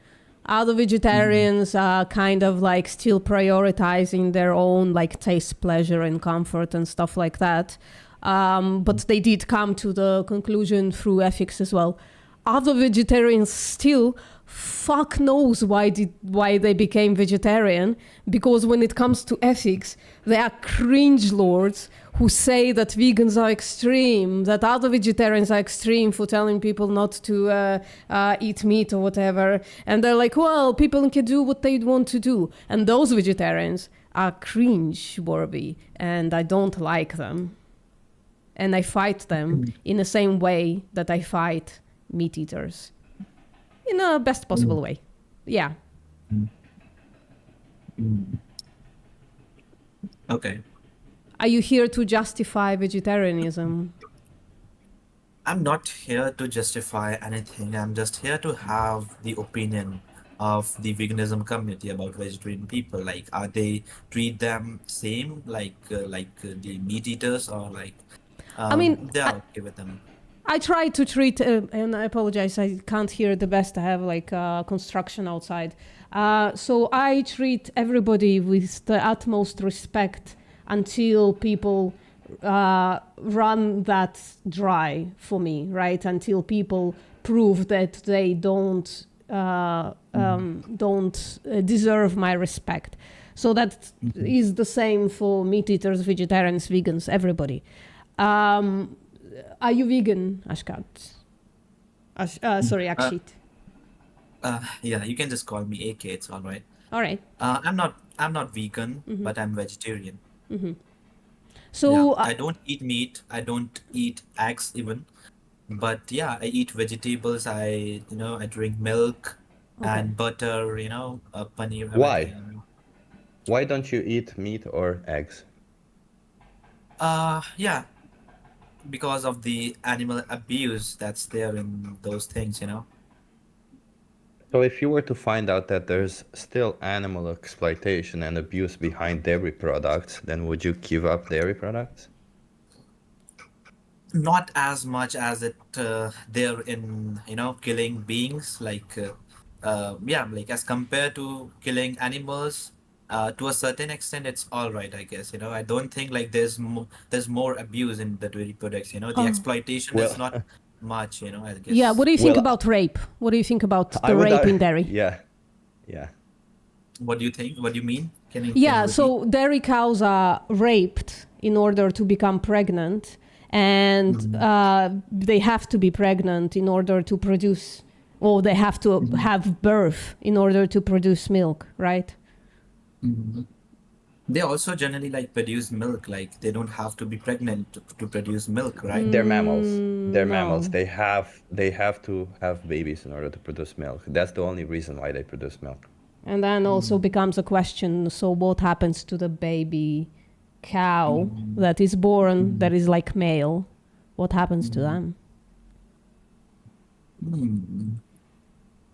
Other vegetarians are kind of like still prioritizing their own like taste, pleasure, and comfort and stuff like that. But they did come to the conclusion through ethics as well. Other vegetarians still fuck knows why they became vegetarian, because when it comes to ethics, they are cringe lords who say that vegans are extreme, that other vegetarians are extreme for telling people not to eat meat or whatever. And they're like, well, people can do what they want to do. And those vegetarians are cringe-worthy, and I don't like them. And I fight them in the same way that I fight meat eaters. In the best possible way. Yeah. Okay. Are you here to justify vegetarianism? I'm not here to justify anything. I'm just here to have the opinion of the veganism community about vegetarian people. Like, are they treat them same like the meat eaters, or like they're okay with them? I try to treat, and I apologize, I can't hear the best. I have like construction outside. So I treat everybody with the utmost respect until people run that dry for me, right? Until people prove that they don't deserve my respect. So that is the same for meat eaters, vegetarians, vegans, everybody. Are you vegan, Ashkat? Sorry, Akshit. Yeah, you can just call me AK. It's all right. All right. I'm not vegan, but I'm vegetarian. So I don't eat meat. I don't eat eggs even. But yeah, I eat vegetables. I drink milk and butter. Paneer. Why? everything. Why don't you eat meat or eggs? Yeah, because of the animal abuse that's there in those things. So if you were to find out that there's still animal exploitation and abuse behind dairy products, then would you give up dairy products? Not as much as it there in killing beings, like like as compared to killing animals. To a certain extent, it's all right, I guess. I don't think like there's more abuse in the dairy products. The exploitation is not much. I guess. yeah, what do you think Well, about rape? What do you think about I the would rape ar- in dairy? Yeah, yeah. What do you think? What do you mean? Can you Yeah, repeat? so dairy cows are raped in order to become pregnant, and they have to be pregnant in order to produce, or they have to have birth in order to produce milk, right? They also generally like produce milk. Like they don't have to be pregnant to produce milk, right? They're mammals. They're mammals. no. They have to have babies in order to produce milk. That's the only reason why they produce milk. And then also becomes a question, so what happens to the baby cow that is born, that is like male? What happens to them?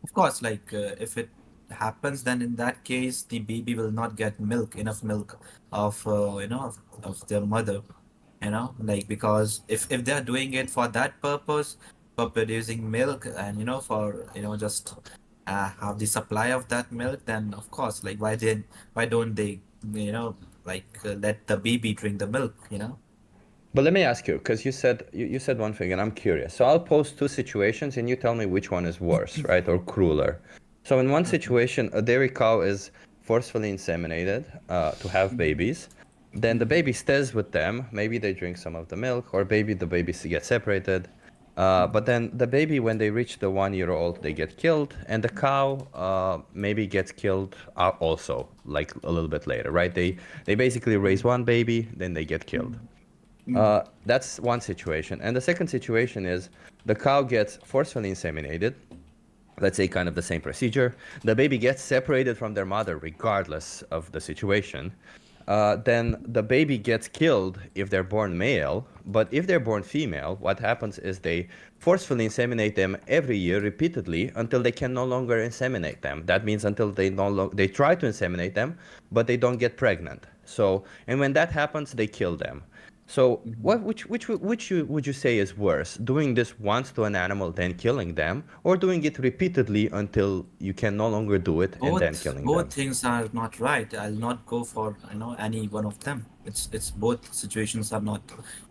Of course, like if it happens, then in that case, the baby will not get enough milk of of their mother. Like because if they are doing it for that purpose, for producing milk, and for just have the supply of that milk, then of course, like why don't they let the baby drink the milk? But let me ask you, because you said one thing, and I'm curious. So I'll pose two situations, and you tell me which one is worse, right, or crueler. So in one situation, a dairy cow is forcefully inseminated to have babies. Then the baby stays with them. Maybe they drink some of the milk, or maybe the babies get separated. But then the baby, when they reach the 1 year old, they get killed, and the cow maybe gets killed also, like a little bit later, right? They basically raise one baby, then they get killed. That's one situation. And the second situation is the cow gets forcefully inseminated. Let's say kind of the same procedure. The baby gets separated from their mother regardless of the situation. Then the baby gets killed if they're born male. But if they're born female, what happens is they forcefully inseminate them every year repeatedly until they can no longer inseminate them. That means until they try to inseminate them, but they don't get pregnant. So, and when that happens, they kill them. So which would you say is worse? Doing this once to an animal, then killing them, or doing it repeatedly until you can no longer do it and then killing them? Both things are not right. I'll not go for any one of them. It's both situations are not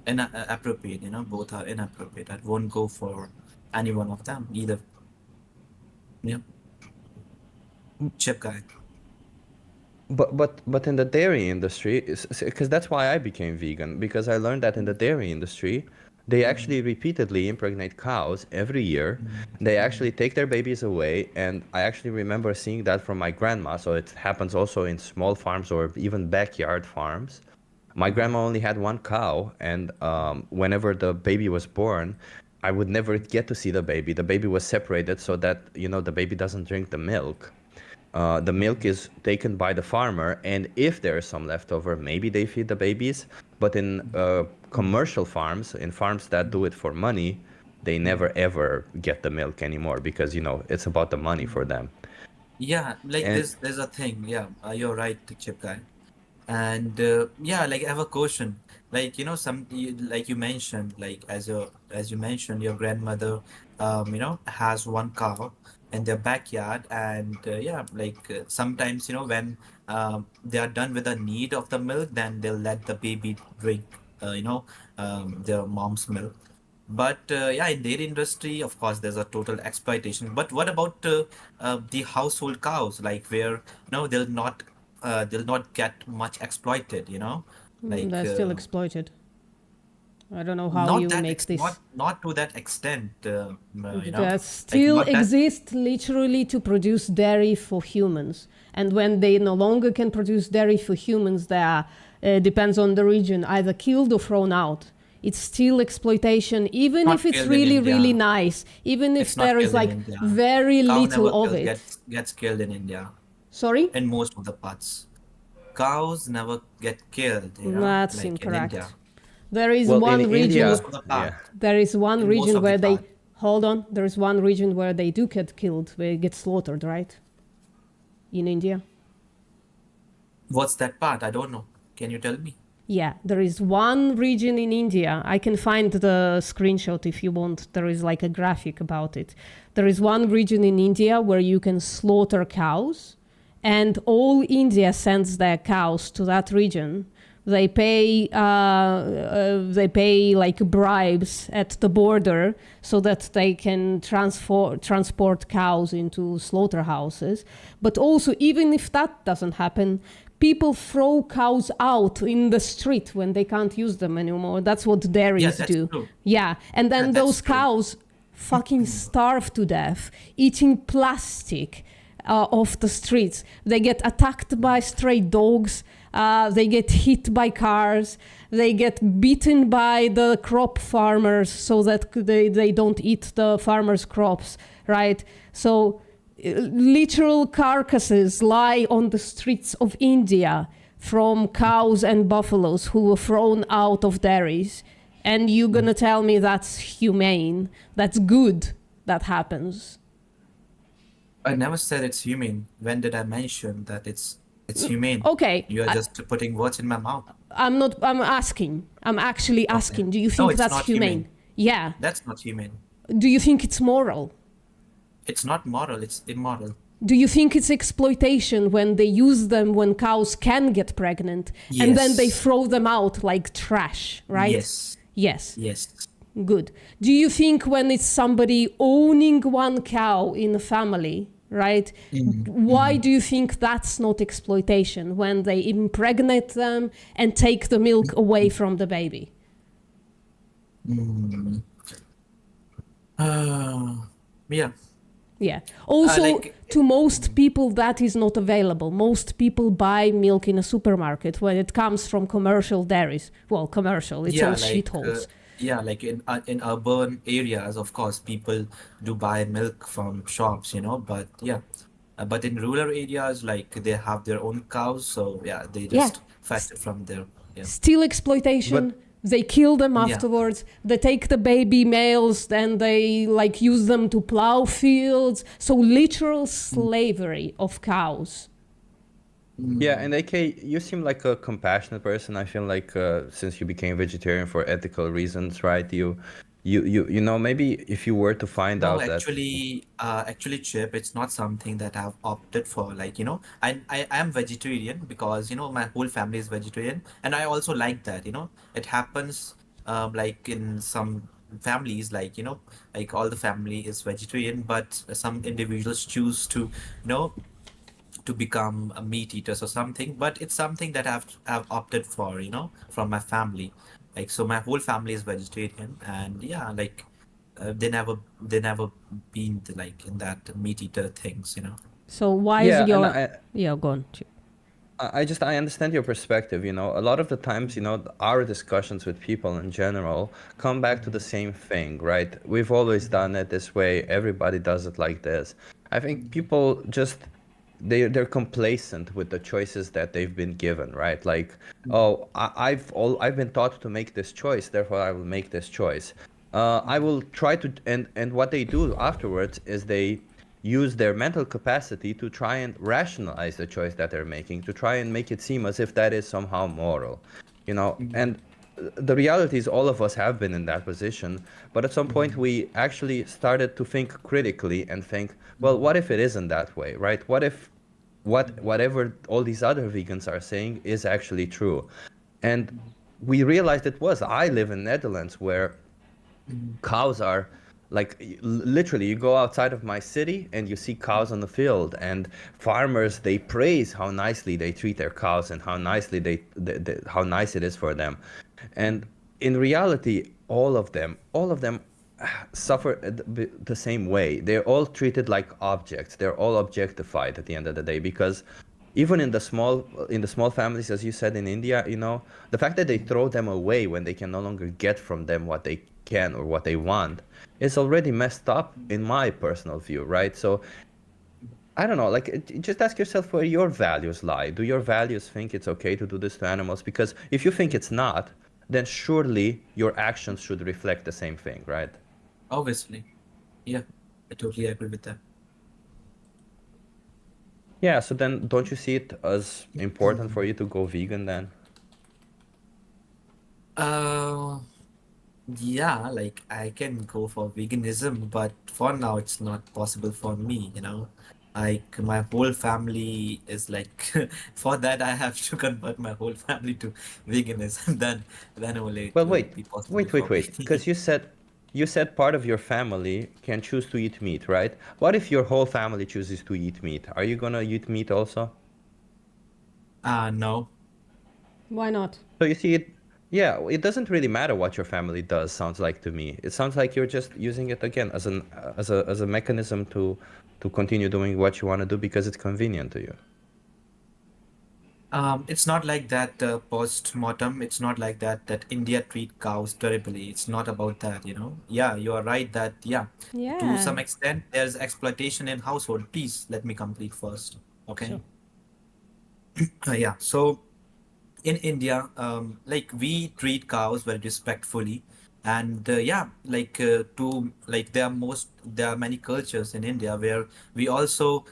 appropriate. Both are inappropriate. I won't go for any one of them either. Yeah. Chip guy. But in the dairy industry, because that's why I became vegan, because I learned that in the dairy industry, they actually repeatedly impregnate cows every year. They actually take their babies away, and I actually remember seeing that from my grandma. So it happens also in small farms or even backyard farms. My grandma only had one cow, and whenever the baby was born, I would never get to see the baby. The baby was separated so that, you know, the baby doesn't drink the milk. The milk is taken by the farmer, and if there is some leftover, maybe they feed the babies. But in commercial farms, in farms that do it for money, they never ever get the milk anymore because, you know, it's about the money for them. Yeah, like And there's a thing. Yeah, you're right, Chip guy. And yeah, like I have a question. Like like you mentioned, like as you mentioned, your grandmother, has one cow in their backyard, and yeah, like sometimes when they are done with the need of the milk, then they'll let the baby drink, their mom's milk. But yeah, in dairy industry, of course, there's a total exploitation. But what about the household cows, like where they'll not get much exploited, like They're still exploited. I don't know how not you that make this. not to that extent, That like still not that. exist literally to produce dairy for humans. And when they no longer can produce dairy for humans, they are, depends on the region, either killed or thrown out. It's still exploitation, even Not if it's killed in really, really India. nice, even if It's not there is killed in like India. very Cow little never of it. gets killed in India Sorry? in most of the parts. Cows never get killed, That's like in incorrect. India. There is well, in one region. India, Most of the part. yeah. There is one In most region of the where they part. hold on. There is one region where they do get killed, where they get slaughtered, right? In India. What's that part? I don't know. Can you tell me? Yeah, there is one region in India. I can find the screenshot if you want. There is like a graphic about it. There is one region in India where you can slaughter cows, and all India sends their cows to that region. They pay like bribes at the border so that they can transport cows into slaughterhouses. But also, even if that doesn't happen, people throw cows out in the street when they can't use them anymore. That's what dairies Yeah, that's do. true. Yeah, and then Yeah, that's those true. cows fucking starve to death, eating plastic off the streets. They get attacked by stray dogs. They get hit by cars. They get beaten by the crop farmers so that they don't eat the farmers' crops, right? So literal carcasses lie on the streets of India from cows and buffaloes who were thrown out of dairies. And you're gonna tell me that's humane, that's good that happens. I never said it's humane. When did I mention that it's humane? Okay, You are just putting words in my mouth. I'm actually asking, do you No, think it's that's not humane? humane. Yeah. That's not humane. Do you think it's moral? It's not moral, it's immoral. Do you think it's exploitation when they use them when cows can get pregnant and then they Yes. throw them out like trash, right? Yes. Yes. Yes. Good. Do you think when it's somebody owning one cow in a family, right? Why do you think that's not exploitation when they impregnate them and take the milk away from the baby? Yeah. Yeah. Also, like- to most people, that is not available. Most people buy milk in a supermarket when it comes from commercial dairies. Well, commercial, it's all shitholes. Yeah, like in urban areas, of course, people do buy milk from shops, but yeah. But in rural areas, like they have their own cows, so yeah, they just fetch it from there. Yeah. Still exploitation. They kill them Yeah. afterwards. They take the baby males, then they like use them to plow fields. So literal slavery of cows. Yeah, and AK, you seem like a compassionate person. I feel like since you became vegetarian for ethical reasons, right? You know, maybe if you were to find No, out that actually, Chip, it's not something that I've opted for. Like, I am vegetarian because, my whole family is vegetarian, and I also like that, It happens like in some families, like, like all the family is vegetarian, but some individuals choose to, to become a meat eaters or something, but it's something that I've opted for, from my family. Like, so my whole family is vegetarian, and yeah, like they never been like in that meat eater things. So why is Yeah, and your yeah, go on. I understand your perspective, you know. A lot of the times, you know, our discussions with people in general come back to the same thing, right? We've always done it this way. Everybody does it like this. I think people just they're complacent with the choices that they've been given, right? Like, oh, I've been taught to make this choice, therefore I will make this choice. I will try to, and what they do afterwards is they use their mental capacity to try and rationalize the choice that they're making, to try and make it seem as if that is somehow moral, you know. And the reality is all of us have been in that position, but at some point we actually started to think critically and think, well, what if it isn't that way, right? What if whatever all these other vegans are saying is actually true? And we realized it was. I live in Netherlands where cows are like literally you go outside of my city and you see cows on the field, and farmers, they praise how nicely they treat their cows and how nicely how nice it is for them. And in reality, all of them suffer the same way. They're all treated like objects. They're all objectified at the end of the day, because even in the small families, as you said, in India, you know, the fact that they throw them away when they can no longer get from them what they can or what they want is already messed up in my personal view, right? So I don't know, like, just ask yourself where your values lie. Do your values think it's okay to do this to animals? Because if you think it's not, then surely your actions should reflect the same thing, right? Obviously. Yeah, I totally agree with that. Yeah, so then don't you see it as important for you to go vegan then? Yeah, like I can go for veganism, but for now it's not possible for me, you know. Like my whole family is like, for that I have to convert my whole family to veganism. Then only it Well, will be possible for me. because you said part of your family can choose to eat meat, right? What if your whole family chooses to eat meat? Are you gonna eat meat also? No. Why not? So you see it, yeah, it doesn't really matter what your family does, sounds like to me. It sounds like you're just using it again as a mechanism to continue doing what you want to do because it's convenient to you. It's not like that post-mortem. It's not like that India treat cows terribly. It's not about that, you know. Yeah, you are right that, yeah, to Yeah. some extent, there's exploitation in household. Please let me complete first. Okay. Sure. Yeah. So in India, like we treat cows very respectfully, and yeah, like there are many cultures in India where we also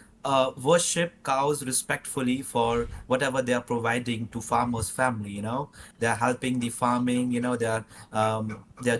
worship cows respectfully for whatever they are providing to farmers' family. You know, they are helping the farming. You know, they are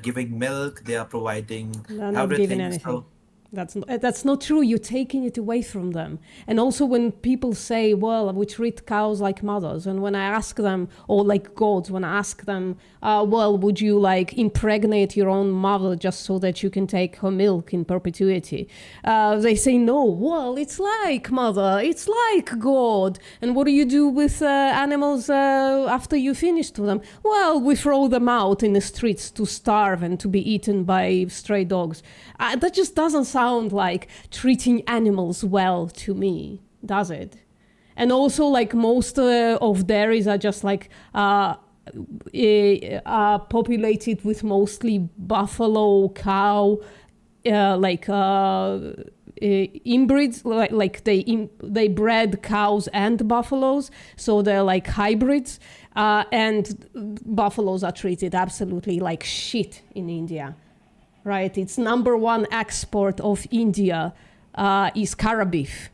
giving milk. They are providing They're not giving everything. anything. So That's not true. You're taking it away from them. And also when people say, well, we treat cows like mothers, and when I ask them, or like goats, when I ask them, well, would you like impregnate your own mother just so that you can take her milk in perpetuity? They say, no, well, it's like mother, it's like God. And what do you do with animals after you finish to them? Well, we throw them out in the streets to starve and to be eaten by stray dogs. That just doesn't sound like treating animals well to me, does it? And also, like, most of dairies are just like populated with mostly buffalo, cow, inbreds, like they bred cows and buffaloes, so they're like hybrids, and buffaloes are treated absolutely like shit in India. Right, it's number one export of India is cara beef.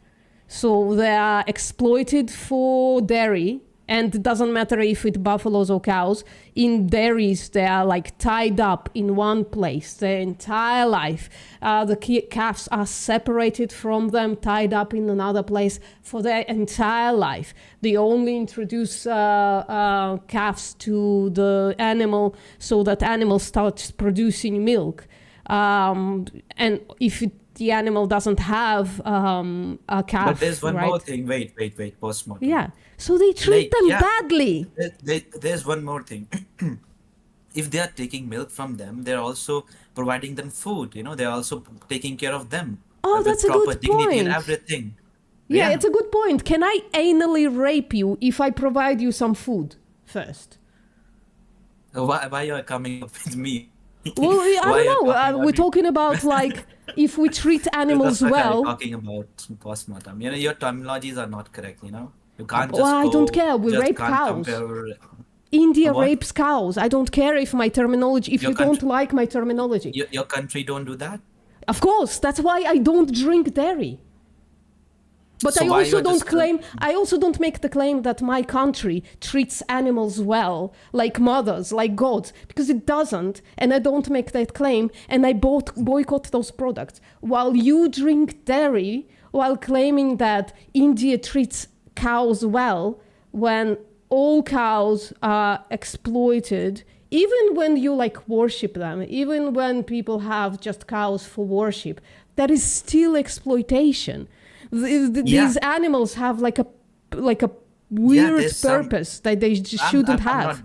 So they are exploited for dairy, and it doesn't matter if it's buffaloes or cows. In dairies, they are like tied up in one place their entire life. The calves are separated from them, tied up in another place for their entire life. They only introduce calves to the animal so that animal starts producing milk. And if the animal doesn't have a calf, But there's one right? more thing. Wait. Postmortem. Yeah. So they treat Like, them yeah. badly. There's one more thing. If they are taking milk from them, they're also providing them food. They're also taking care of them Oh, with that's a proper good dignity and point. everything. Yeah, it's a good point. Can I anally rape you if I provide you some food first? Why you're coming up with me? Well, I Why you're don't know. talking We're about me? talking about like if we treat animals That's what I'm well. talking about postmortem. Your terminologies are not correct. You can't Well, I don't care. We just rape can't cows. compare. India What? rapes cows. I don't care if my terminology, if Your you don't country- like my terminology. Your country don't do that. Of course, that's why I don't drink dairy. But So I why also you're don't just- claim, I also don't make the claim that my country treats animals well, like mothers, like gods, because it doesn't, and I don't make that claim, and I boycott those products. While you drink dairy, while claiming that India treats cows well, when all cows are exploited, even when you like worship them, even when people have just cows for worship, that is still exploitation. These animals have like a weird there's some- purpose that they shouldn't have.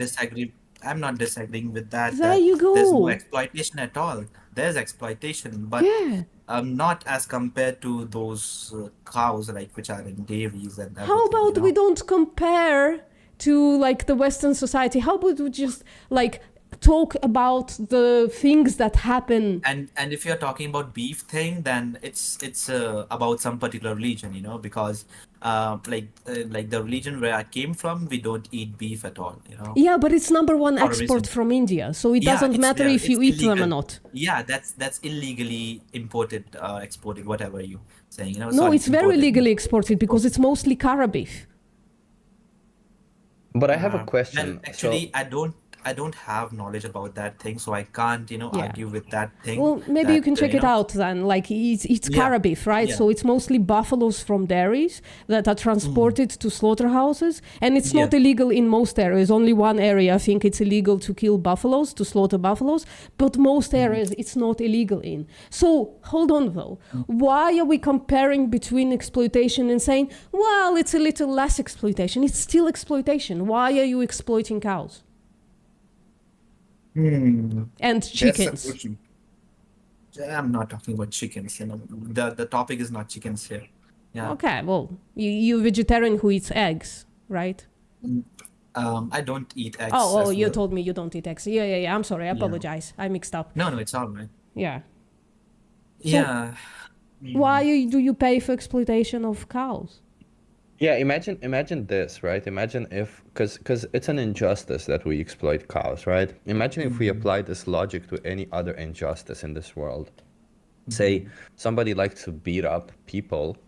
I'm not disagreeing with that. There that you go. There's no exploitation at all. There's exploitation, but Yeah. not as compared to those cows which are in dairies and everything. How about we don't compare to like the Western society? How about we just like talk about the things that happen? And if you're talking about beef thing, then it's about some particular religion, because like the religion where I came from, we don't eat beef at all, Yeah, but it's number one For a export reason. from India, so it Yeah, doesn't it's matter there. if you It's eat them or illegal. not. Yeah, that's illegally imported, exported, whatever you saying. No, Sorry, it's very imported. legally exported because it's mostly Cara beef. But I have a Well, question. actually, I don't have knowledge about that thing, so I can't, argue with that thing. Well, maybe you that, can check it know, out then. Like it's Yeah, Cara beef, right? yeah. So it's mostly buffaloes from dairies that are transported to slaughterhouses, and it's not Yeah. illegal in most areas. Only one area I think it's illegal to kill buffaloes, to slaughter buffaloes, but most areas it's not illegal in. So hold on though, why are we comparing between exploitation and saying, well, it's a little less exploitation? It's still exploitation. Why are you exploiting cows and That's a chickens? question. I'm not talking about chickens, The topic is not chickens here. Yeah. Okay, well, you're vegetarian who eats eggs, right? I don't eat eggs. Oh, as you well. told me you don't eat eggs. Yeah. I'm sorry. I apologize. I mixed up. No, it's all right. Yeah. Yeah. Why do you pay for exploitation of cows? Yeah, imagine this, right? Imagine if, because it's an injustice that we exploit cows, right? Imagine if we apply this logic to any other injustice in this world. Say somebody likes to beat up people,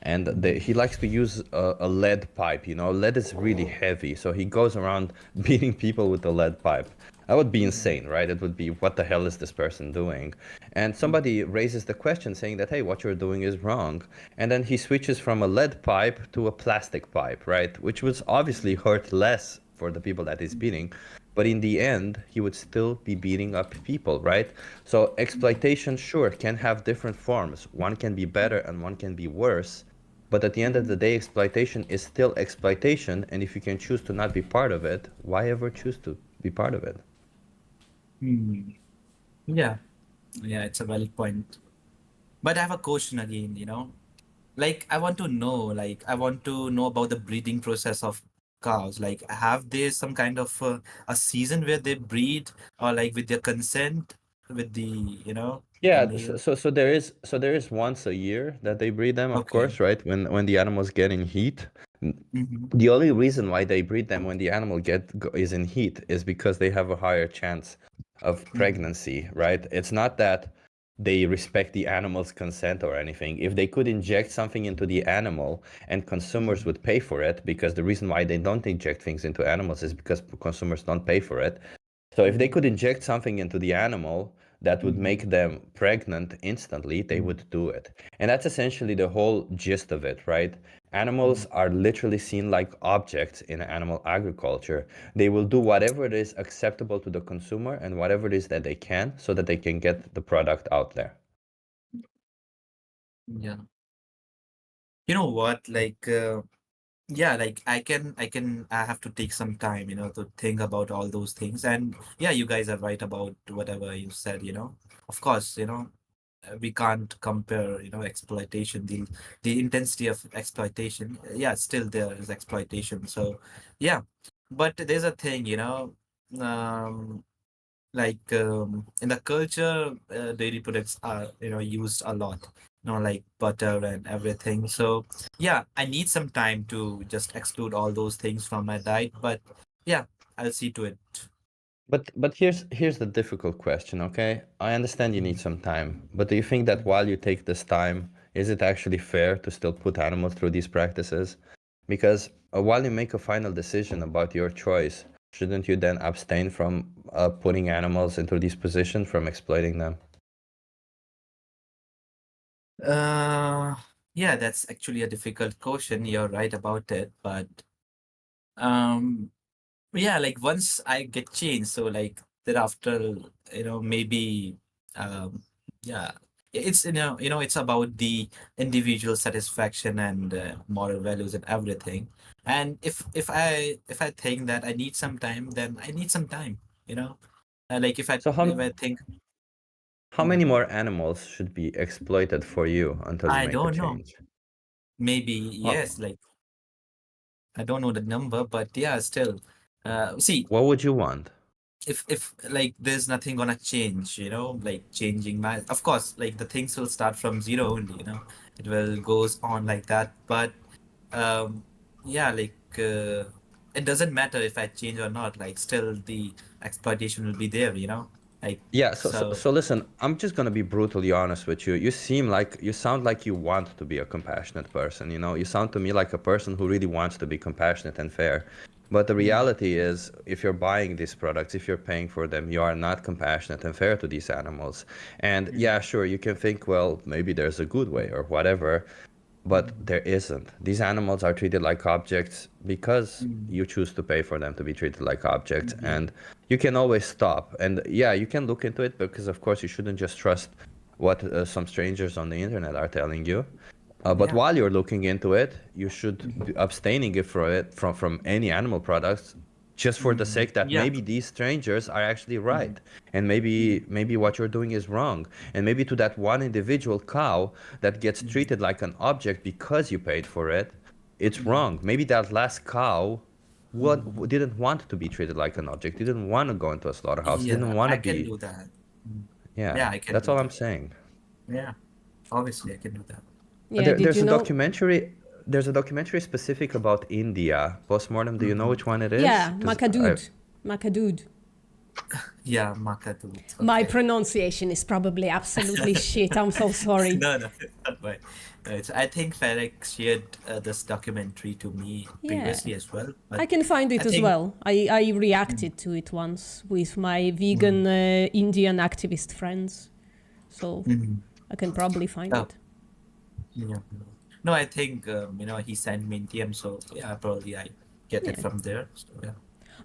and he likes to use a lead pipe. Lead is really heavy, so he goes around beating people with the lead pipe. That would be insane, right? It would be, what the hell is this person doing? And somebody raises the question saying that, hey, what you're doing is wrong. And then he switches from a lead pipe to a plastic pipe, right? Which would obviously hurt less for the people that he's beating. But in the end, he would still be beating up people, right? So exploitation, sure, can have different forms. One can be better and one can be worse. But at the end of the day, exploitation is still exploitation. And if you can choose to not be part of it, why ever choose to be part of it? Yeah. Yeah, it's a valid point. But I have a question again, I want to know, about the breeding process of cows. Have they some kind of a season where they breed, or with their consent, with the Yeah, male? so there is once a year that they breed them, of Okay. course, right? When the animals get in heat. Mm-hmm. The only reason why they breed them when the animal is in heat is because they have a higher chance of pregnancy, right? It's not that they respect the animal's consent or anything. If they could inject something into the animal and consumers would pay for it, because the reason why they don't inject things into animals is because consumers don't pay for it. So if they could inject something into the animal that would make them pregnant instantly, they would do it. And that's essentially the whole gist of it, right? Animals are literally seen like objects in animal agriculture. They will do whatever it is acceptable to the consumer and whatever it is that they can so that they can get the product out there. Yeah. You know what? Yeah, like I have to take some time, to think about all those things. And yeah, you guys are right about whatever you said, Of course, we can't compare, exploitation, the intensity of exploitation. Yeah, still there is exploitation. So yeah, but there's a thing, um, in the culture, dairy products are used a lot, like butter and everything. So yeah, I need some time to just exclude all those things from my diet. But yeah, I'll see to it. But here's the difficult question, okay? I understand you need some time, but do you think that while you take this time, is it actually fair to still put animals through these practices? Because while you make a final decision about your choice, shouldn't you then abstain from putting animals into these positions, from exploiting them? Uh, yeah, that's actually a difficult question. You're right about it, but um, yeah, like once I get changed, so like thereafter, maybe, um, yeah, it's it's about the individual satisfaction and moral values and everything. And if I think that I need some time, then I need some time. You know, like So if I think, how yeah, many more animals should be exploited for you until you I make a don't know. change? Maybe Well, yes, like I don't know the number, but yeah, still. See, what would you want? if like there's nothing gonna change, like changing my, of course, like the things will start from zero only, it will goes on like that. But um yeah, it doesn't matter if I change or not, like still the exploitation will be there, like Yeah, so, so so. so listen, I'm just gonna be brutally honest with you. You sound like you want to be a compassionate person, you know? You sound to me like a person who really wants to be compassionate and fair. But the Mm, reality is, if you're buying these products, if you're paying for them, you are not compassionate and fair to these animals. And mm, yeah, sure, you can think, well, maybe there's a good way or whatever, but mm, there isn't. These animals are treated like objects because mm, you choose to pay for them to be treated like objects. yeah. And you can always stop. And yeah, you can look into it because, of course, you shouldn't just trust what some strangers on the internet are telling you. But Yeah. while you're looking into it, you should Mhm. be abstaining it from any animal products, just for the Mm, sake that yeah. maybe these strangers are actually Mhm. right, and Mm, maybe what you're doing is wrong, and maybe to that one individual cow that gets mm, treated like an object because you paid for it, it's mm, wrong. Maybe that last cow mm. didn't want to be treated like an object, didn't want to go into a slaughterhouse, Yeah, didn't want I to can be. do that. Mm. Yeah, Yeah, I can that's do all I'm that. saying. Yeah, obviously I can do that. Yeah, did There's you a know? documentary. There's a documentary specific about India. Postmortem. Do you know Mhm. which one it is? Yeah, Because Makadud. Makadud. Yeah, Makadut. My Okay. pronunciation is probably absolutely shit. I'm so sorry. No, no, not right. No, I think Farek shared this documentary to me Yeah, previously as well, I but can find I it as think. well. I Mm, reacted to it once with my mm, vegan Indian activist friends. So mm. I can probably find Oh, it. yeah. No, I think he sent me in DM, so yeah, probably I get it Yeah. from there. So yeah.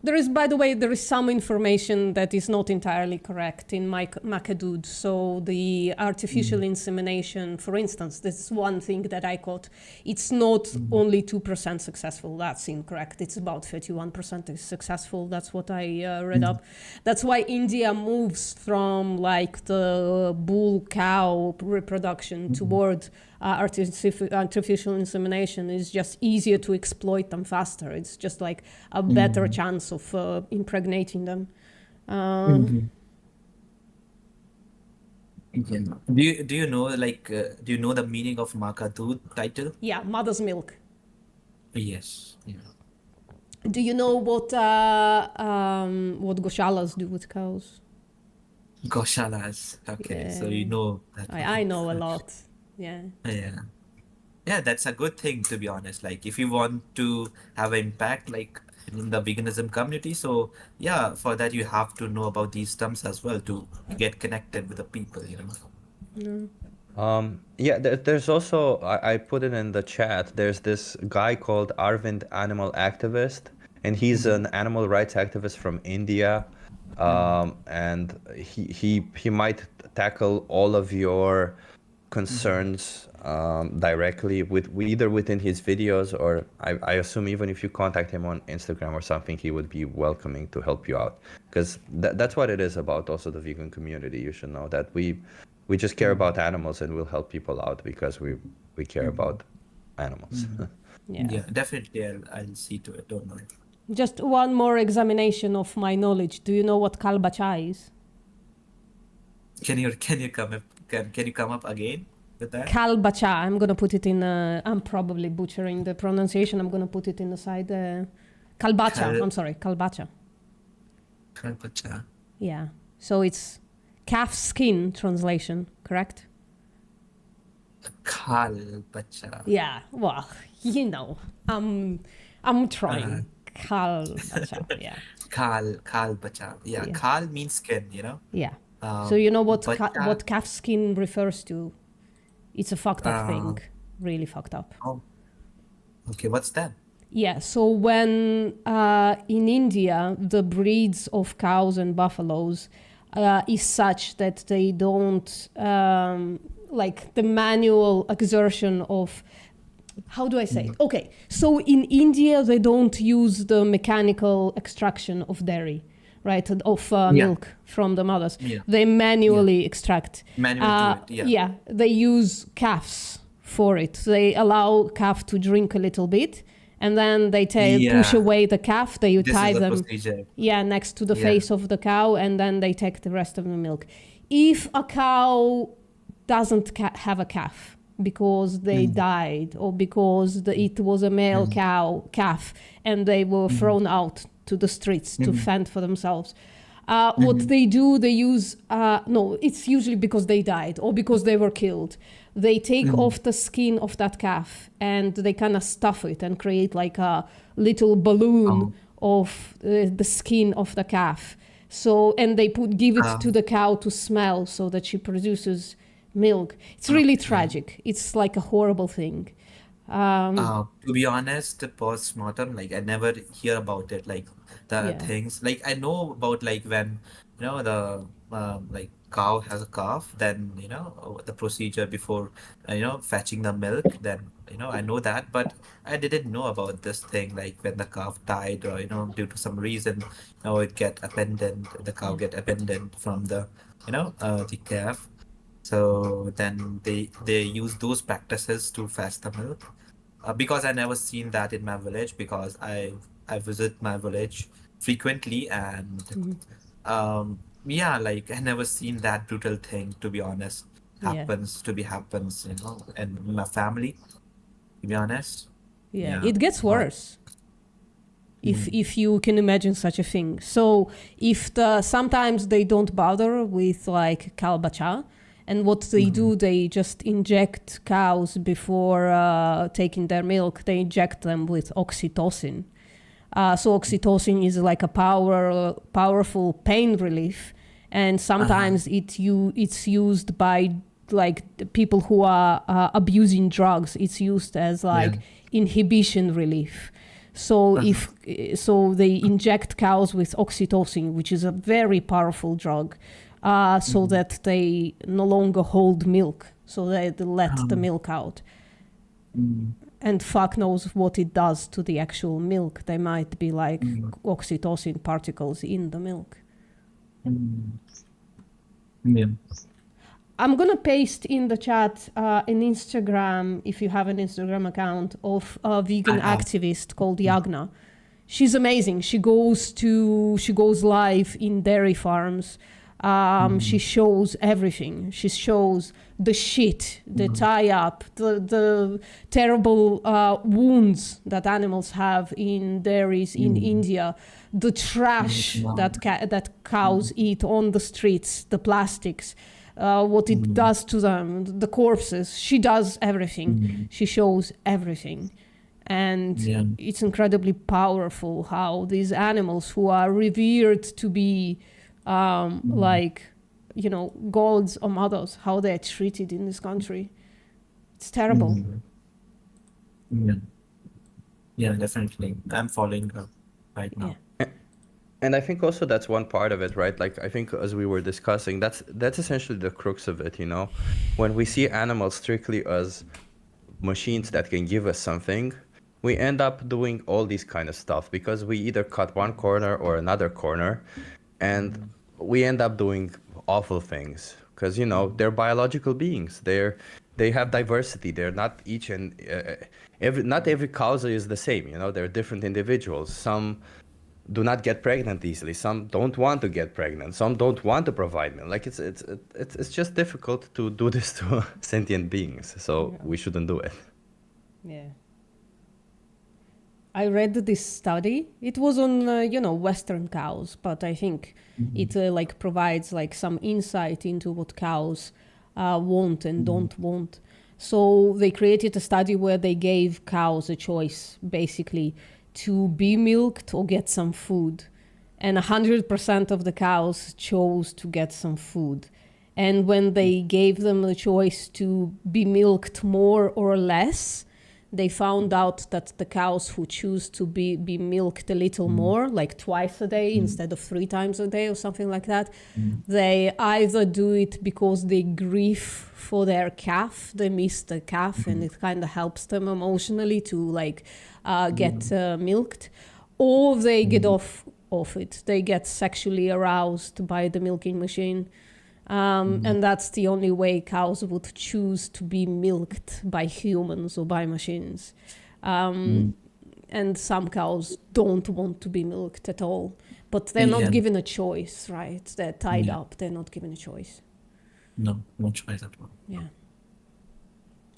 There is, by the way, there is some information that is not entirely correct in my Macadud. So the artificial Mm, insemination, for instance, this is one thing that I caught. It's not mm, only 2% successful. That's incorrect. It's about 31% is successful. That's what I read mm, up. That's why India moves from like the bull cow reproduction mm, toward artificial insemination. Is just easier to exploit them faster. It's just like a better mm, chance of impregnating them. Uh, mm. Yeah. Do you know do you know the meaning of Makadut title? yeah, mother's milk. Yes. Yeah. Do you know what goshalas do with cows? Goshalas. Okay, so you Yeah, know that I one. know a lot. Yeah. Yeah. Yeah, that's a good thing to be honest. Like if you want to have an impact like in the veganism community, so yeah, for that you have to know about these terms as well to get connected with the people. No. yeah, there's also, I put it in the chat. There's this guy called Arvind Animal Activist, and he's Mhm, an animal rights activist from India. mhm, And he might tackle all of your mhm, concerns directly either within his videos, or I assume even if you contact him on Instagram or something, he would be welcoming to help you out, because that's what it is about. Also, the vegan community, you should know that we just care about animals, and we'll help people out because we care about animals. Yeah. Yeah, definitely. I'll see to it. Don't worry. Just one more examination of my knowledge. Do you know what kalbacha is? Can you come up? Can you come up again with that? Kalbacha. I'm gonna put it in. I'm probably butchering the pronunciation. I'm gonna put it in the side. Kalbacha. I'm sorry, kalbacha. Kalbacha. Yeah. So it's calf skin translation, correct? Kalbacha. Yeah. Well, you know, I'm trying. Kalbacha. Yeah. Kalbacha. Yeah, Yeah. kal means skin, you know. Yeah. So you know what bacha- what calf skin refers to? It's a fucked up thing. Really fucked up. Oh. Okay, what's that? Yeah, so when in India the breeds of cows and buffaloes is such that they don't like the manual exertion of, how do I say it? Okay, so in India they don't use the mechanical extraction of dairy, right, of milk from the mothers. Yeah. They manually extract. Manually do it, yeah. They use calves for it. They allow calf to drink a little bit, and then they push Yeah. away the calf. They This tie is the them, procedure. next to the Yeah. face of the cow, and then they take the rest of the milk. If a cow doesn't have a calf because they died, or because it was a male calf, and they were thrown out to the streets to fend for themselves. What they do, they use, no, it's usually because they died or because they were killed. They take off the skin of that calf and they kind of stuff it and create like a little balloon of the skin of the calf. So, and they give it to the cow to smell so that she produces milk. It's really tragic. It's like a horrible thing. To be honest, the post-mortem, like I never hear about it, like the Yeah. things, like I know about like when, you know, the like cow has a calf, then, you know, the procedure before, you know, fetching the milk, then, you know, I know that, but I didn't know about this thing, like when the calf died or, you know, due to some reason, you know, it get abandoned, the cow get abandoned from the, you know, the calf. So then they use those practices to fetch the milk. Because I never seen that in my village, because I visit my village frequently, and yeah, like I never seen that brutal thing, to be honest, happens, you know, in my family, to be honest. Yeah, Yeah. it gets worse. If you can imagine such a thing. So if sometimes they don't bother with like kalbacha, and what they do, they just inject cows before taking their milk. They inject them with oxytocin. So oxytocin is like a powerful pain relief, and sometimes it's used by like the people who are abusing drugs. It's used as like inhibition relief. So so they inject cows with oxytocin, which is a very powerful drug, so that they no longer hold milk, so they let the milk out. And fuck knows what it does to the actual milk. There might be like oxytocin particles in the milk. Yeah. I'm gonna paste in the chat an Instagram, if you have an Instagram account, of a vegan activist called Yagna. She's amazing. She goes live in dairy farms. She shows everything. She shows the shit, the tie up, the terrible wounds that animals have in dairies in India, the trash that cows eat on the streets, the plastics. What it does to them, the corpses. She does everything. She shows everything. And it's incredibly powerful how these animals who are revered to be like, you know, gods or mothers, how they're treated in this country. It's terrible. Yeah, definitely. I'm following her right now. And I think also that's one part of it, right? Like I think as we were discussing, that's essentially the crux of it, you know? When we see animals strictly as machines that can give us something, we end up doing all these kind of stuff because we either cut one corner or another corner, and we end up doing awful things because, you know, they're biological beings. They have diversity. They're not each and not every causa is the same, you know? They're different individuals. Some do not get pregnant easily. Some don't want to get pregnant. Some don't want to provide milk. Like it's just difficult to do this to sentient beings. So we shouldn't do it. Yeah. I read this study. It was on, Western cows, but I think it like provides like some insight into what cows want and don't want. So they created a study where they gave cows a choice, basically, to be milked or get some food. And 100% of the cows chose to get some food. And when they gave them the choice to be milked more or less, they found out that the cows who choose to be milked a little more, like twice a day instead of 3 times a day or something like that, they either do it because they grieve for their calf, they miss the calf, and it kind of helps them emotionally to like get milked, or they get off it. They get sexually aroused by the milking machine. And that's the only way cows would choose to be milked by humans or by machines. And some cows don't want to be milked at all, but they're not given a choice, right? They're tied up. They're not given a choice. No choice at all. Yeah.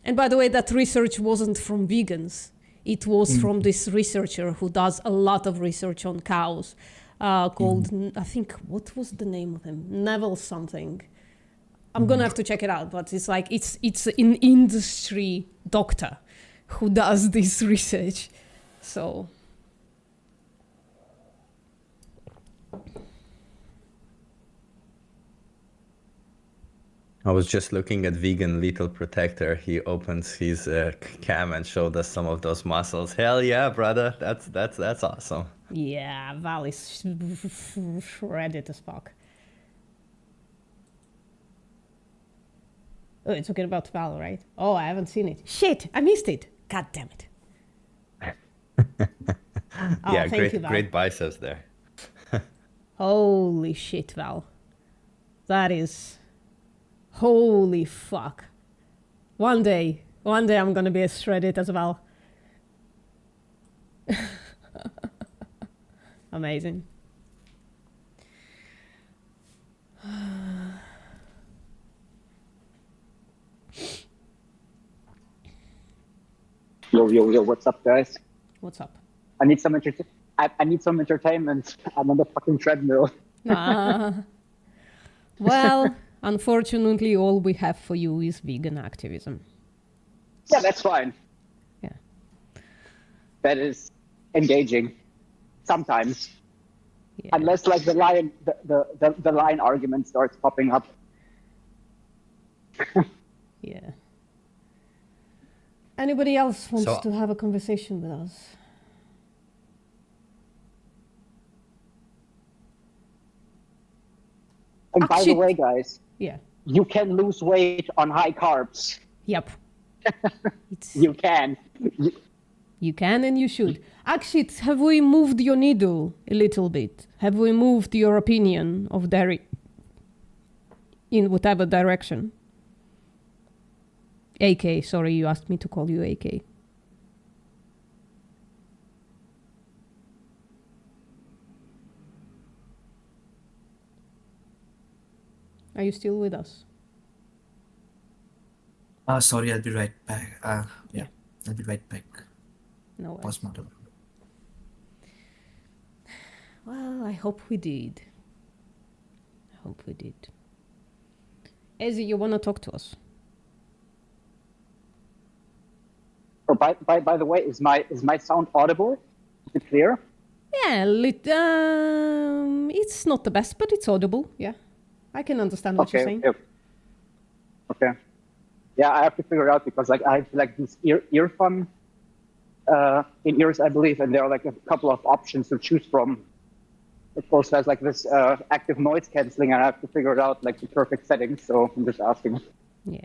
And by the way, that research wasn't from vegans. It was from this researcher who does a lot of research on cows. Called, I think, what was the name of him? Neville something. I'm gonna have to check it out, but it's like it's an industry doctor who does this research. So I was just looking at Vegan Lethal Protector. He opens his cam and showed us some of those muscles. Hell yeah, brother. That's awesome. yeah, Val is shredded as fuck. Oh, it's talking about Val, right? Oh, I haven't seen it. Shit, I missed it. God damn it. Oh, Yeah, thank you, Val. great biceps there. Holy shit, Val. That is... Holy fuck. One day I'm gonna be as shredded as Val. Amazing. Yo, what's up, guys? What's up? I need some I need some entertainment. I'm on the fucking treadmill. Well, unfortunately, all we have for you is vegan activism. Yeah, that's fine. Yeah. That is engaging. Sometimes. Yeah. Unless like the lion argument starts popping up. Yeah. Anybody else wants So- to have a conversation with us? And by the Actually- way, guys, Yeah. you can lose weight on high carbs. Yep. It's, You can. you can and you should. Actually, have we moved your needle a little bit? Have we moved your opinion of dairy in whatever direction? AK, sorry, you asked me to call you AK. Are you still with us? Sorry, I'll be right back. Yeah, I'll be right back. No worries. Postmortem. Well, I hope we did. I hope we did. Ezzy, you want to talk to us? Oh, by the way, is my sound audible? Is it clear? Yeah, it's not the best, but it's audible. Yeah, I can understand what you're saying. Okay. Yeah, I have to figure it out because like I have like this earphone in ears, I believe, and there are like a couple of options to choose from. of course, has like this active noise canceling, and I have to figure out like the perfect settings. So I'm just asking. Yeah.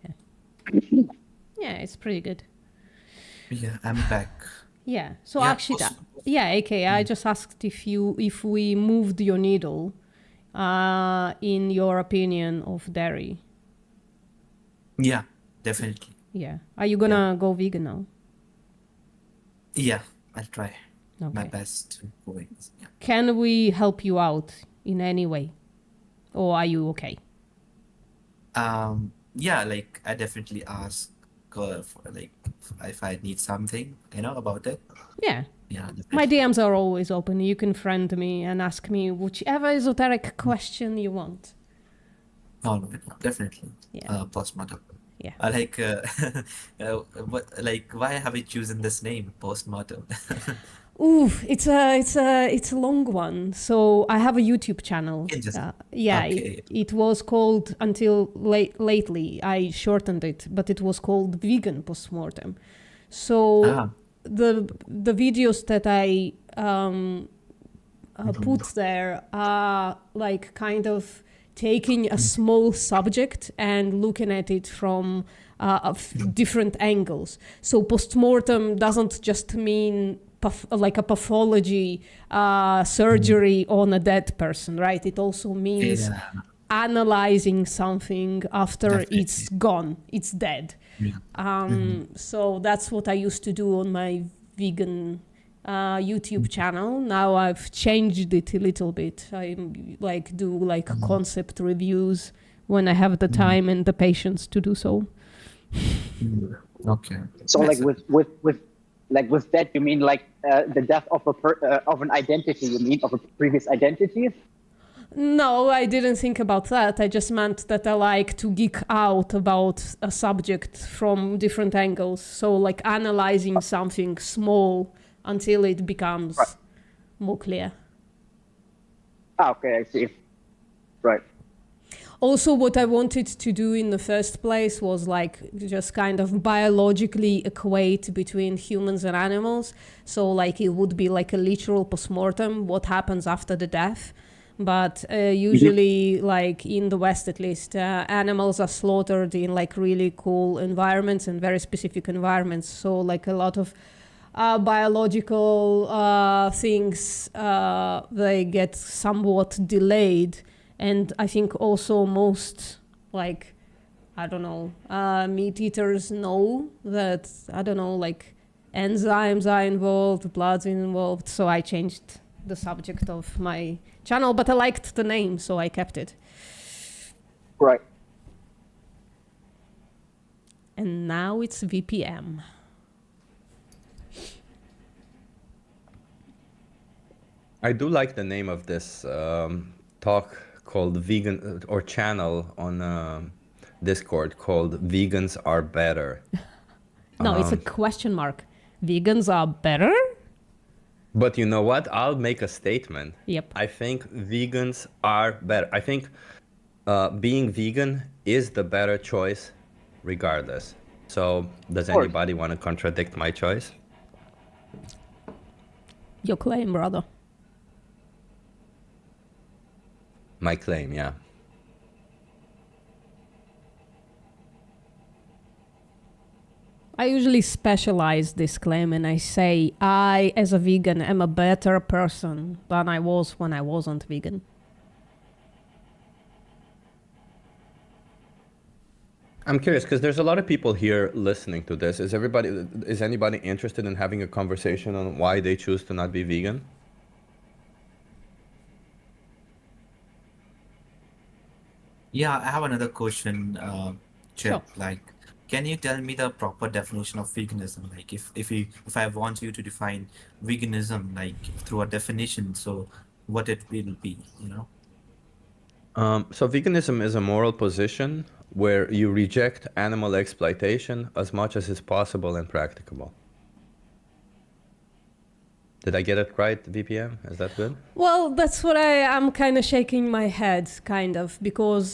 Yeah, it's pretty good. Yeah, I'm back. Yeah. So Yeah, actually, post- yeah, AK, I just asked if we moved your needle, in your opinion of dairy. Yeah, definitely. Yeah. Are you gonna go vegan now? Yeah, I'll try my Okay. best to go in. Yeah. Can we help you out in any way, or are you okay? Yeah, like I definitely ask for like if I need something, about it. Yeah. Yeah, My definitely. DMs are always open. You can friend me and ask me whichever esoteric question you want. Oh, no, definitely. Yeah. Postmortem. Yeah. Why have you chosen this name, postmortem? Ooh, it's a long one. So I have a YouTube channel. Can just- Yeah, Okay. it was called until lately. I shortened it, but it was called Vegan Postmortem. So Ah. the videos that I put there are like kind of taking a small subject and looking at it from different angles. So postmortem doesn't just mean like a pathology surgery on a dead person, right? It also means Yeah. analyzing something after Definitely. it's gone, it's dead. Yeah. So that's what I used to do on my vegan YouTube channel. Now I've changed it a little bit. I like do like concept reviews when I have the time and the patience to do so. Okay. So like with that, you mean like the death of of an identity? You mean of a previous identity? No, I didn't think about that. I just meant that I like to geek out about a subject from different angles. So like analyzing something small until it becomes more clear. Ah, okay, I see. Right. Also, what I wanted to do in the first place was like just kind of biologically equate between humans and animals. So like it would be like a literal postmortem, what happens after the death. But usually, like in the West at least, animals are slaughtered in like really cool environments and very specific environments. So like a lot of biological things, they get somewhat delayed. And I think also most, like, I don't know, meat eaters know that, I don't know, like enzymes are involved, blood's involved. So I changed the subject of my channel, but I liked the name, so I kept it. Right. And now it's VPM. I do like the name of this talk called Vegan or channel on Discord called Vegans Are Better. No, it's a question mark. Vegans are better? But you know what? I'll make a statement. Yep. I think vegans are better. I think being vegan is the better choice regardless. So does course. anybody want to contradict my choice? Your claim, brother. My claim, yeah. I usually specialize this claim and I say, I, as a vegan, am a better person than I was when I wasn't vegan. I'm curious because there's a lot of people here listening to this. Is anybody interested in having a conversation on why they choose to not be vegan? Yeah, I have another question, Chip. Sure. Like, can you tell me the proper definition of veganism? Like, if I want you to define veganism, like through a definition, so what it will be, So veganism is a moral position where you reject animal exploitation as much as is possible and practicable. Did I get it right, VPM? Is that good? Well, that's what I'm kind of shaking my head, kind of, because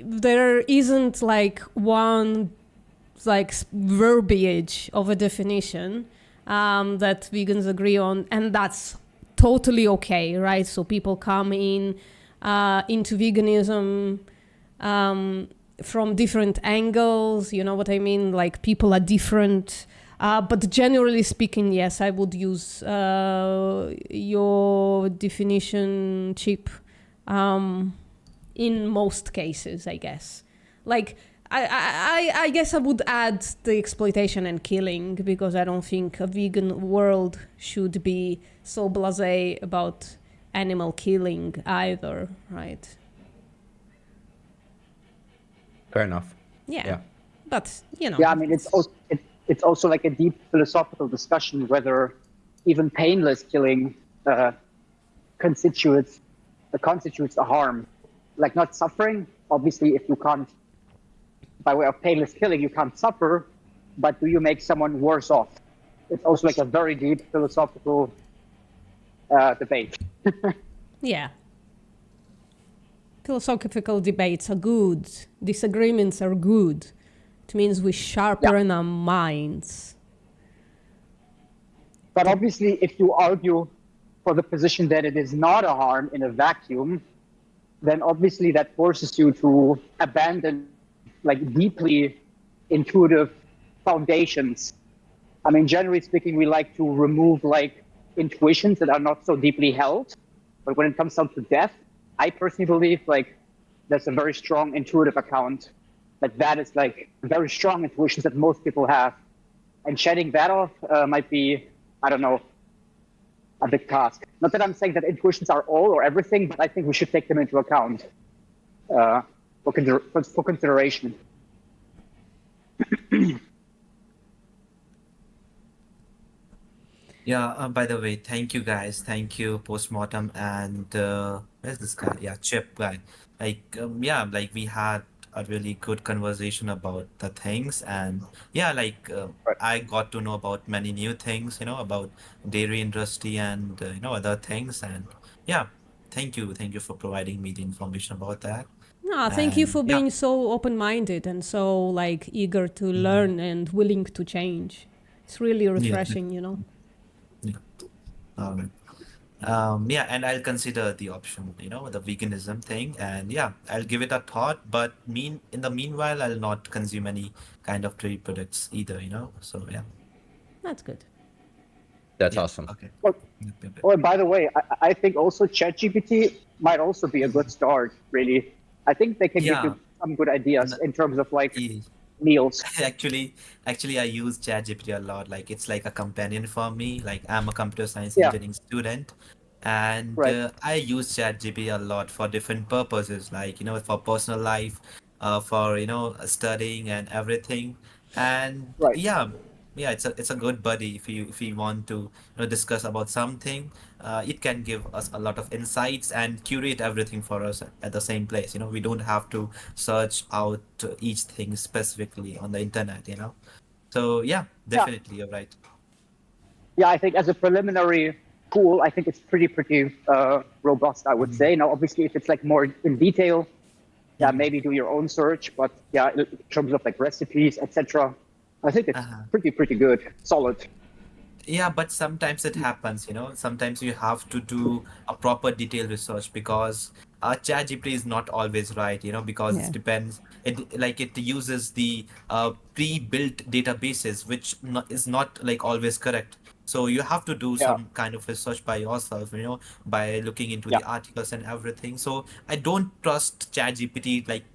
there isn't like one like verbiage of a definition that vegans agree on, and that's totally okay, right? So people come in into veganism from different angles, you know what I mean? Like people are different. But generally speaking, yes, I would use your definition, Chip, in most cases, I guess. Like, I guess I would add the exploitation and killing, because I don't think a vegan world should be so blasé about animal killing either, right? Fair enough. Yeah. But, you know. Yeah, I mean, it's also like a deep philosophical discussion whether even painless killing constitutes a harm. Like not suffering, obviously, if you can't, by way of painless killing, you can't suffer, but do you make someone worse off? It's also like a very deep philosophical debate. Yeah. Philosophical debates are good. Disagreements are good. It means we sharpen our minds. But obviously, if you argue for the position that it is not a harm in a vacuum, then obviously that forces you to abandon like deeply intuitive foundations. I mean, generally speaking, we like to remove like intuitions that are not so deeply held. But when it comes down to death, I personally believe like there's a very strong intuitive account that is like very strong intuitions that most people have. And shedding that off might be, I don't know, a big task. Not that I'm saying that intuitions are all or everything, but I think we should take them into account for consideration. Yeah, by the way, thank you guys. Thank you, Postmortem, and where's this guy? Yeah, Chip guy. Like, yeah, like we had a really good conversation about the things, and yeah, like I got to know about many new things, you know, about dairy industry and you know, other things, and yeah, thank you for providing me the information about that. No, thank you And for yeah, being so open-minded and so like eager to learn and willing to change. It's really refreshing, you know. yeah. All right. Yeah, and I'll consider the option, you know, the veganism thing, and yeah, I'll give it a thought. But in the meanwhile, I'll not consume any kind of dairy products either, you know. So yeah, That's good. That's yeah, awesome. okay. Well, Yep, yep, yep. oh, and by the way, I think also ChatGPT might also be a good start, really. I think they can give Yeah, you some good ideas in terms of like e- meals. actually, I use ChatGPT a lot. Like it's like a companion for me. Like I'm a computer science Yeah, engineering student, and right. I use ChatGPT a lot for different purposes, like you know, for personal life, for you know, studying and everything. And Right. yeah, it's a good buddy if you want to you know discuss about something. It can give us a lot of insights and curate everything for us at the same place. You know, we don't have to search out each thing specifically on the internet. You know, so yeah, Yeah. definitely you're right. Yeah, I think as a preliminary tool, I think it's pretty robust, I would say. Now, obviously, if it's like more in detail, yeah, maybe do your own search. But yeah, in terms of like recipes, etc., I think it's Uh-huh. pretty good, solid. Yeah, but sometimes it happens, you know. Sometimes you have to do a proper detailed research because ChatGPT is not always right, you know, because Yeah. it depends. It uses the pre-built databases, which is not like always correct. So you have to do Yeah, some kind of research by yourself, you know, by looking into yeah, the articles and everything. So I don't trust ChatGPT like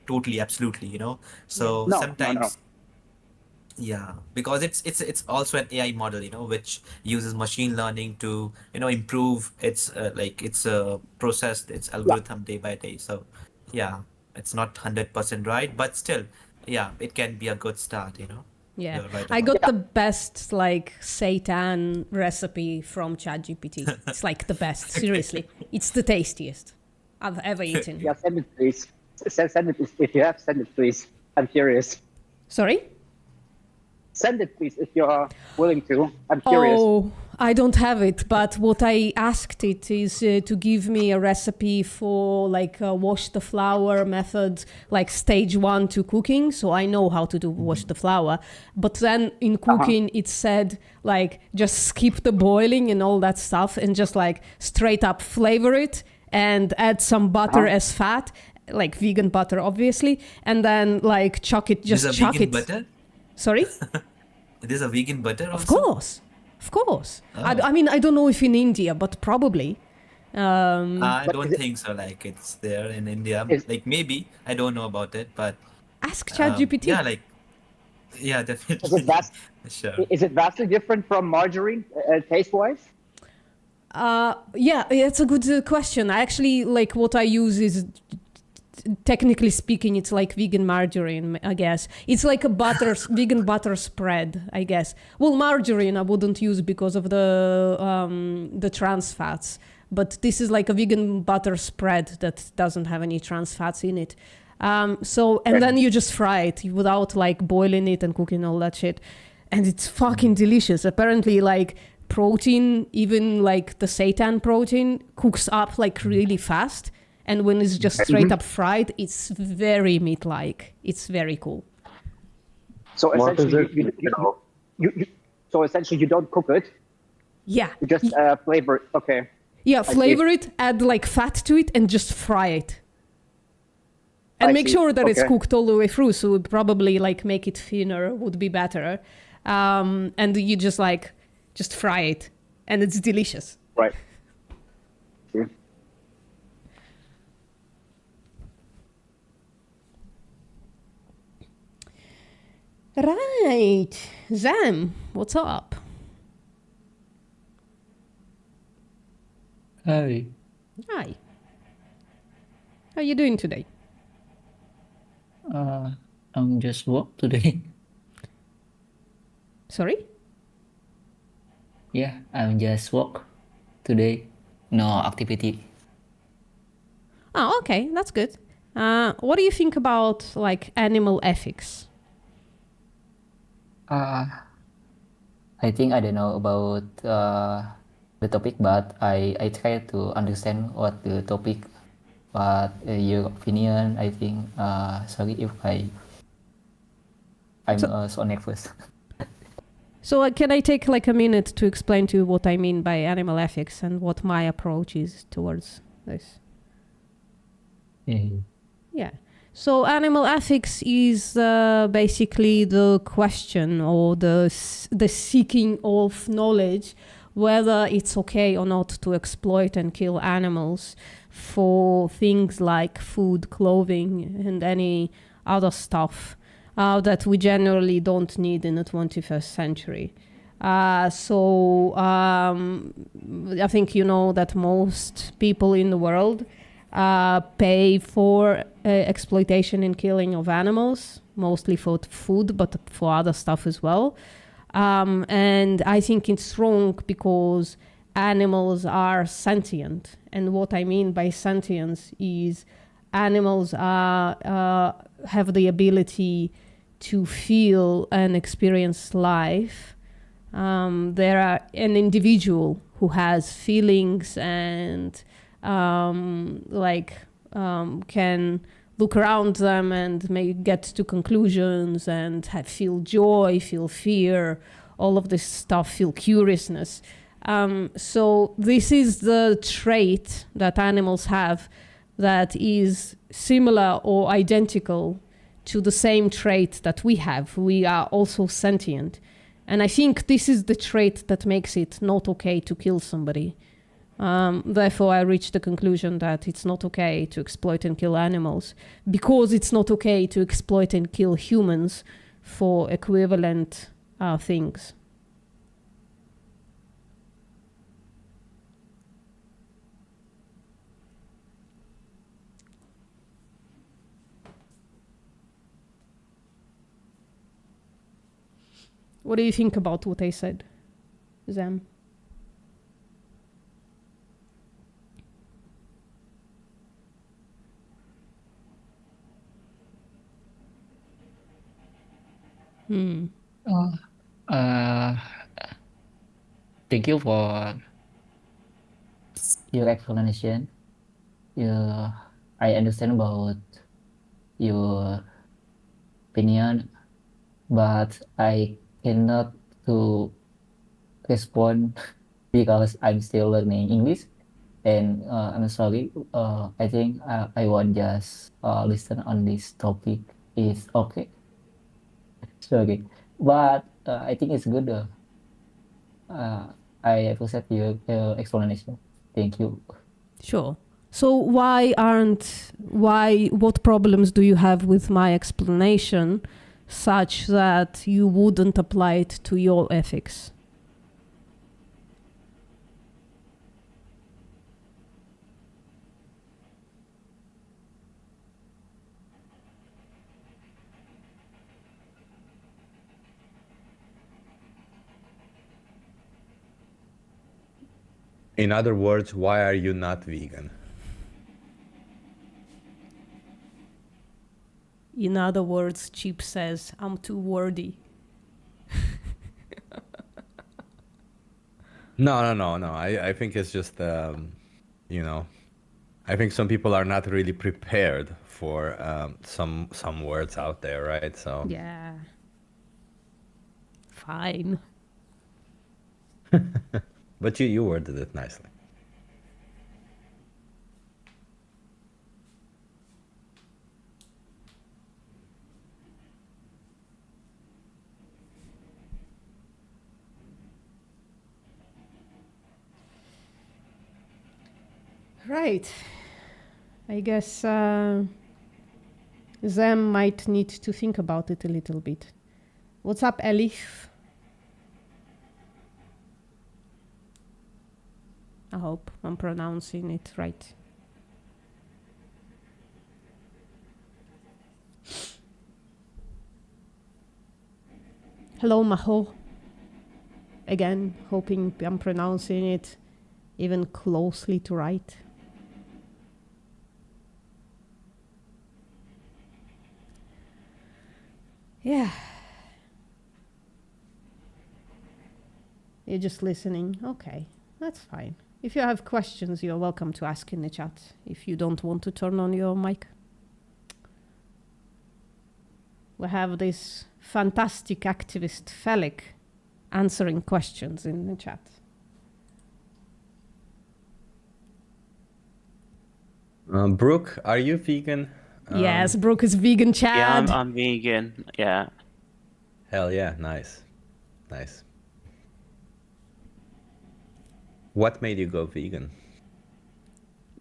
totally, absolutely, you know. Yeah. So no. sometimes. Yeah, because it's also an AI model, you know, which uses machine learning to, you know, improve its process, its Yeah, algorithm day by day. So, yeah, it's not 100% right, but still, yeah, it can be a good start, you know. Yeah. You're right I about got the best like seitan recipe from ChatGPT. It's like the best, seriously. It's the tastiest I've ever eaten. yeah. Send it, please. Send it if you have. Send it, please. I'm curious. Sorry? Send it, please, if you're willing to. I'm curious. Oh, I don't have it, but what I asked it is to give me a recipe for like wash the flour method, like stage 1 to cooking. So I know how to do wash the flour. But then in cooking, it said like just skip the boiling and all that stuff and just like straight up flavor it and add some butter as fat, like vegan butter, obviously. And then like chuck it, just There's a chuck vegan it. butter? Sorry? There's a vegan butter Of also? course. Of course. Oh. I mean, I don't know if in India, but probably. I But don't is it- think so. Like it's there in India. Is- Like maybe I don't know about it, but Ask ChatGPT. yeah, like yeah, Is it, definitely. Sure. is it vastly different from margarine taste-wise? Yeah, it's a good question. I actually, like, what I use is, technically speaking, it's like vegan margarine, I guess. It's like a vegan butter spread, I guess. Well, margarine I wouldn't use because of the trans fats. But this is like a vegan butter spread that doesn't have any trans fats in it. And then you just fry it without like boiling it and cooking all that shit. And it's fucking delicious. Apparently, like, protein, even like the seitan protein, cooks up like really fast. And when it's just straight up fried, it's very meat-like. It's very cool. So What is essentially, it? so essentially, you don't cook it. Yeah. You just flavor it. Okay. Yeah, see. flavor it, add like fat to it, and just fry it. And I make see. sure that it's Okay. cooked all the way through. So would probably like make it thinner would be better. And you just fry it, and it's delicious. Right. See? Right, Zam, what's up? Hi. Hi. How you doing today? I'm just work today. Sorry? Yeah, I'm just work today. No activity. Oh, okay, that's good. What do you think about like animal ethics? I think I don't know about the topic, but I try to understand what the topic, what your opinion. I think sorry if I'm so nervous. So can I take like a minute to explain to you what I mean by animal ethics and what my approach is towards this? Yeah. Yeah. So animal ethics is basically the question or the seeking of knowledge whether it's okay or not to exploit and kill animals for things like food, clothing, and any other stuff that we generally don't need in the 21st century. I think you know that most people in the world pay for exploitation and killing of animals, mostly for food, but for other stuff as well. And I think it's wrong because animals are sentient. And what I mean by sentience is animals have the ability to feel and experience life. There are an individual who has feelings and can look around them and may get to conclusions and feel joy, feel fear, all of this stuff, feel curiousness. So this is the trait that animals have that is similar or identical to the same trait that we have. We are also sentient. And I think this is the trait that makes it not okay to kill somebody. Therefore, I reached the conclusion that it's not okay to exploit and kill animals because it's not okay to exploit and kill humans for equivalent things. What do you think about what I said, Zam? Uh, Thank you for your explanation. Yeah, I understand about your opinion, but I cannot to respond because I'm still learning English. And I'm sorry. I think I won't just listen on this topic. It's okay. Sorry, but I think it's good. Uh, I appreciate your explanation. Thank you. Sure. So what problems do you have with my explanation such that you wouldn't apply it to your ethics? In other words, why are you not vegan? In other words, Chip says, I'm too wordy. No. I think it's just, you know, I think some people are not really prepared for some words out there, right? So Yeah. Fine. but you worded it nicely. Right. I guess Zem might need to think about it a little bit. What's up, Elif? I hope I'm pronouncing it right. Hello, Maho. Again, hoping I'm pronouncing it even closely to right. Yeah. You're just listening. Okay, that's fine. If you have questions, you're welcome to ask in the chat if you don't want to turn on your mic. We have this fantastic activist, Felix, answering questions in the chat. Brooke, are you vegan? Yes, Brooke is vegan, Chad. Yeah, I'm vegan. Yeah. Hell yeah, nice. What made you go vegan?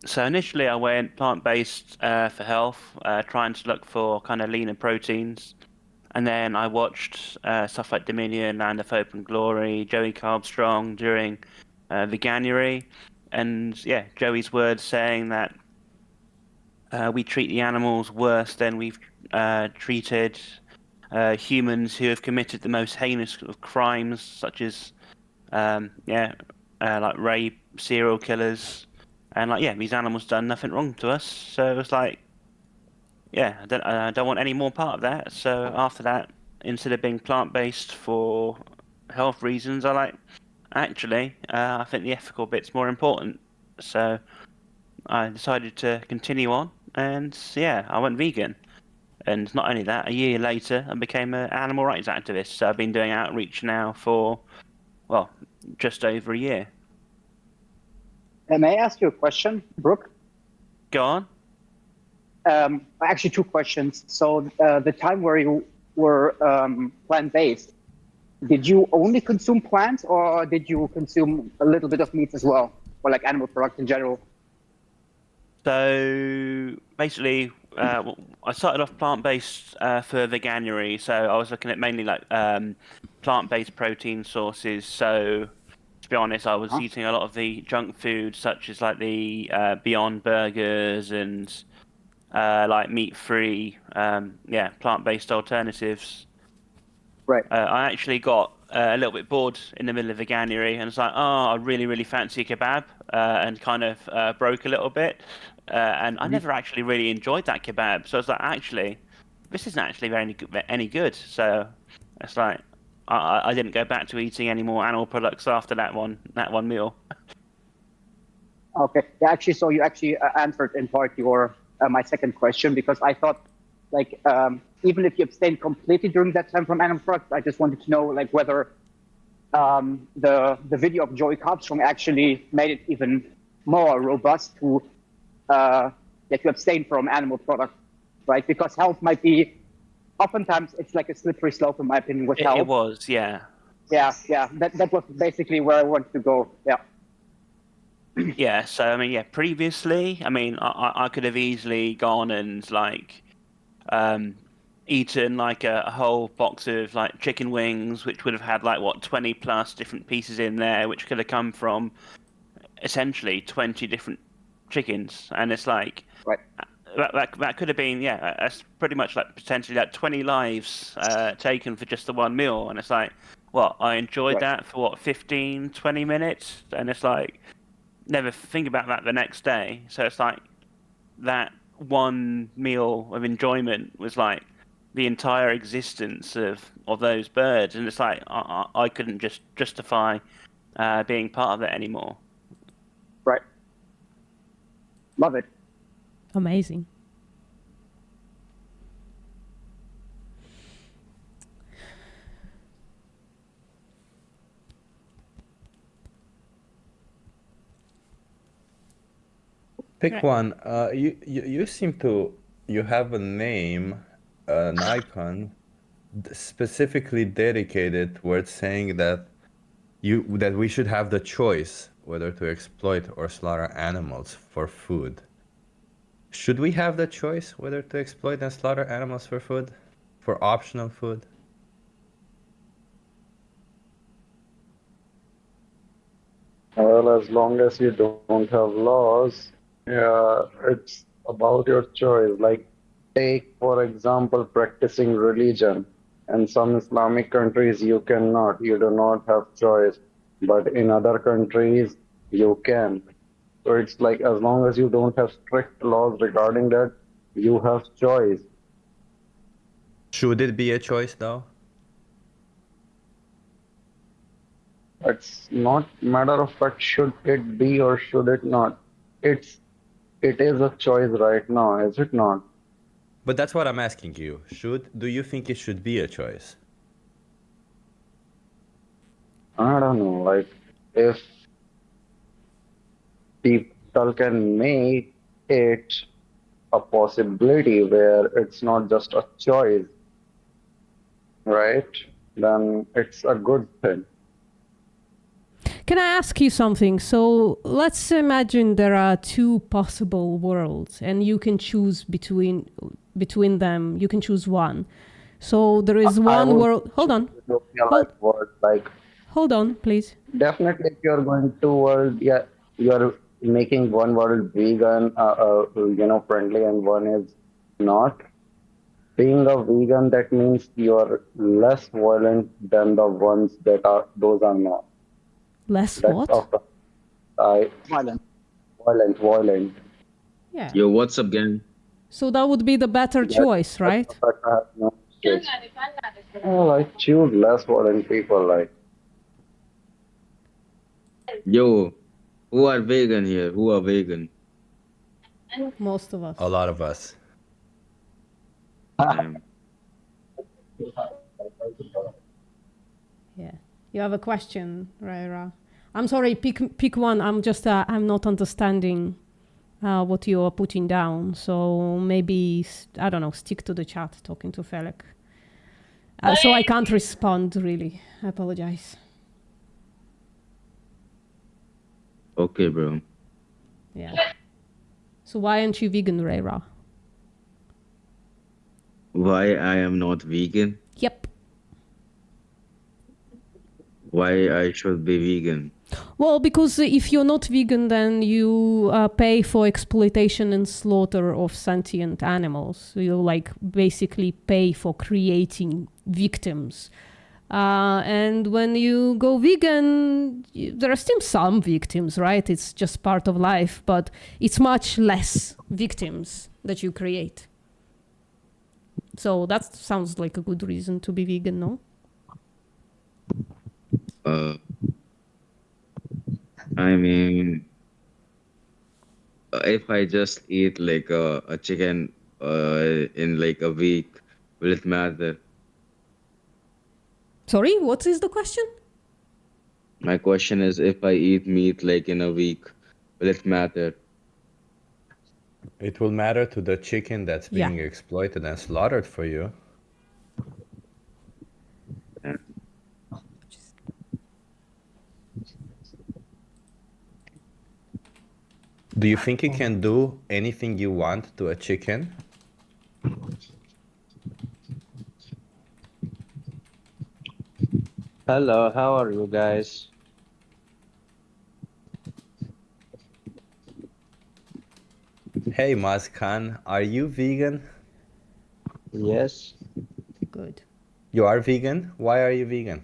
So initially I went plant-based for health, trying to look for kind of leaner proteins. And then I watched stuff like Dominion, Land of Hope and Glory, Joey Carbstrong during Veganuary. And yeah, Joey's words saying that we treat the animals worse than we've treated humans who have committed the most heinous of crimes, such as like rape, serial killers, and these animals done nothing wrong to us. So it was like, yeah, I don't want any more part of that. So after that, instead of being plant-based for health reasons, I think the ethical bit's more important. So I decided to continue on, and yeah, I went vegan. And not only that, a year later, I became an animal rights activist. So I've been doing outreach now for, well, just over a year. May I ask you a question, Brooke? Go on. Actually, two questions. So the time where you were plant-based, did you only consume plants, or did you consume a little bit of meat as well, or like animal products in general? So basically, I started off plant-based for Veganuary. So I was looking at mainly like plant-based protein sources. So to be honest, I was eating a lot of the junk food, such as like the Beyond Burgers and like meat-free, plant-based alternatives. Right. I actually got a little bit bored in the middle of Veganuary, and it's like, oh, I really fancy a kebab, and kind of broke a little bit. And I never actually really enjoyed that kebab, so I was like, actually, this isn't actually any good. So it's like, I didn't go back to eating any more animal products after that one meal. Okay. Yeah, actually, so you actually answered in part your my second question, because I thought, like, even if you abstained completely during that time from animal products, I just wanted to know, like, whether the video of Joey Carbstrong actually made it even more robust to that you abstain from animal products, right? Because health might be, oftentimes it's like a slippery slope, in my opinion, with health. It was, yeah. Yeah. That was basically where I wanted to go. Yeah. Yeah, so I mean, yeah, previously, I mean, I could have easily gone and like eaten like a whole box of like chicken wings, which would have had like what 20 plus different pieces in there, which could have come from essentially 20 different chickens, and it's like right. That could have been, yeah, that's pretty much like potentially like 20 lives taken for just the one meal, and it's like, what, I enjoyed that for what 15, 20 minutes, and it's like never think about that the next day. So it's like that one meal of enjoyment was like the entire existence of those birds, and it's like I couldn't just justify being part of it anymore. Right. Love it. Amazing. Pick one. You seem to you have a name, an icon specifically dedicated towards saying that we should have the choice whether to exploit or slaughter animals for food. Should we have the choice whether to exploit and slaughter animals for food, for optional food? Well, as long as you don't have laws, yeah, it's about your choice. Like, take, for example, practicing religion. In some Islamic countries, you cannot, you do not have choice. But in other countries, you can. So it's like, as long as you don't have strict laws regarding that, you have choice. Should it be a choice, though? It's not matter of fact, should it be or should it not? It is a choice right now, is it not? But that's what I'm asking you. Do you think it should be a choice? I don't know, like, if people can make it a possibility where it's not just a choice, right? Then it's a good thing. Can I ask you something? So let's imagine there are two possible worlds and you can choose between them. You can choose one. So there is one world. Hold on. Hold on, please. Definitely, if you're going to world, yeah, you're making one world vegan, friendly, and one is not. Being a vegan, that means you're less violent than the ones those are not. Less what? Violent. Yeah. Yo, what's up, gang? So that would be the better choice, right? Well, I choose less violent people, like. Yo, who are vegan here? Who are vegan? Most of us. A lot of us. Yeah. You have a question, Raira? I'm sorry, pick one. I'm not understanding what you are putting down. So maybe, I don't know, stick to the chat talking to Felek. So I can't respond, really. I apologize. Okay, bro. Yeah. So why aren't you vegan, Raira? Why I am not vegan? Yep. Why I should be vegan? Well, because if you're not vegan, then you pay for exploitation and slaughter of sentient animals. So you basically pay for creating victims. And when you go vegan, there are still some victims, right? It's just part of life, but it's much less victims that you create. So that sounds like a good reason to be vegan, no? Uh, I mean, if I just eat like a chicken in like a week, will it matter? Sorry, what is the question? My question is, if I eat meat like in a week, will it matter? It will matter to the chicken that's Yeah. being exploited and slaughtered for you. Do you think you can do anything you want to a chicken? Hello, how are you guys? Hey Mazkan, are you vegan? Yes. Good. You are vegan? Why are you vegan?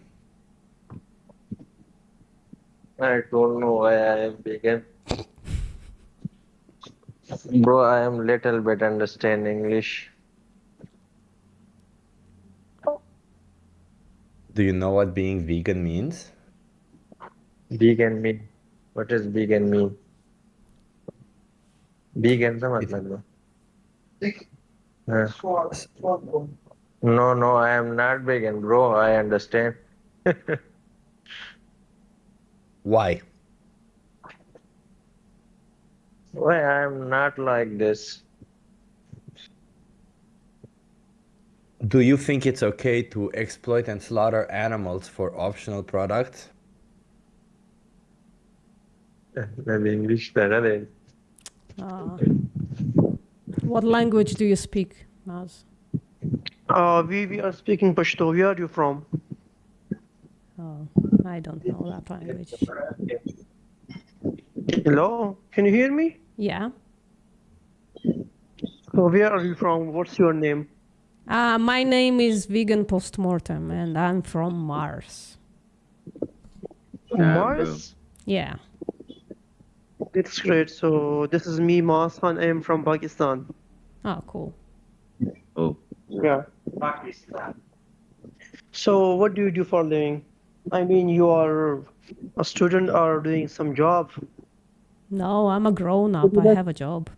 I don't know why I am vegan. Bro, I am little bit understand English. Do you know what being vegan means? Vegan mean. What does vegan mean? Vegan का मतलब है? हाँ. No, I am not vegan, bro. I understand. Why? Why I am not like this? Do you think it's okay to exploit and slaughter animals for optional products? Maybe English better than. What language do you speak, Maz? We are speaking Pashto. Where are you from? Oh, I don't know that language. Hello, can you hear me? Yeah. So where are you from? What's your name? My name is Vegan Postmortem, and I'm from Mars. Mars? Yeah. It's great. So this is me, Masan. I am from Pakistan. Oh, cool. Oh. Yeah. Pakistan. So what do you do for a living? I mean, you are a student or doing some job? No, I'm a grown up. I have a job.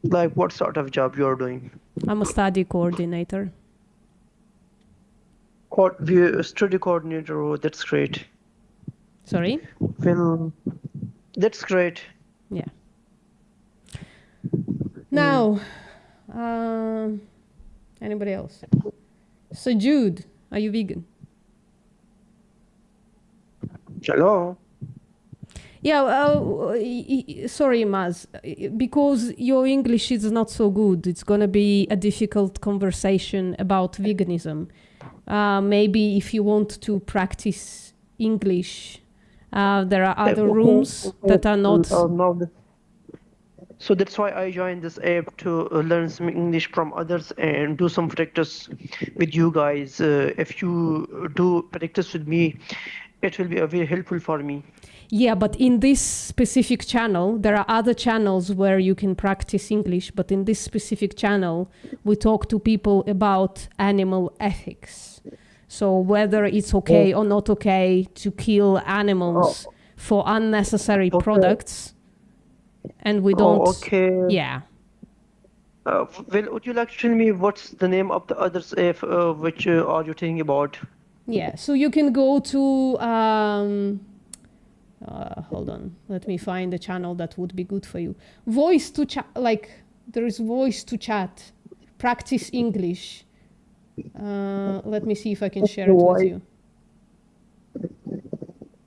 Like what sort of job you are doing? I'm a study coordinator. Study coordinator. Oh, that's great. Sorry? Well, that's great. Yeah. Now, anybody else? So Jude, are you vegan? Hello. Yeah, sorry, Maz, because your English is not so good. It's going to be a difficult conversation about veganism. Maybe if you want to practice English, there are other rooms that are not... So that's why I joined this app to learn some English from others and do some practice with you guys. If you do practice with me, it will be very helpful for me. Yeah, but in this specific channel, there are other channels where you can practice English, but in this specific channel, we talk to people about animal ethics. So whether it's okay or not okay to kill animals for unnecessary products, and we don't... okay. Yeah. Well, would you like to tell me what's the name of the others app which are you thinking about? Yeah, so you can go to... hold on, let me find the channel that would be good for you. Voice to chat, like there is voice to chat, practice English. Let me see if I can share it with you.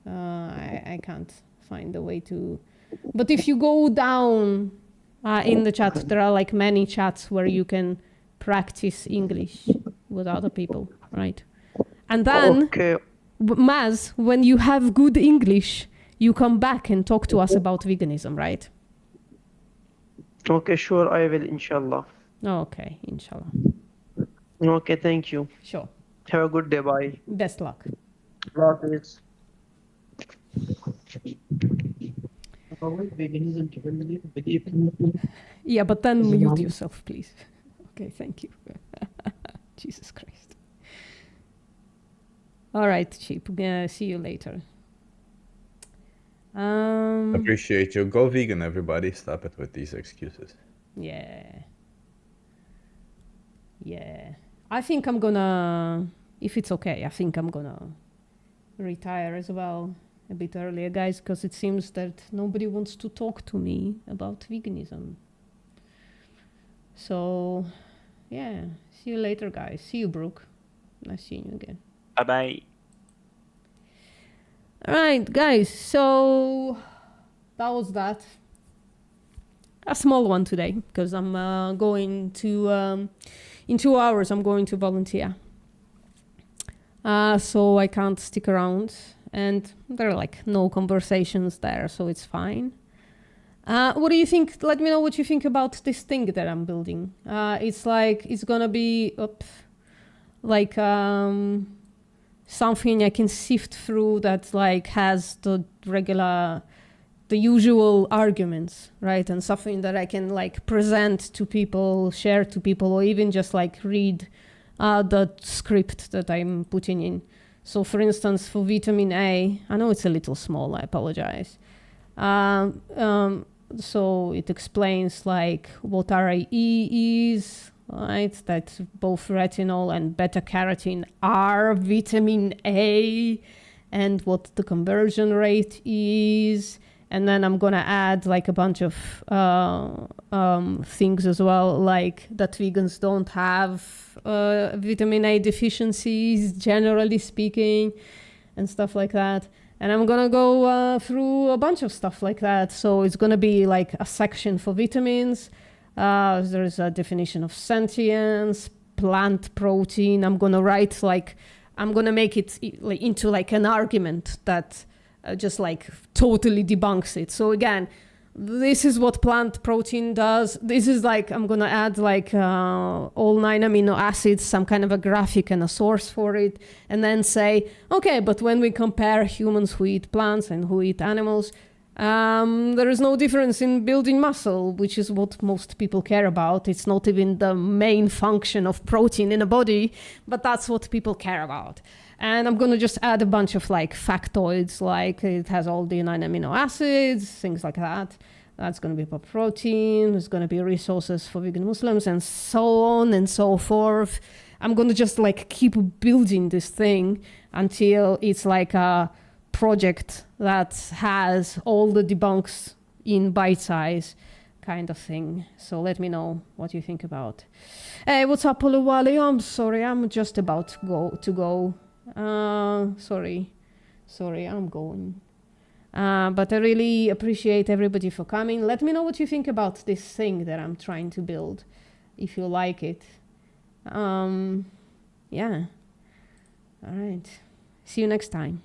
I can't find the way to, but if you go down in the chat, there are like many chats where you can practice English with other people, right? And then, Maz, when you have good English, you come back and talk to us about veganism, right? Okay, sure, I will, inshallah. Okay, inshallah. Okay, thank you. Sure. Have a good day, bye. Best luck. Allah Hafiz. Yeah, but then mute yourself, please. Okay, thank you. Jesus Christ. All right, Chip. See you later. Appreciate you. Go vegan, everybody. Stop it with these excuses. Yeah. Yeah. I think I'm gonna, if it's okay, I think I'm gonna retire as well a bit earlier, guys, because it seems that nobody wants to talk to me about veganism. So, yeah. See you later, guys. See you, Brooke. Nice seeing you again. Bye-bye. All right, guys. So that was that. A small one today because I'm going to in 2 hours. I'm going to volunteer, so I can't stick around, and there are like no conversations there, so it's fine. What do you think? Let me know what you think about this thing that I'm building. It's like it's gonna be like something I can sift through that like has the usual arguments, right? And something that I can like present to people, share to people, or even just like read the script that I'm putting in. So for instance, for vitamin A, I know it's a little small, I apologize. So it explains like what RAE is, right? That both retinol and beta carotene are vitamin A, and what the conversion rate is. And then I'm gonna add like a bunch of things as well, like that vegans don't have vitamin A deficiencies, generally speaking, and stuff like that. And I'm gonna go through a bunch of stuff like that. So it's gonna be like a section for vitamins. There's a definition of sentience, plant protein. I'm gonna write like, I'm gonna make it into like an argument that just like totally debunks it. So again, this is what plant protein does. This is like, I'm gonna add like all 9 amino acids, some kind of a graphic and a source for it, and then say, okay, but when we compare humans who eat plants and who eat animals, there is no difference in building muscle, which is what most people care about. It's not even the main function of protein in a body, but that's what people care about. And I'm gonna just add a bunch of like factoids, like it has all the 9 amino acids, things like that. That's gonna be for protein. There's gonna be resources for vegan Muslims and so on and so forth. I'm gonna just like keep building this thing until it's like a project that has all the debunks in bite size kind of thing. So let me know what you think about. Hey, what's up, Oluwale? I'm sorry, I'm just about to go. Sorry, I'm going. But I really appreciate everybody for coming. Let me know what you think about this thing that I'm trying to build, if you like it. Yeah. All right. See you next time.